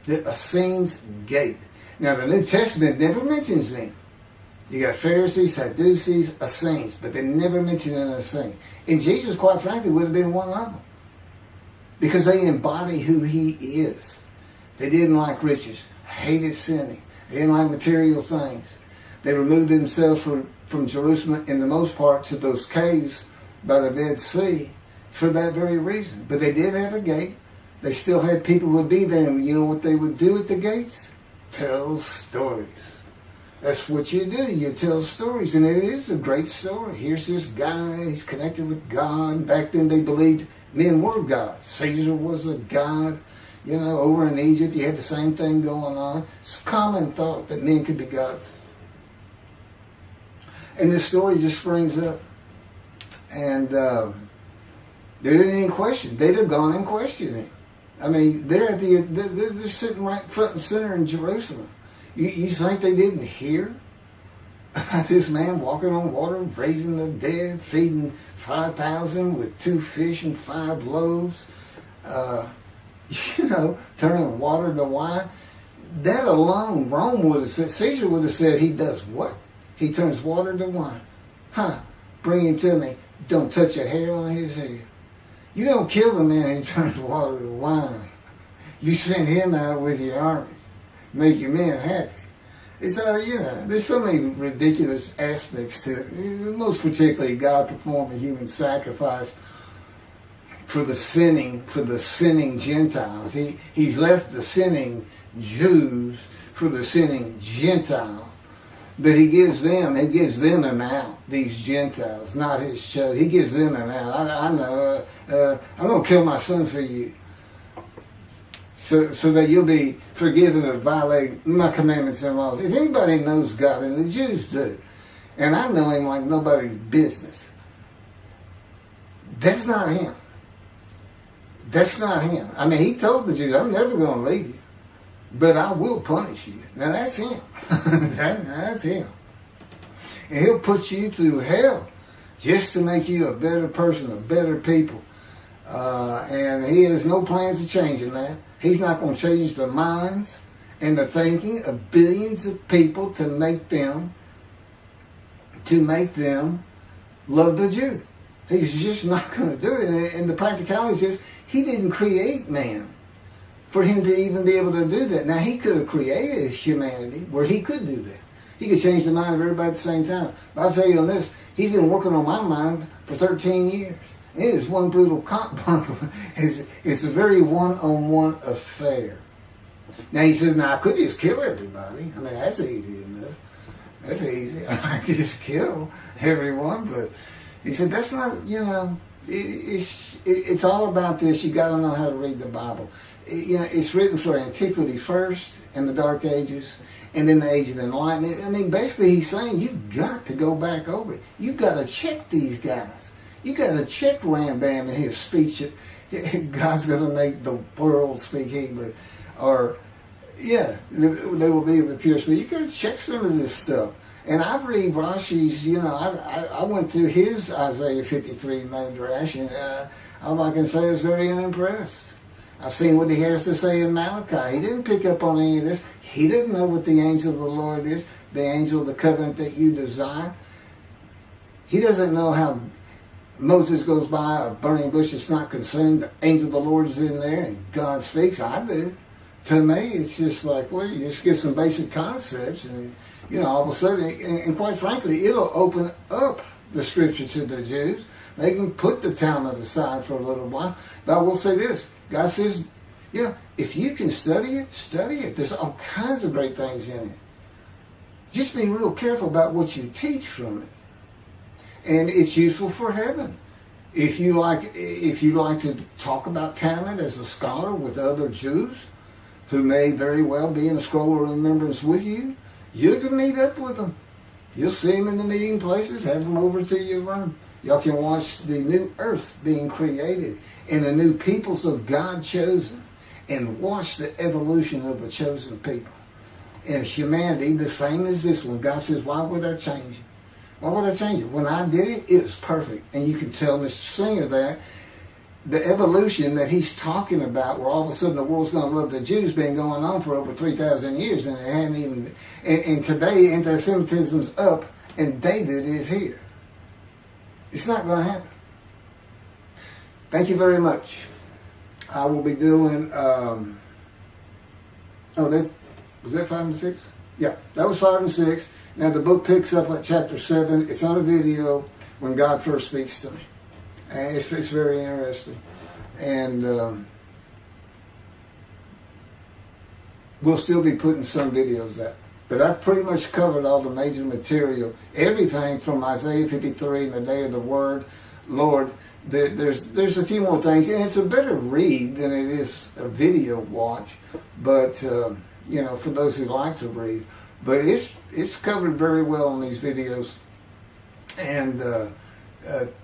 The Essenes Gate. Now, the New Testament never mentions them. You got Pharisees, Sadducees, Essenes, but they never mention an Essene. And Jesus, quite frankly, would have been one of them, because they embody who he is. They didn't like riches, hated sinning. They didn't like material things. They removed themselves from Jerusalem, in the most part, to those caves by the Dead Sea for that very reason. But they did have a gate. They still had people who would be there. And you know what they would do at the gates? Tell stories. That's what you do. You tell stories. And it is a great story. Here's this guy. He's connected with God. Back then they believed men were gods. Caesar was a god. Over in Egypt, you had the same thing going on. It's a common thought that men could be gods. And this story just springs up. And there didn't any question. They'd have gone and questioned him. I mean, they're sitting right front and center in Jerusalem. You think they didn't hear about this man walking on water, raising the dead, feeding 5,000 with 2 fish and 5 loaves? Turning water to wine. That alone, Rome would have said, Caesar would have said, he does what? He turns water to wine. Bring him to me. Don't touch a hair on his head. You don't kill the man who turns water to wine. You send him out with your armies. Make your men happy. It's there's so many ridiculous aspects to it. Most particularly, God performed a human sacrifice for the sinning Gentiles. He's left the sinning Jews for the sinning Gentiles. But he gives them an out, these Gentiles, not his chosen. He gives them an out. I know, I'm going to kill my son for you. So that you'll be forgiven of violating my commandments and laws. If anybody knows God, and the Jews do, and I know him like nobody's business, that's not him. That's not him. I mean, he told the Jews, I'm never going to leave you, but I will punish you. Now that's him. That's him. And he'll put you through hell just to make you a better person, a better people. And he has no plans of changing that. He's not going to change the minds and the thinking of billions of people to make them love the Jew. He's just not going to do it. And the practicality is he didn't create man for him to even be able to do that. Now, he could have created humanity where he could do that. He could change the mind of everybody at the same time. But I'll tell you on this, he's been working on my mind for 13 years. It is one brutal cock bump. It's a very one-on-one affair. Now, he says, now, I could just kill everybody. I mean, that's easy enough. That's easy. I could just kill everyone. But he said, that's not, it's all about this. You got to know how to read the Bible. It's written for antiquity first and the Dark Ages, and then the Age of Enlightenment. I mean, basically, he's saying you've got to go back over it. You've got to check these guys. You got to check Rambam in his speech. God's going to make the world speak Hebrew, or they will be of a pure speech. You got to check some of this stuff. And I read Rashi's. I went through his Isaiah 53 Midrash, and all I can say is very unimpressed. I've seen what he has to say in Malachi. He didn't pick up on any of this. He didn't know what the angel of the Lord is, the angel of the covenant that you desire. He doesn't know how Moses goes by a burning bush that's not consumed. The angel of the Lord is in there, and God speaks. I do. To me, it's just like, well, you just get some basic concepts, and all of a sudden, and quite frankly, it'll open up the scripture to the Jews. They can put the Talmud aside for a little while. But I will say this. God says, if you can study it, study it. There's all kinds of great things in it. Just be real careful about what you teach from it. And it's useful for heaven. If you like to talk about Talmud as a scholar with other Jews who may very well be in a scroll of remembrance with you, you can meet up with them. You'll see them in the meeting places, have them over to your room. Y'all can watch the new earth being created and the new peoples of God chosen, and watch the evolution of a chosen people. And humanity, the same as this one. God says, why would I change it? Why would I change it? When I did it, it was perfect. And you can tell Mr. Singer that the evolution that he's talking about, where all of a sudden the world's going to love the Jews, been going on for over 3,000 years, and it hadn't even. And today, anti-Semitism's up, and David is here. It's not going to happen. Thank you very much. I will be doing. Was that 5 and 6? Yeah, that was 5 and 6. Now the book picks up at chapter 7. It's on a video when God first speaks to me. And it's very interesting. And we'll still be putting some videos out. But I've pretty much covered all the major material. Everything from Isaiah 53 and the day of the word, Lord. There's a few more things. And it's a better read than it is a video watch. But, for those who like to read. But it's covered very well in these videos. And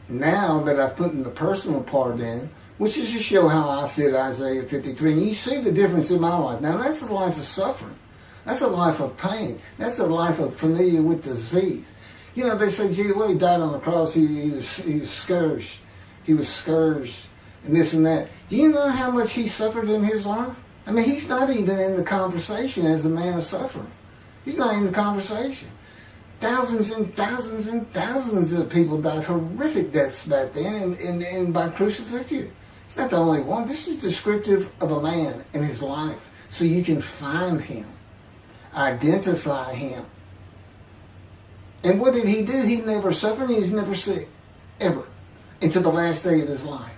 now that I put in the personal part in, which is to show how I fit Isaiah 53, and you see the difference in my life. Now that's a life of suffering. That's a life of pain. That's a life of familiar with disease. They say, gee, well, he died on the cross. He was scourged. He was scourged and this and that. Do you know how much he suffered in his life? I mean, he's not even in the conversation as a man of suffering. He's not in the conversation. Thousands and thousands and thousands of people died horrific deaths back then and by crucifixion. He's not the only one. This is descriptive of a man and his life, so you can find him. identify him. And what did he do? He never suffered. He was never sick, ever, until the last day of his life.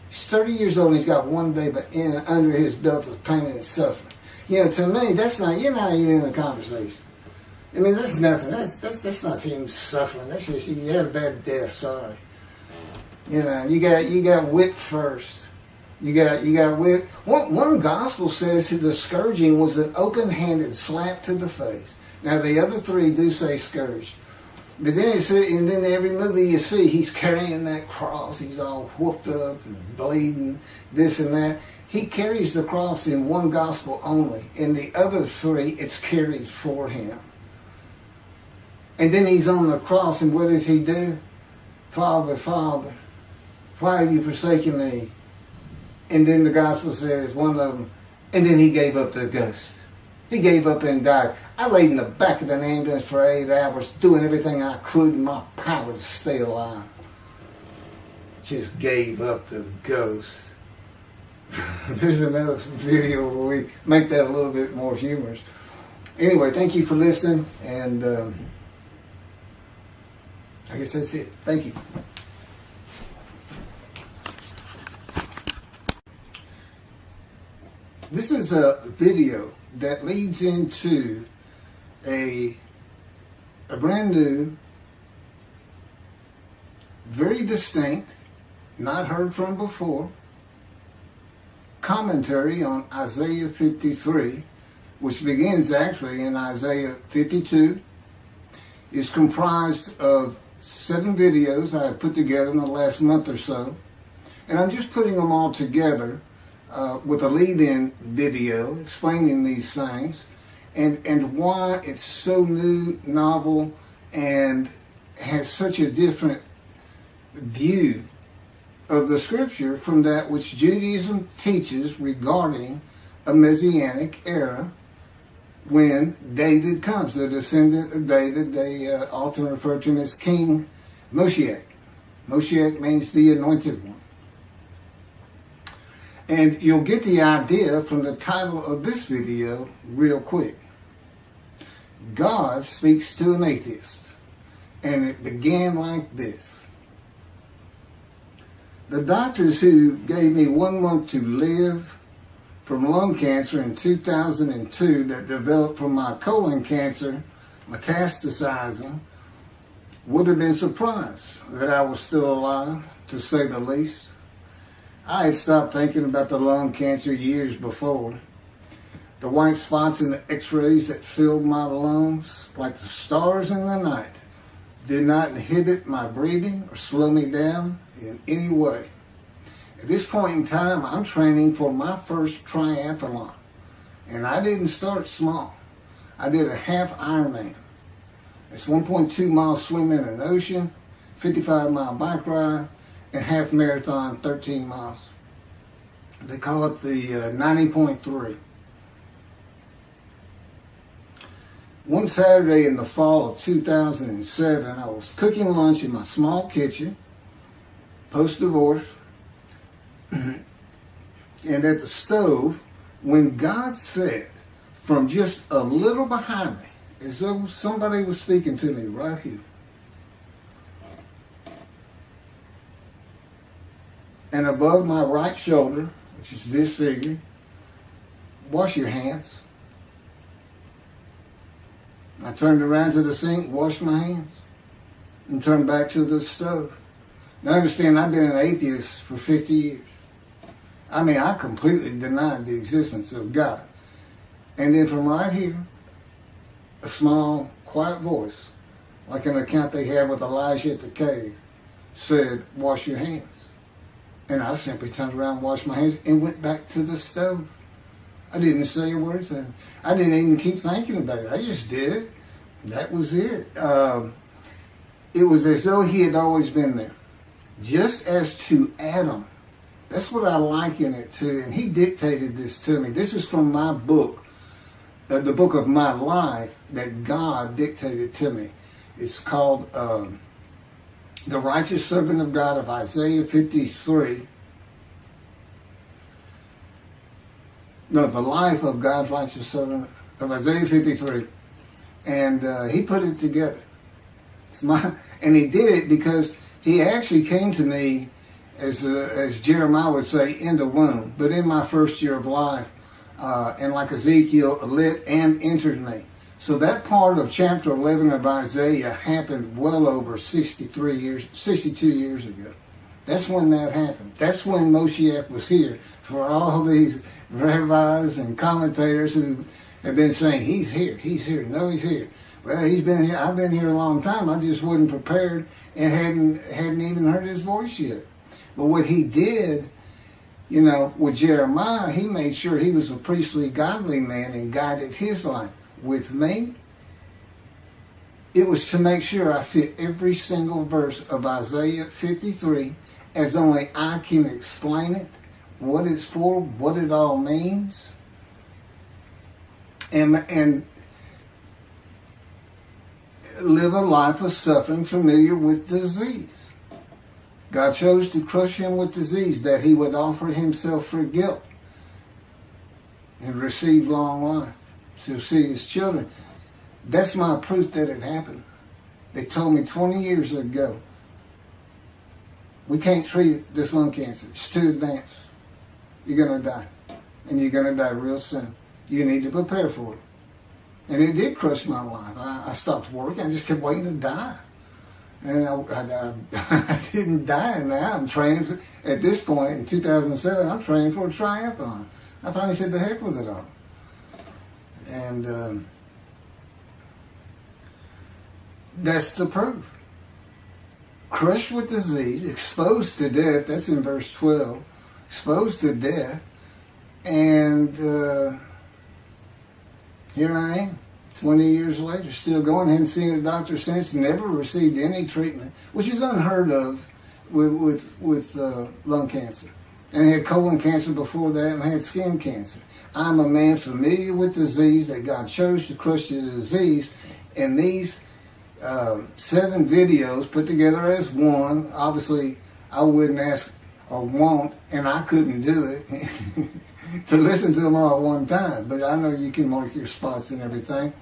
He's 30 years old and he's got one day but under his belt of pain and suffering. You know, to me, that's not, you're not even in the conversation. I mean, that's nothing. That's not him suffering. That's just, he had a bad death, sorry. You know, you got whipped first. You got whipped. One gospel says the scourging was an open-handed slap to the face. Now, the other three do say scourge. But then and then every movie you see, he's carrying that cross. He's all whooped up and bleeding, this and that. He carries the cross in one gospel only. In the other three, it's carried for him. And then he's on the cross, and what does he do? Father, Father, why have you forsaken me? And then the gospel says, one of them, and then he gave up the ghost. He gave up and died. I laid in the back of an ambulance for 8 hours, doing everything I could in my power to stay alive. Just gave up the ghost. There's another video where we make that a little bit more humorous. Anyway, thank you for listening, and I guess that's it. Thank you. This is a video that leads into a brand new, very distinct, not heard from before, commentary on Isaiah 53, which begins actually in Isaiah 52, is comprised of 7 videos I have put together in the last month or so, and I'm just putting them all together with a lead-in video explaining these things and why it's so new, novel, and has such a different view of the scripture from that which Judaism teaches regarding a Messianic era when David comes, the descendant of David. They often refer to him as King Moshiach. Moshiach means the anointed one. And you'll get the idea from the title of this video real quick. God speaks to an atheist. And it began like this. The doctors who gave me 1 month to live from lung cancer in 2002 that developed from my colon cancer metastasizing would have been surprised that I was still alive, to say the least. I had stopped thinking about the lung cancer years before. The white spots in the x-rays that filled my lungs, like the stars in the night, did not inhibit my breathing or slow me down in any way. At this point in time, I'm training for my first triathlon. And I didn't start small. I did a half Ironman. It's 1.2 miles swim in an ocean, 55-mile bike ride, and half marathon, 13 miles. They call it the 90.3. One Saturday in the fall of 2007, I was cooking lunch in my small kitchen, post-divorce, and at the stove, when God said, from just a little behind me, as though somebody was speaking to me right here, and above my right shoulder, which is disfigured, wash your hands. I turned around to the sink, washed my hands, and turned back to the stove. Now understand, I've been an atheist for 50 years. I mean, I completely denied the existence of God. And then from right here, a small, quiet voice, like an account they had with Elijah at the cave, said, wash your hands. And I simply turned around, washed my hands, and went back to the stove. I didn't say a word to him. I didn't even keep thinking about it. I just did it. That was it. It was as though he had always been there. Just as to Adam. That's what I liken it to. And he dictated this to me. This is from my book, the book of my life that God dictated to me. It's called The Righteous Servant of God of Isaiah 53. No, the life of God's righteous servant. of Isaiah 53, and he put it together. And he did it because he actually came to me, as Jeremiah would say, in the womb, but in my first year of life, and like Ezekiel, lit and entered me. So that part of chapter 11 of Isaiah happened well over 62 years ago. That's when that happened. That's when Moshiach was here. For all these rabbis and commentators who have been saying, he's here, no, he's here. Well, he's been here. I've been here a long time. I just wasn't prepared and hadn't even heard his voice yet. But what he did, with Jeremiah, he made sure he was a priestly, godly man and guided his life. With me, it was to make sure I fit every single verse of Isaiah 53 as only I can explain it, what it's for, what it all means, and live a life of suffering familiar with disease. God chose to crush him with disease that he would offer himself for guilt and receive long life to see his children. That's my proof that it happened. They told me 20 years ago, we can't treat this lung cancer. It's too advanced. You're going to die. And you're going to die real soon. You need to prepare for it. And it did crush my life. I stopped working. I just kept waiting to die. And I didn't die now. I'm training at this point in 2007. I'm training for a triathlon. I finally said the heck with it all. And that's the proof. Crushed with disease, exposed to death. That's in verse 12. Exposed to death. And here I am, 20 years later, still going. Hadn't seen a doctor since. Never received any treatment, which is unheard of with lung cancer. And I had colon cancer before that, and I had skin cancer. I'm a man familiar with disease, that God chose to crush the disease. And these 7 videos put together as one, obviously I wouldn't ask or want, and I couldn't do it, to listen to them all at one time. But I know you can mark your spots and everything.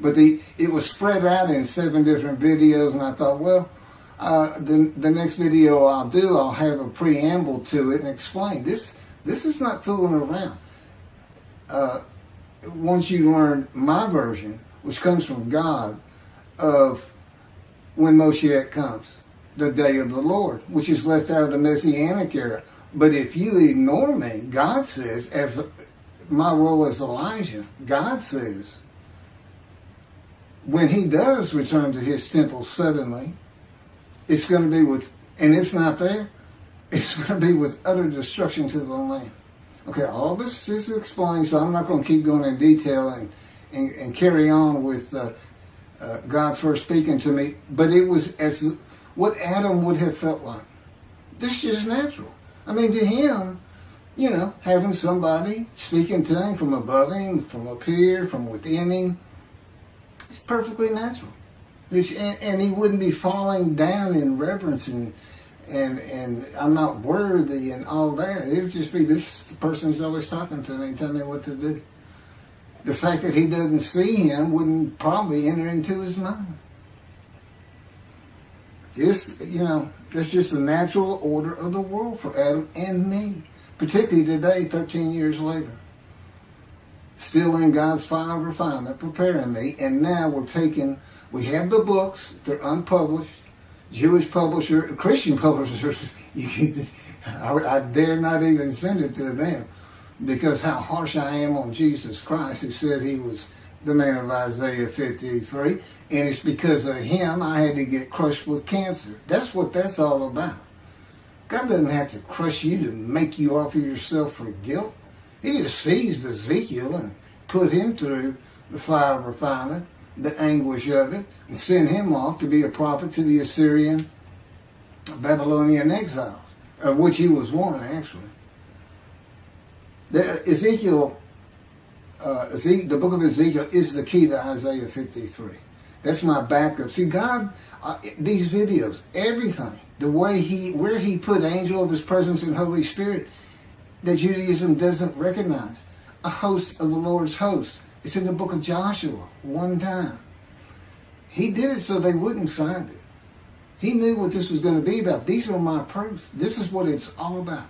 But it was spread out in 7 different videos, and I thought, well, the next video I'll do, I'll have a preamble to it and explain. This is not fooling around. Once you learn my version, which comes from God, of when Moshiach comes, the day of the Lord, which is left out of the Messianic era. But if you ignore me, God says, as my role as Elijah, God says, when he does return to his temple suddenly, it's going to be with, and it's not there, it's going to be with utter destruction to the land. Okay, all this is explained, so I'm not going to keep going in detail and carry on with God first speaking to me, but it was as what Adam would have felt like. This is natural. I mean, to him, having somebody speaking to him from above him, from up here, from within him, it's perfectly natural. And he wouldn't be falling down in reverence and I'm not worthy and all that. It would just be, this is the person who's always talking to me and telling me what to do. The fact that he doesn't see him wouldn't probably enter into his mind. Just, that's just the natural order of the world for Adam and me. Particularly today, 13 years later. Still in God's fire of refinement, preparing me. And now we have the books, they're unpublished. Jewish publisher, Christian publishers, I dare not even send it to them. Because how harsh I am on Jesus Christ, who said he was the man of Isaiah 53. And it's because of him I had to get crushed with cancer. That's what that's all about. God doesn't have to crush you to make you offer yourself for guilt. He just seized Ezekiel and put him through the fire of refinement, the anguish of it, and sent him off to be a prophet to the Assyrian, Babylonian exiles, of which he was one, actually. The book of Ezekiel is the key to Isaiah 53. That's my backup. See, God, these videos, everything, the way where he put angel of his presence and Holy Spirit, that Judaism doesn't recognize. A host of the Lord's hosts. It's in the book of Joshua, one time. He did it so they wouldn't find it. He knew what this was going to be about. These are my proofs. This is what it's all about.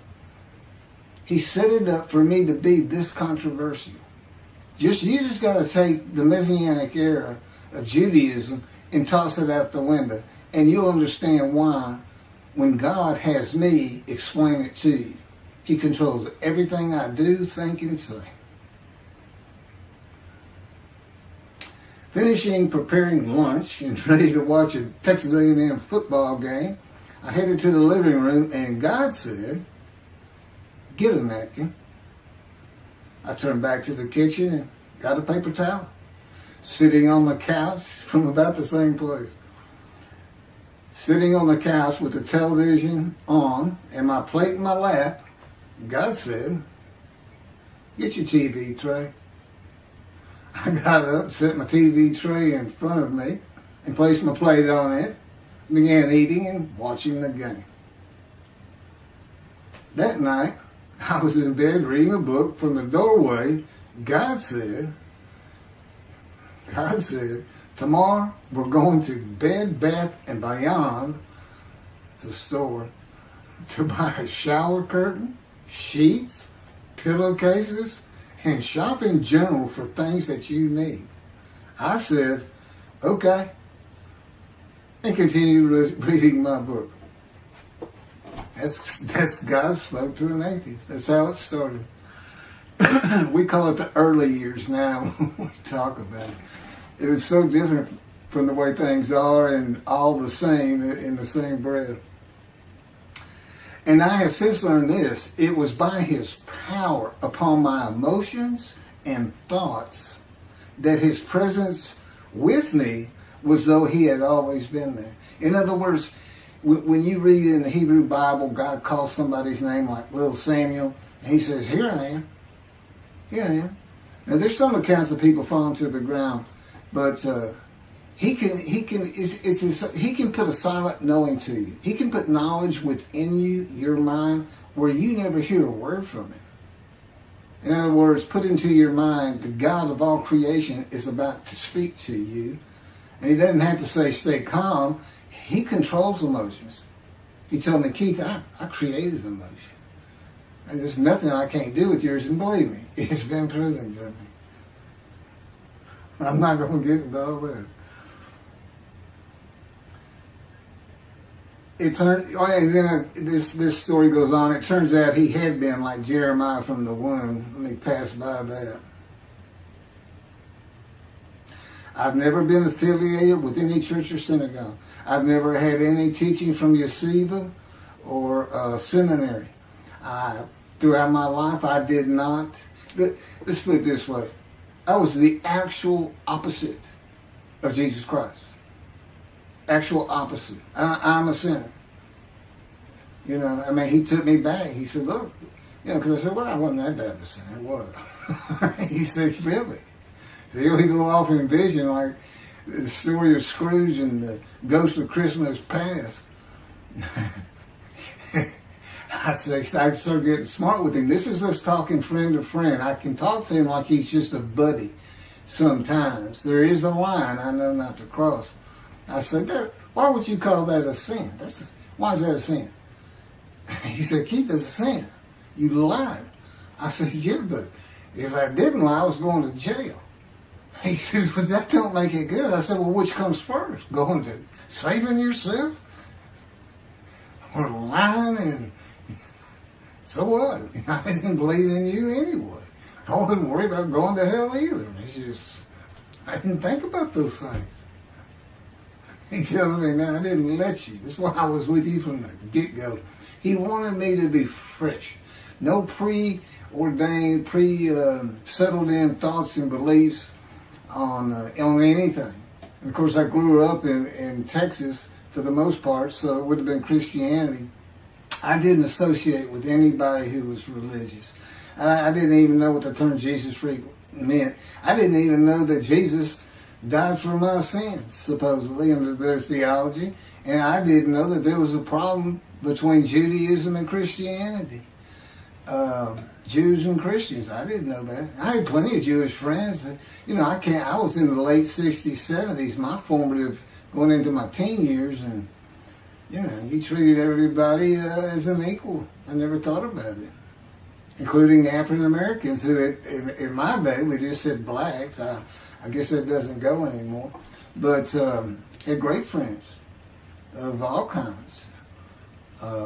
He set it up for me to be this controversial. You just got to take the Messianic era of Judaism and toss it out the window, and you'll understand why when God has me explain it to you. He controls everything I do, think, and say. Finishing preparing lunch and ready to watch a Texas A&M football game, I headed to the living room, and God said, "Get a napkin." I turned back to the kitchen and got a paper towel, sitting on the couch from about the same place. Sitting on the couch with the television on and my plate in my lap, God said, "Get your TV tray." I got up, set my TV tray in front of me, and placed my plate on it, began eating and watching the game. That night, I was in bed reading a book. From the doorway, God said, "Tomorrow we're going to Bed Bath & Beyond, the store, to buy a shower curtain, sheets, pillowcases, and shop in general for things that you need." I said, "Okay," and continued reading my book. That's God spoke to an atheist. That's how it started. We call it the early years now when we talk about it. It was so different from the way things are, and all the same in the same breath. And I have since learned this: it was by His power upon my emotions and thoughts that His presence with me was though He had always been there. In other words, when you read in the Hebrew Bible, God calls somebody's name like little Samuel, and He says, "Here I am. Here I am." Now there's some accounts of people falling to the ground, but He can put a silent knowing to you. He can put knowledge within you, your mind, where you never hear a word from Him. In other words, put into your mind the God of all creation is about to speak to you, and He doesn't have to say stay calm. He controls emotions. He told me, "Keith, I created emotion. And there's nothing I can't do with yours," and believe me, it's been proven to me. I'm not going to get into all that. And then this story goes on. It turns out he had been like Jeremiah from the womb. Let me pass by that. I've never been affiliated with any church or synagogue. I've never had any teaching from yeshiva or seminary. Throughout my life, I did not. Let's put it this way. I was the actual opposite of Jesus Christ. Actual opposite. I'm a sinner. You know, I mean, He took me back. He said, "Look," you know, because I said, "Well, I wasn't that bad of a sinner." What? He said, "Really?" So here we go off in vision like the story of Scrooge and the Ghost of Christmas Past. I started getting smart with him. This is us talking friend to friend. I can talk to him like he's just a buddy sometimes. There is a line I know not to cross. I said, "Why would you call that a sin? Why is that a sin?" He said, "Keith, it's a sin. You lied." I said, "Yeah, but if I didn't lie, I was going to jail." He said, "But that don't make it good." I said, "Well, which comes first? Going to saving yourself? Or lying? And so what? I didn't believe in you anyway. I wouldn't worry about going to hell either." It's just, I didn't think about those things. He tells me, "Man, I didn't let you. That's why I was with you from the get-go." He wanted me to be fresh. No preordained, settled in thoughts and beliefs on anything. And of course, I grew up in Texas for the most part, so it would have been Christianity. I didn't associate with anybody who was religious. I didn't even know what the term Jesus freak meant. I didn't even know that Jesus died for my sins, supposedly, under their theology. And I didn't know that there was a problem between Judaism and Christianity. Jews and Christians. I didn't know that. I had plenty of Jewish friends. You know, I was in the late 60s, 70s, my formative, going into my teen years, and, you know, he treated everybody as an equal. I never thought about it. Including African Americans, who in my day, we just said blacks. I guess that doesn't go anymore. But had great friends of all kinds.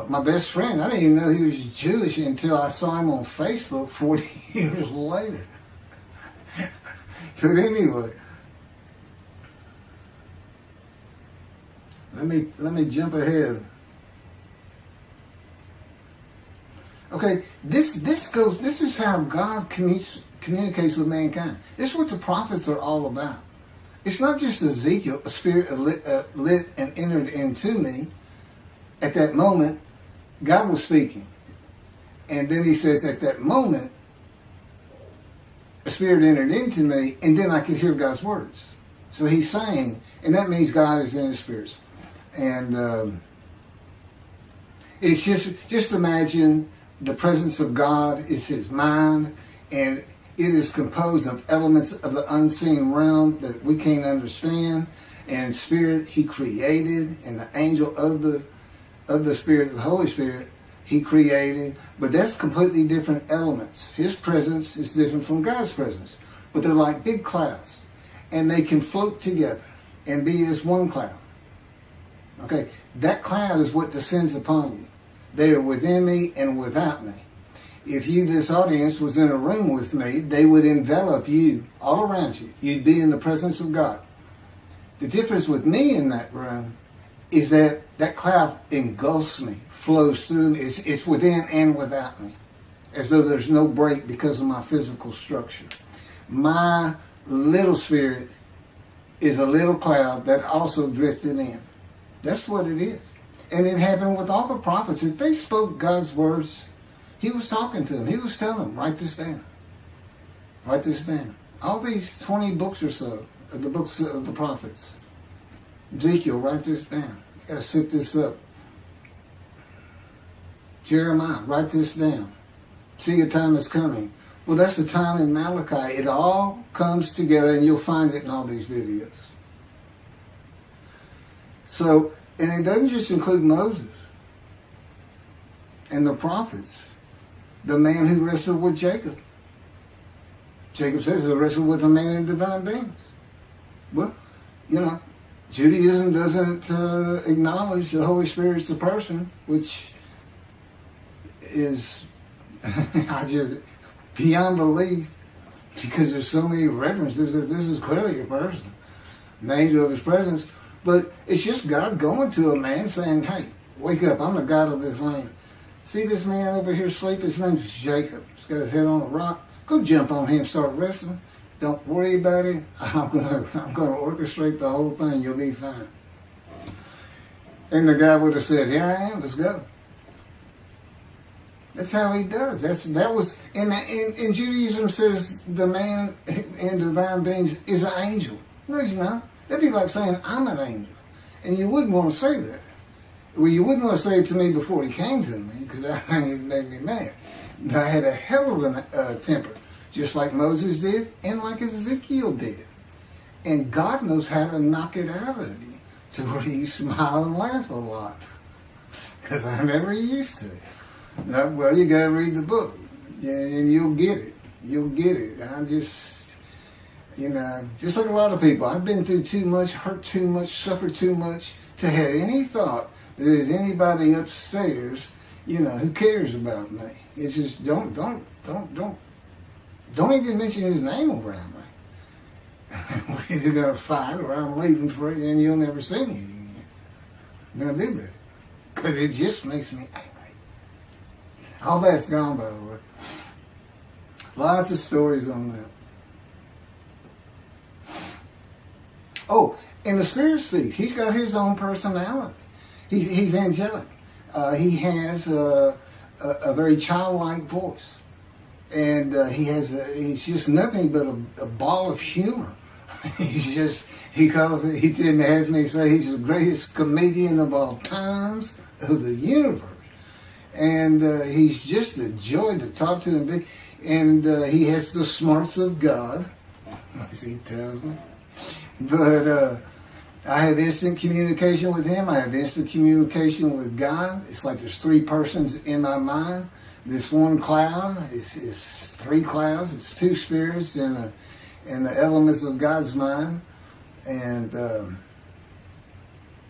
My best friend, I didn't even know he was Jewish until I saw him on Facebook 40 years later. But anyway, let me jump ahead. Okay, this is how God communicates with mankind. This is what the prophets are all about. It's not just Ezekiel, a spirit lit and entered into me. At that moment, God was speaking. And then he says, at that moment, a spirit entered into me, and then I could hear God's words. So he's saying, and that means God is in his spirits. And it's just imagine the presence of God is his mind, and it is composed of elements of the unseen realm that we can't understand. And spirit he created, and the angel of the Spirit, the Holy Spirit, he created. But that's completely different elements. His presence is different from God's presence. But they're like big clouds. And they can float together and be as one cloud. Okay, that cloud is what descends upon you. They are within me and without me. If this audience, was in a room with me, they would envelop you all around you. You'd be in the presence of God. The difference with me in that room is that cloud engulfs me, flows through me. It's within and without me, as though there's no break because of my physical structure. My little spirit is a little cloud that also drifted in. That's what it is. And it happened with all the prophets. If they spoke God's words, he was talking to them. He was telling them, write this down. Write this down. All these 20 books or so, of the books of the prophets. Ezekiel, write this down. You got to set this up. Jeremiah, write this down. See, a time is coming. Well, that's the time in Malachi. It all comes together, and you'll find it in all these videos. So, and it doesn't just include Moses and the prophets. The man who wrestled with Jacob. Jacob says he wrestled with a man in divine beings. Well, you know, Judaism doesn't acknowledge the Holy Spirit's a person, which is just beyond belief, because there's so many references that this is clearly a person, an angel of his presence. But it's just God going to a man saying, hey, wake up, I'm the God of this land. See this man over here sleep? His name's Jacob. He's got his head on a rock. Go jump on him, start wrestling. Don't worry about it. I'm gonna orchestrate the whole thing. You'll be fine. And the guy would have said, here I am, let's go. That's how he does. That was in Judaism says the man in divine beings is an angel. No, he's not. That'd be like saying I'm an angel, and you wouldn't want to say that. Well, you wouldn't want to say it to me before he came to me, because that made me mad. But I had a hell of a temper, just like Moses did, and like Ezekiel did. And God knows how to knock it out of you to where you smile and laugh a lot, because I never used to. Now, well, you got to read the book, and you'll get it. You'll get it. I'm just, you know, just like a lot of people. I've been through too much, hurt too much, suffered too much to have any thought that there's anybody upstairs, you know, who cares about me. It's just don't even mention his name around me. We're either gonna fight or I'm leaving for it, and you'll never see me again. Don't do that, because it just makes me angry. All that's gone, by the way. Lots of stories on that. Oh, and the Spirit speaks. He's got his own personality. He's angelic. He has a very childlike voice, and he's just nothing but a ball of humor. He has me say he's the greatest comedian of all times of the universe. And he's just a joy to talk to and be. And he has the smarts of God, as he tells me. But I have instant communication with him. I have instant communication with God. It's like there's three persons in my mind. This one cloud is three clouds. It's two spirits in the elements of God's mind. And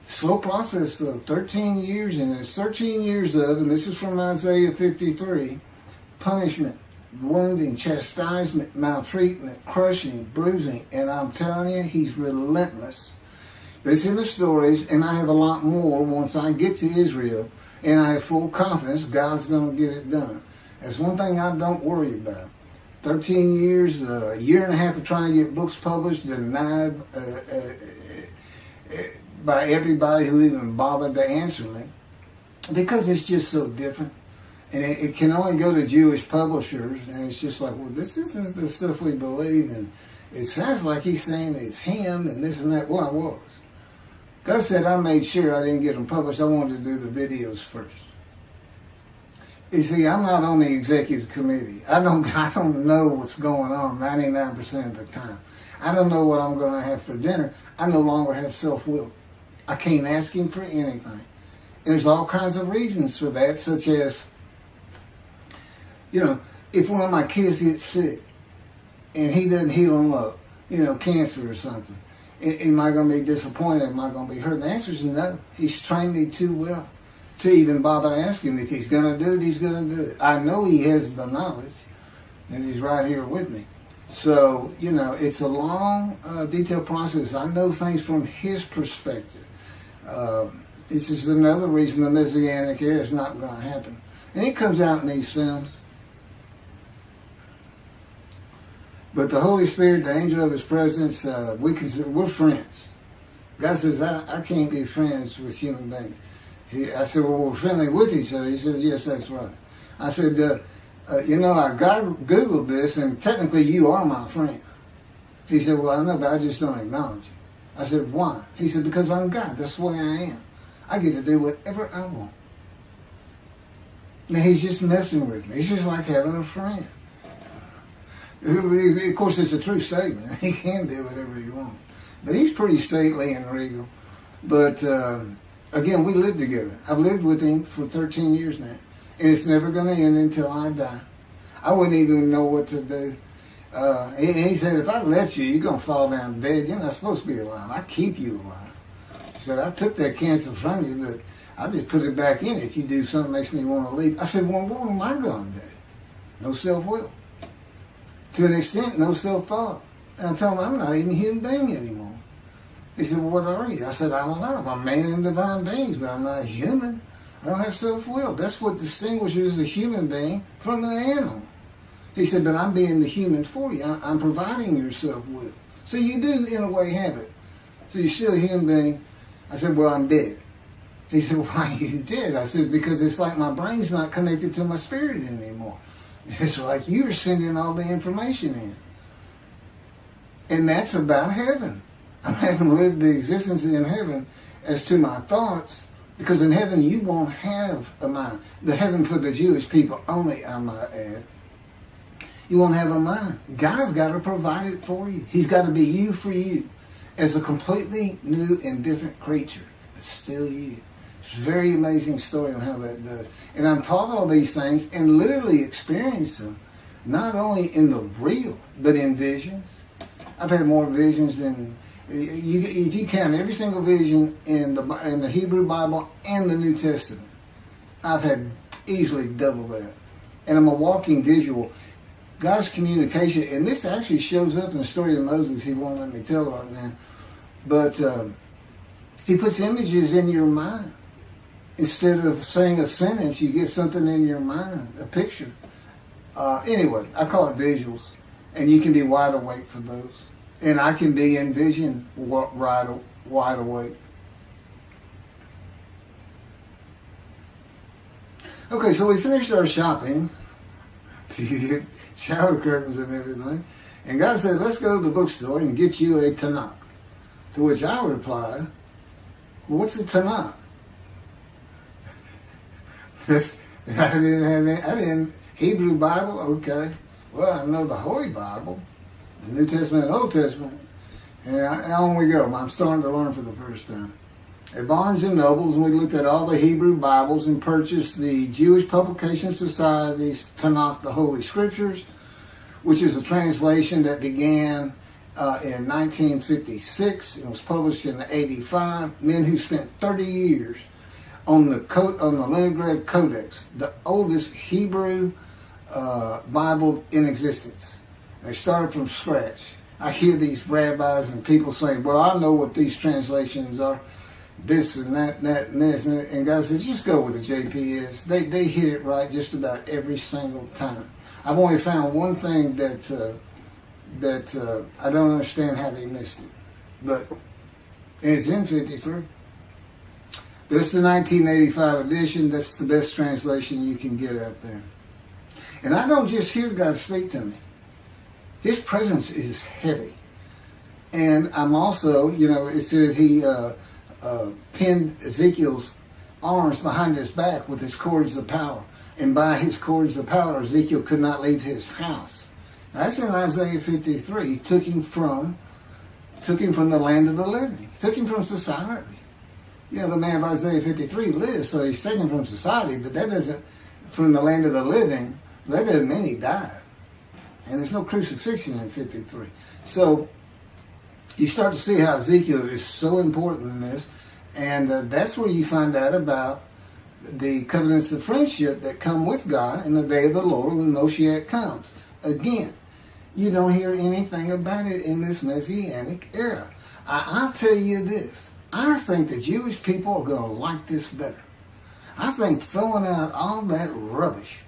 slow process though, 13 years, and it's 13 years of, and this is from Isaiah 53, punishment, wounding, chastisement, maltreatment, crushing, bruising, and I'm telling you, he's relentless. That's in the stories, and I have a lot more once I get to Israel, and I have full confidence God's going to get it done. That's one thing I don't worry about. 13 years, a year and a half of trying to get books published, denied by everybody who even bothered to answer me, because it's just so different. And it can only go to Jewish publishers, and it's just like, well, this isn't the stuff we believe, and it sounds like he's saying it's him and this and that. Well, I was. God said I made sure I didn't get them published. I wanted to do the videos first. You see, I'm not on the executive committee. I don't know what's going on 99% of the time. I don't know what I'm going to have for dinner. I no longer have self-will. I can't ask him for anything. And there's all kinds of reasons for that, such as, if one of my kids gets sick and he doesn't heal them up, cancer or something, am I going to be disappointed? Am I going to be hurt? The answer is no. He's trained me too well to even bother asking. If he's going to do it, he's going to do it. I know he has the knowledge, and he's right here with me. So, it's a long, detailed process. I know things from his perspective. It's just another reason the Messianic era is not going to happen. And it comes out in these films. But the Holy Spirit, the angel of his presence, we're friends. God says, I can't be friends with human beings. I said, well, we're friendly with each other. He said, yes, that's right. I said, I Googled this, and technically you are my friend. He said, well, I know, but I just don't acknowledge you. I said, why? He said, because I'm God. That's the way I am. I get to do whatever I want. Now, he's just messing with me. It's just like having a friend. Of course, it's a true statement. He can do whatever he wants. But he's pretty stately and regal. But, again, we live together. I've lived with him for 13 years now. And it's never going to end until I die. I wouldn't even know what to do. He said, if I left you, you're going to fall down dead. You're not supposed to be alive. I keep you alive. He said, I took that cancer from you, but I just put it back in if you do something that makes me want to leave. I said, well, what am I going to do? No self-will. To an extent, no self-thought. And I told him, I'm not even a human being anymore. He said, well, what are you? I said, I don't know. I'm a man in divine beings, but I'm not a human. I don't have self-will. That's what distinguishes a human being from an animal. He said, but I'm being the human for you. I'm providing your self-will. So you do, in a way, have it. So you're still a human being. I said, well, I'm dead. He said, why are you dead? I said, because it's like my brain's not connected to my spirit anymore. It's like you're sending all the information in. And that's about heaven. I haven't lived the existence in heaven as to my thoughts, because in heaven you won't have a mind. The heaven for the Jewish people only, I might add. You won't have a mind. God's got to provide it for you. He's got to be you for you as a completely new and different creature, but still you. It's a very amazing story on how that does. And I'm taught all these things and literally experienced them, not only in the real, but in visions. I've had more visions than, if you count every single vision in the Hebrew Bible and the New Testament, I've had easily double that. And I'm a walking visual. God's communication, and this actually shows up in the story of Moses. He won't let me tell right now. But he puts images in your mind. Instead of saying a sentence, you get something in your mind, a picture. Anyway, I call it visuals. And you can be wide awake for those. And I can be in vision wide awake. Okay, so we finished our shopping. To get shower curtains and everything. And God said, let's go to the bookstore and get you a Tanakh. To which I replied, well, what's a Tanakh? I didn't Hebrew Bible, okay. Well, I know the Holy Bible, the New Testament and Old Testament. And on we go. I'm starting to learn for the first time. At Barnes and Nobles, we looked at all the Hebrew Bibles and purchased the Jewish Publication Society's Tanakh, the Holy Scriptures, which is a translation that began in 1956 and was published in 85. Men who spent 30 years on the Leningrad Codex, the oldest Hebrew Bible in existence. They started from scratch. I hear these rabbis and people saying, well, I know what these translations are, this and that, and this, and God says, just go with the JP is. They hit it right just about every single time. I've only found one thing that I don't understand how they missed it, but it's in 53. This is the 1985 edition. That's the best translation you can get out there. And I don't just hear God speak to me. His presence is heavy. And I'm also, it says he pinned Ezekiel's arms behind his back with his cords of power. And by his cords of power, Ezekiel could not leave his house. That's in Isaiah 53. He took him from the land of the living. He took him from society. The man of Isaiah 53 lives, so he's taken from society, but that doesn't, from the land of the living, that doesn't mean he died. And there's no crucifixion in 53. So you start to see how Ezekiel is so important in this, and that's where you find out about the covenants of friendship that come with God in the day of the Lord when Moshiach comes. Again, you don't hear anything about it in this Messianic era. I'll tell you this. I think the Jewish people are going to like this better. I think throwing out all that rubbish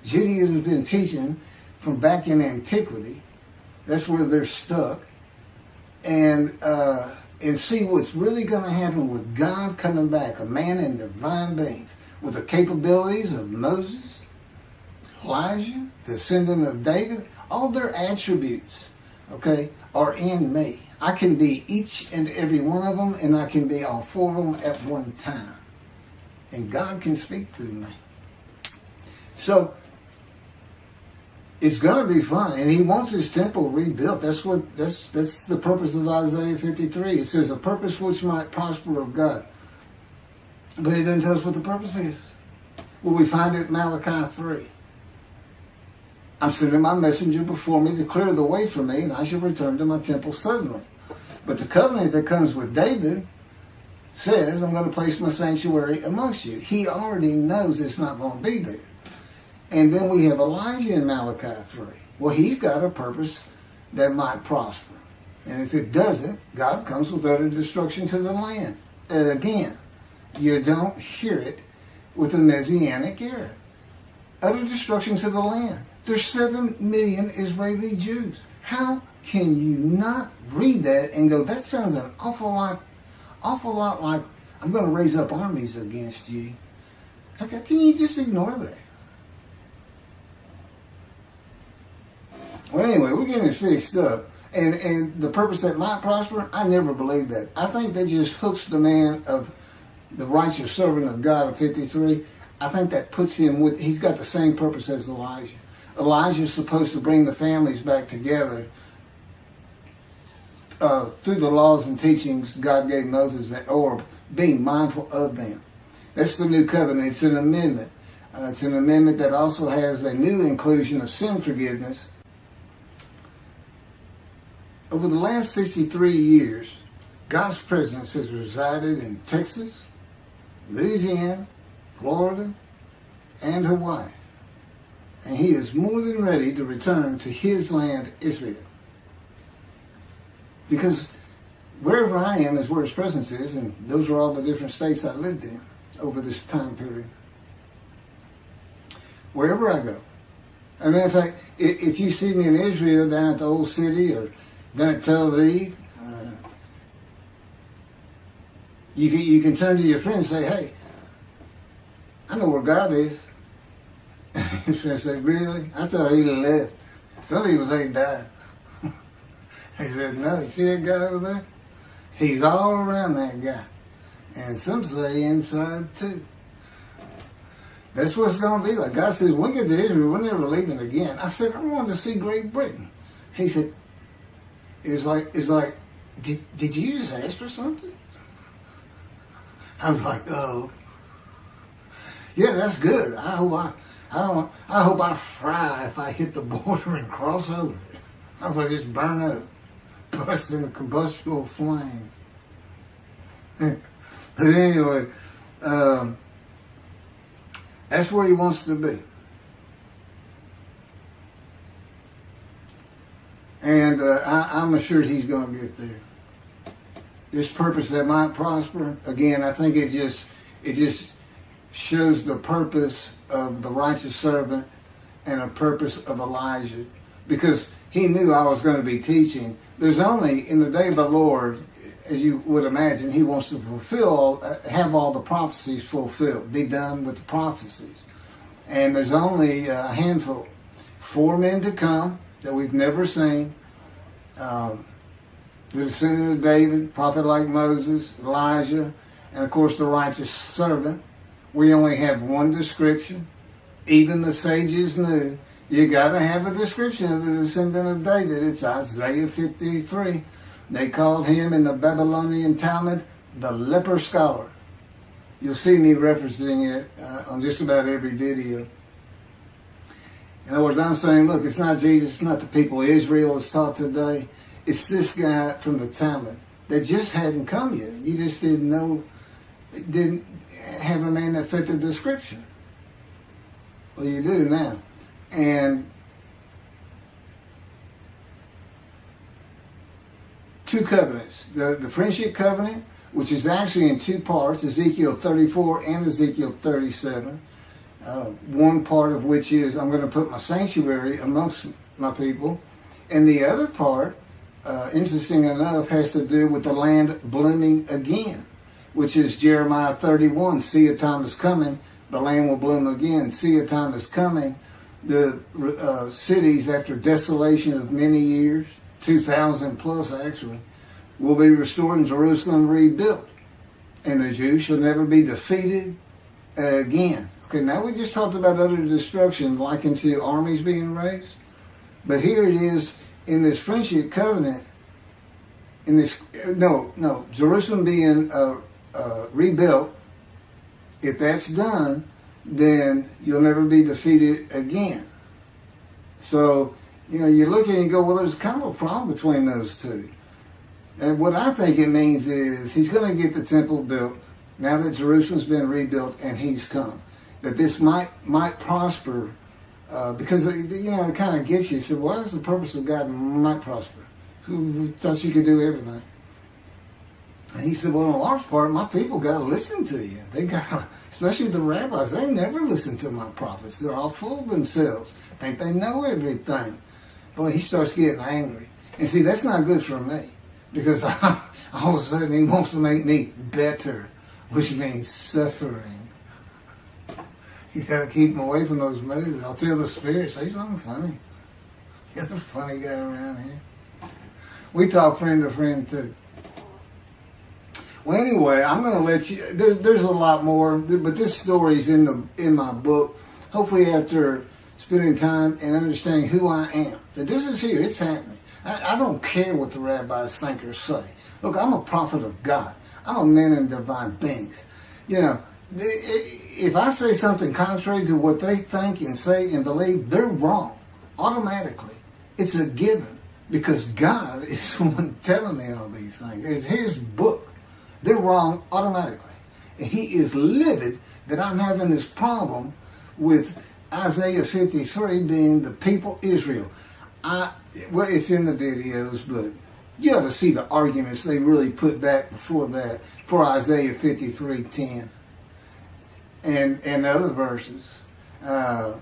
Judaism has been teaching from back in antiquity, that's where they're stuck, and see what's really going to happen with God coming back, a man in divine beings, with the capabilities of Moses, Elijah, the descendant of David. All their attributes, okay, are in me. I can be each and every one of them, and I can be all four of them at one time. And God can speak through me. So, it's going to be fun. And he wants his temple rebuilt. That's the purpose of Isaiah 53. It says, a purpose which might prosper of God. But it doesn't tell us what the purpose is. Well, we find it in Malachi 3. I'm sending my messenger before me to clear the way for me, and I shall return to my temple suddenly. But the covenant that comes with David says, I'm going to place my sanctuary amongst you. He already knows it's not going to be there. And then we have Elijah in Malachi 3. Well, he's got a purpose that might prosper. And if it doesn't, God comes with utter destruction to the land. And again, you don't hear it with the Messianic era. Utter destruction to the land. There's 7 million Israeli Jews. How can you not read that and go, that sounds an awful lot like I'm going to raise up armies against you? How can you just ignore that? Well, anyway, we're getting it fixed up. And the purpose that might prosper, I never believed that. I think that just hooks the man of the righteous servant of God of 53. I think that puts him with, he's got the same purpose as Elijah. Elijah is supposed to bring the families back together through the laws and teachings God gave Moses, or being mindful of them. That's the new covenant. It's an amendment. It's an amendment that also has a new inclusion of sin forgiveness. Over the last 63 years, God's presence has resided in Texas, Louisiana, Florida, and Hawaii. And he is more than ready to return to his land, Israel. Because wherever I am is where his presence is, and those are all the different states I lived in over this time period. Wherever I go. As a matter of fact, if you see me in Israel down at the old city or down at Tel Aviv, you can turn to your friend and say, hey, I know where God is. His friend said, really? I thought he left. Some people say he died. He said, no, you see that guy over there? He's all around that guy. And some say inside too. That's what it's going to be like. God says, when we get to Israel, we're never leaving again. I said, I wanted to see Great Britain. He said, it's like, did you just ask for something? I was like, oh. Yeah, that's good. I hope I fry if I hit the border and cross over. I hope I just burn up, burst into combustible flame. But anyway, that's where he wants to be. And I'm assured he's going to get there. This purpose that might prosper, again, I think it just shows the purpose of the righteous servant and a purpose of Elijah. Because he knew I was going to be teaching. There's only, in the day of the Lord, as you would imagine, he wants to have all the prophecies fulfilled, be done with the prophecies. And there's only a handful. 4 men to come that we've never seen. The descendant of David, prophet like Moses, Elijah, and of course the righteous servant. We only have one description. Even the sages knew you got to have a description of the descendant of David. It's Isaiah 53. They called him in the Babylonian Talmud the leper scholar. You'll see me referencing it on just about every video. In other words, I'm saying, look, it's not Jesus, it's not the people of Israel as taught today. It's this guy from the Talmud that just hadn't come yet. You just didn't have a man that fit the description. Well, you do now. And 2 covenants. The friendship covenant, which is actually in 2 parts, Ezekiel 34 and Ezekiel 37. One part of which is, I'm going to put my sanctuary amongst my people. And the other part, interesting enough, has to do with the land blooming again, which is Jeremiah 31. See, a time is coming, the land will bloom again. See, a time is coming. The cities, after desolation of many years, 2,000 plus actually, will be restored and Jerusalem rebuilt. And the Jews shall never be defeated again. Okay, now we just talked about utter destruction likened to armies being raised. But here it is in this friendship covenant, Jerusalem being rebuilt. If that's done, then you'll never be defeated again. So, you look at it and go, well, there's kind of a problem between those two. And what I think it means is he's going to get the temple built now that Jerusalem's been rebuilt and he's come. That this might prosper because, it kind of gets you. So what is the purpose of God might prosper? Who thought you could do everything? And he said, well, in a large part, my people got to listen to you. They got to, especially the rabbis, they never listen to my prophets. They're all full of themselves. Think they know everything. Boy, he starts getting angry. And see, that's not good for me. Because all of a sudden he wants to make me better, which means suffering. You got to keep him away from those moves. I'll tell the spirit, say something funny. You're the funny guy around here. We talk friend to friend too. Well, anyway, I'm going to let you. There's a lot more, but this story's in my book. Hopefully, after spending time and understanding who I am, that this is here. It's happening. I don't care what the rabbis think or say. Look, I'm a prophet of God. I'm a man in divine things. If I say something contrary to what they think and say and believe, they're wrong automatically. It's a given because God is the one telling me all these things. It's His book. They're wrong automatically. And He is livid that I'm having this problem with Isaiah 53 being the people Israel. Well, it's in the videos, but you ought to see the arguments they really put back before that for Isaiah 53:10 and other verses. Rabbi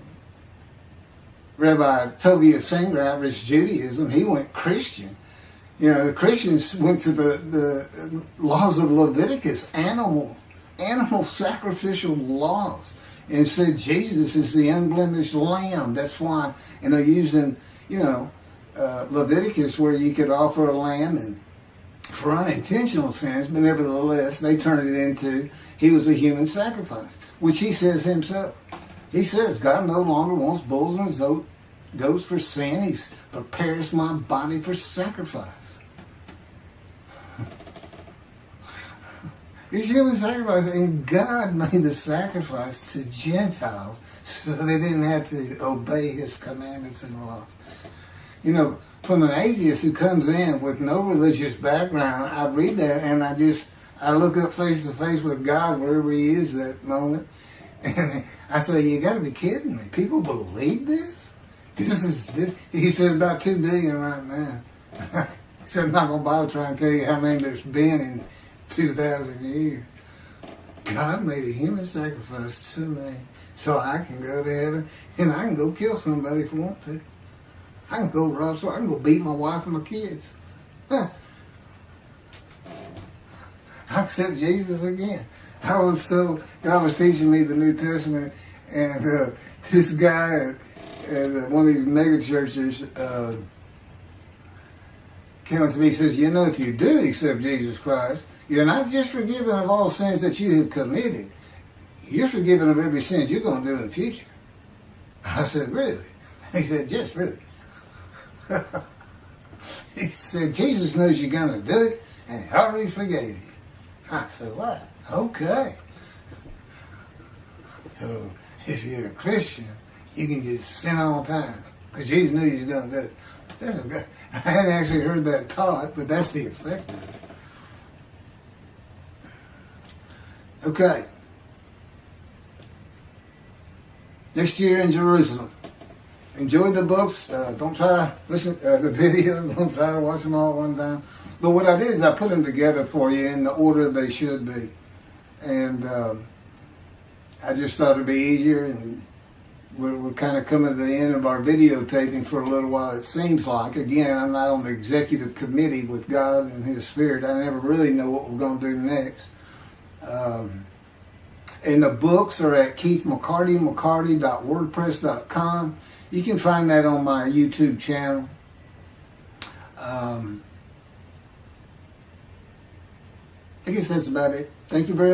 Tovia Singer, Irish Judaism, he went Christian. The Christians went to the laws of Leviticus, animal sacrificial laws, and said Jesus is the unblemished lamb. That's why, and they're using, Leviticus where you could offer a lamb and for unintentional sins, but nevertheless, they turned it into, He was a human sacrifice, which he says himself. He says, God no longer wants bulls and goats for sin. He prepares my body for sacrifice. It's human sacrifice, and God made the sacrifice to Gentiles so they didn't have to obey his commandments and laws. You know, from an atheist who comes in with no religious background, I read that and I look up face to face with God wherever he is that moment, and I say, you got to be kidding me. People believe this? This. He said about 2 billion right now. He said, I'm not going to bother trying to tell you how many there's been in 2,000 years. God made a human sacrifice to me so I can go to heaven and I can go kill somebody if I want to. I can go rob someone. I can go beat my wife and my kids. I accept Jesus again. I was God was teaching me the New Testament, and this guy at one of these mega churches came up to me and says, you know, if you do accept Jesus Christ, you're not just forgiven of all sins that you have committed. You're forgiven of every sin you're going to do in the future. I said, really? He said, yes, really. He said, Jesus knows you're going to do it, and he already forgave you. I said, what? Okay. So if you're a Christian, you can just sin all the time, because Jesus knew you was going to do it. I hadn't actually heard that taught, but that's the effect of it. Okay. Next year in Jerusalem. Enjoy the books. Don't try to listen to the videos. Don't try to watch them all at one time. But what I did is I put them together for you in the order they should be. And I just thought it'd be easier. And we're kind of coming to the end of our videotaping for a little while, it seems like. Again, I'm not on the executive committee with God and his Spirit. I never really know what we're going to do next. And the books are at keithmccarty.wordpress.com. You can find that on my YouTube channel. I guess that's about it. Thank you very much.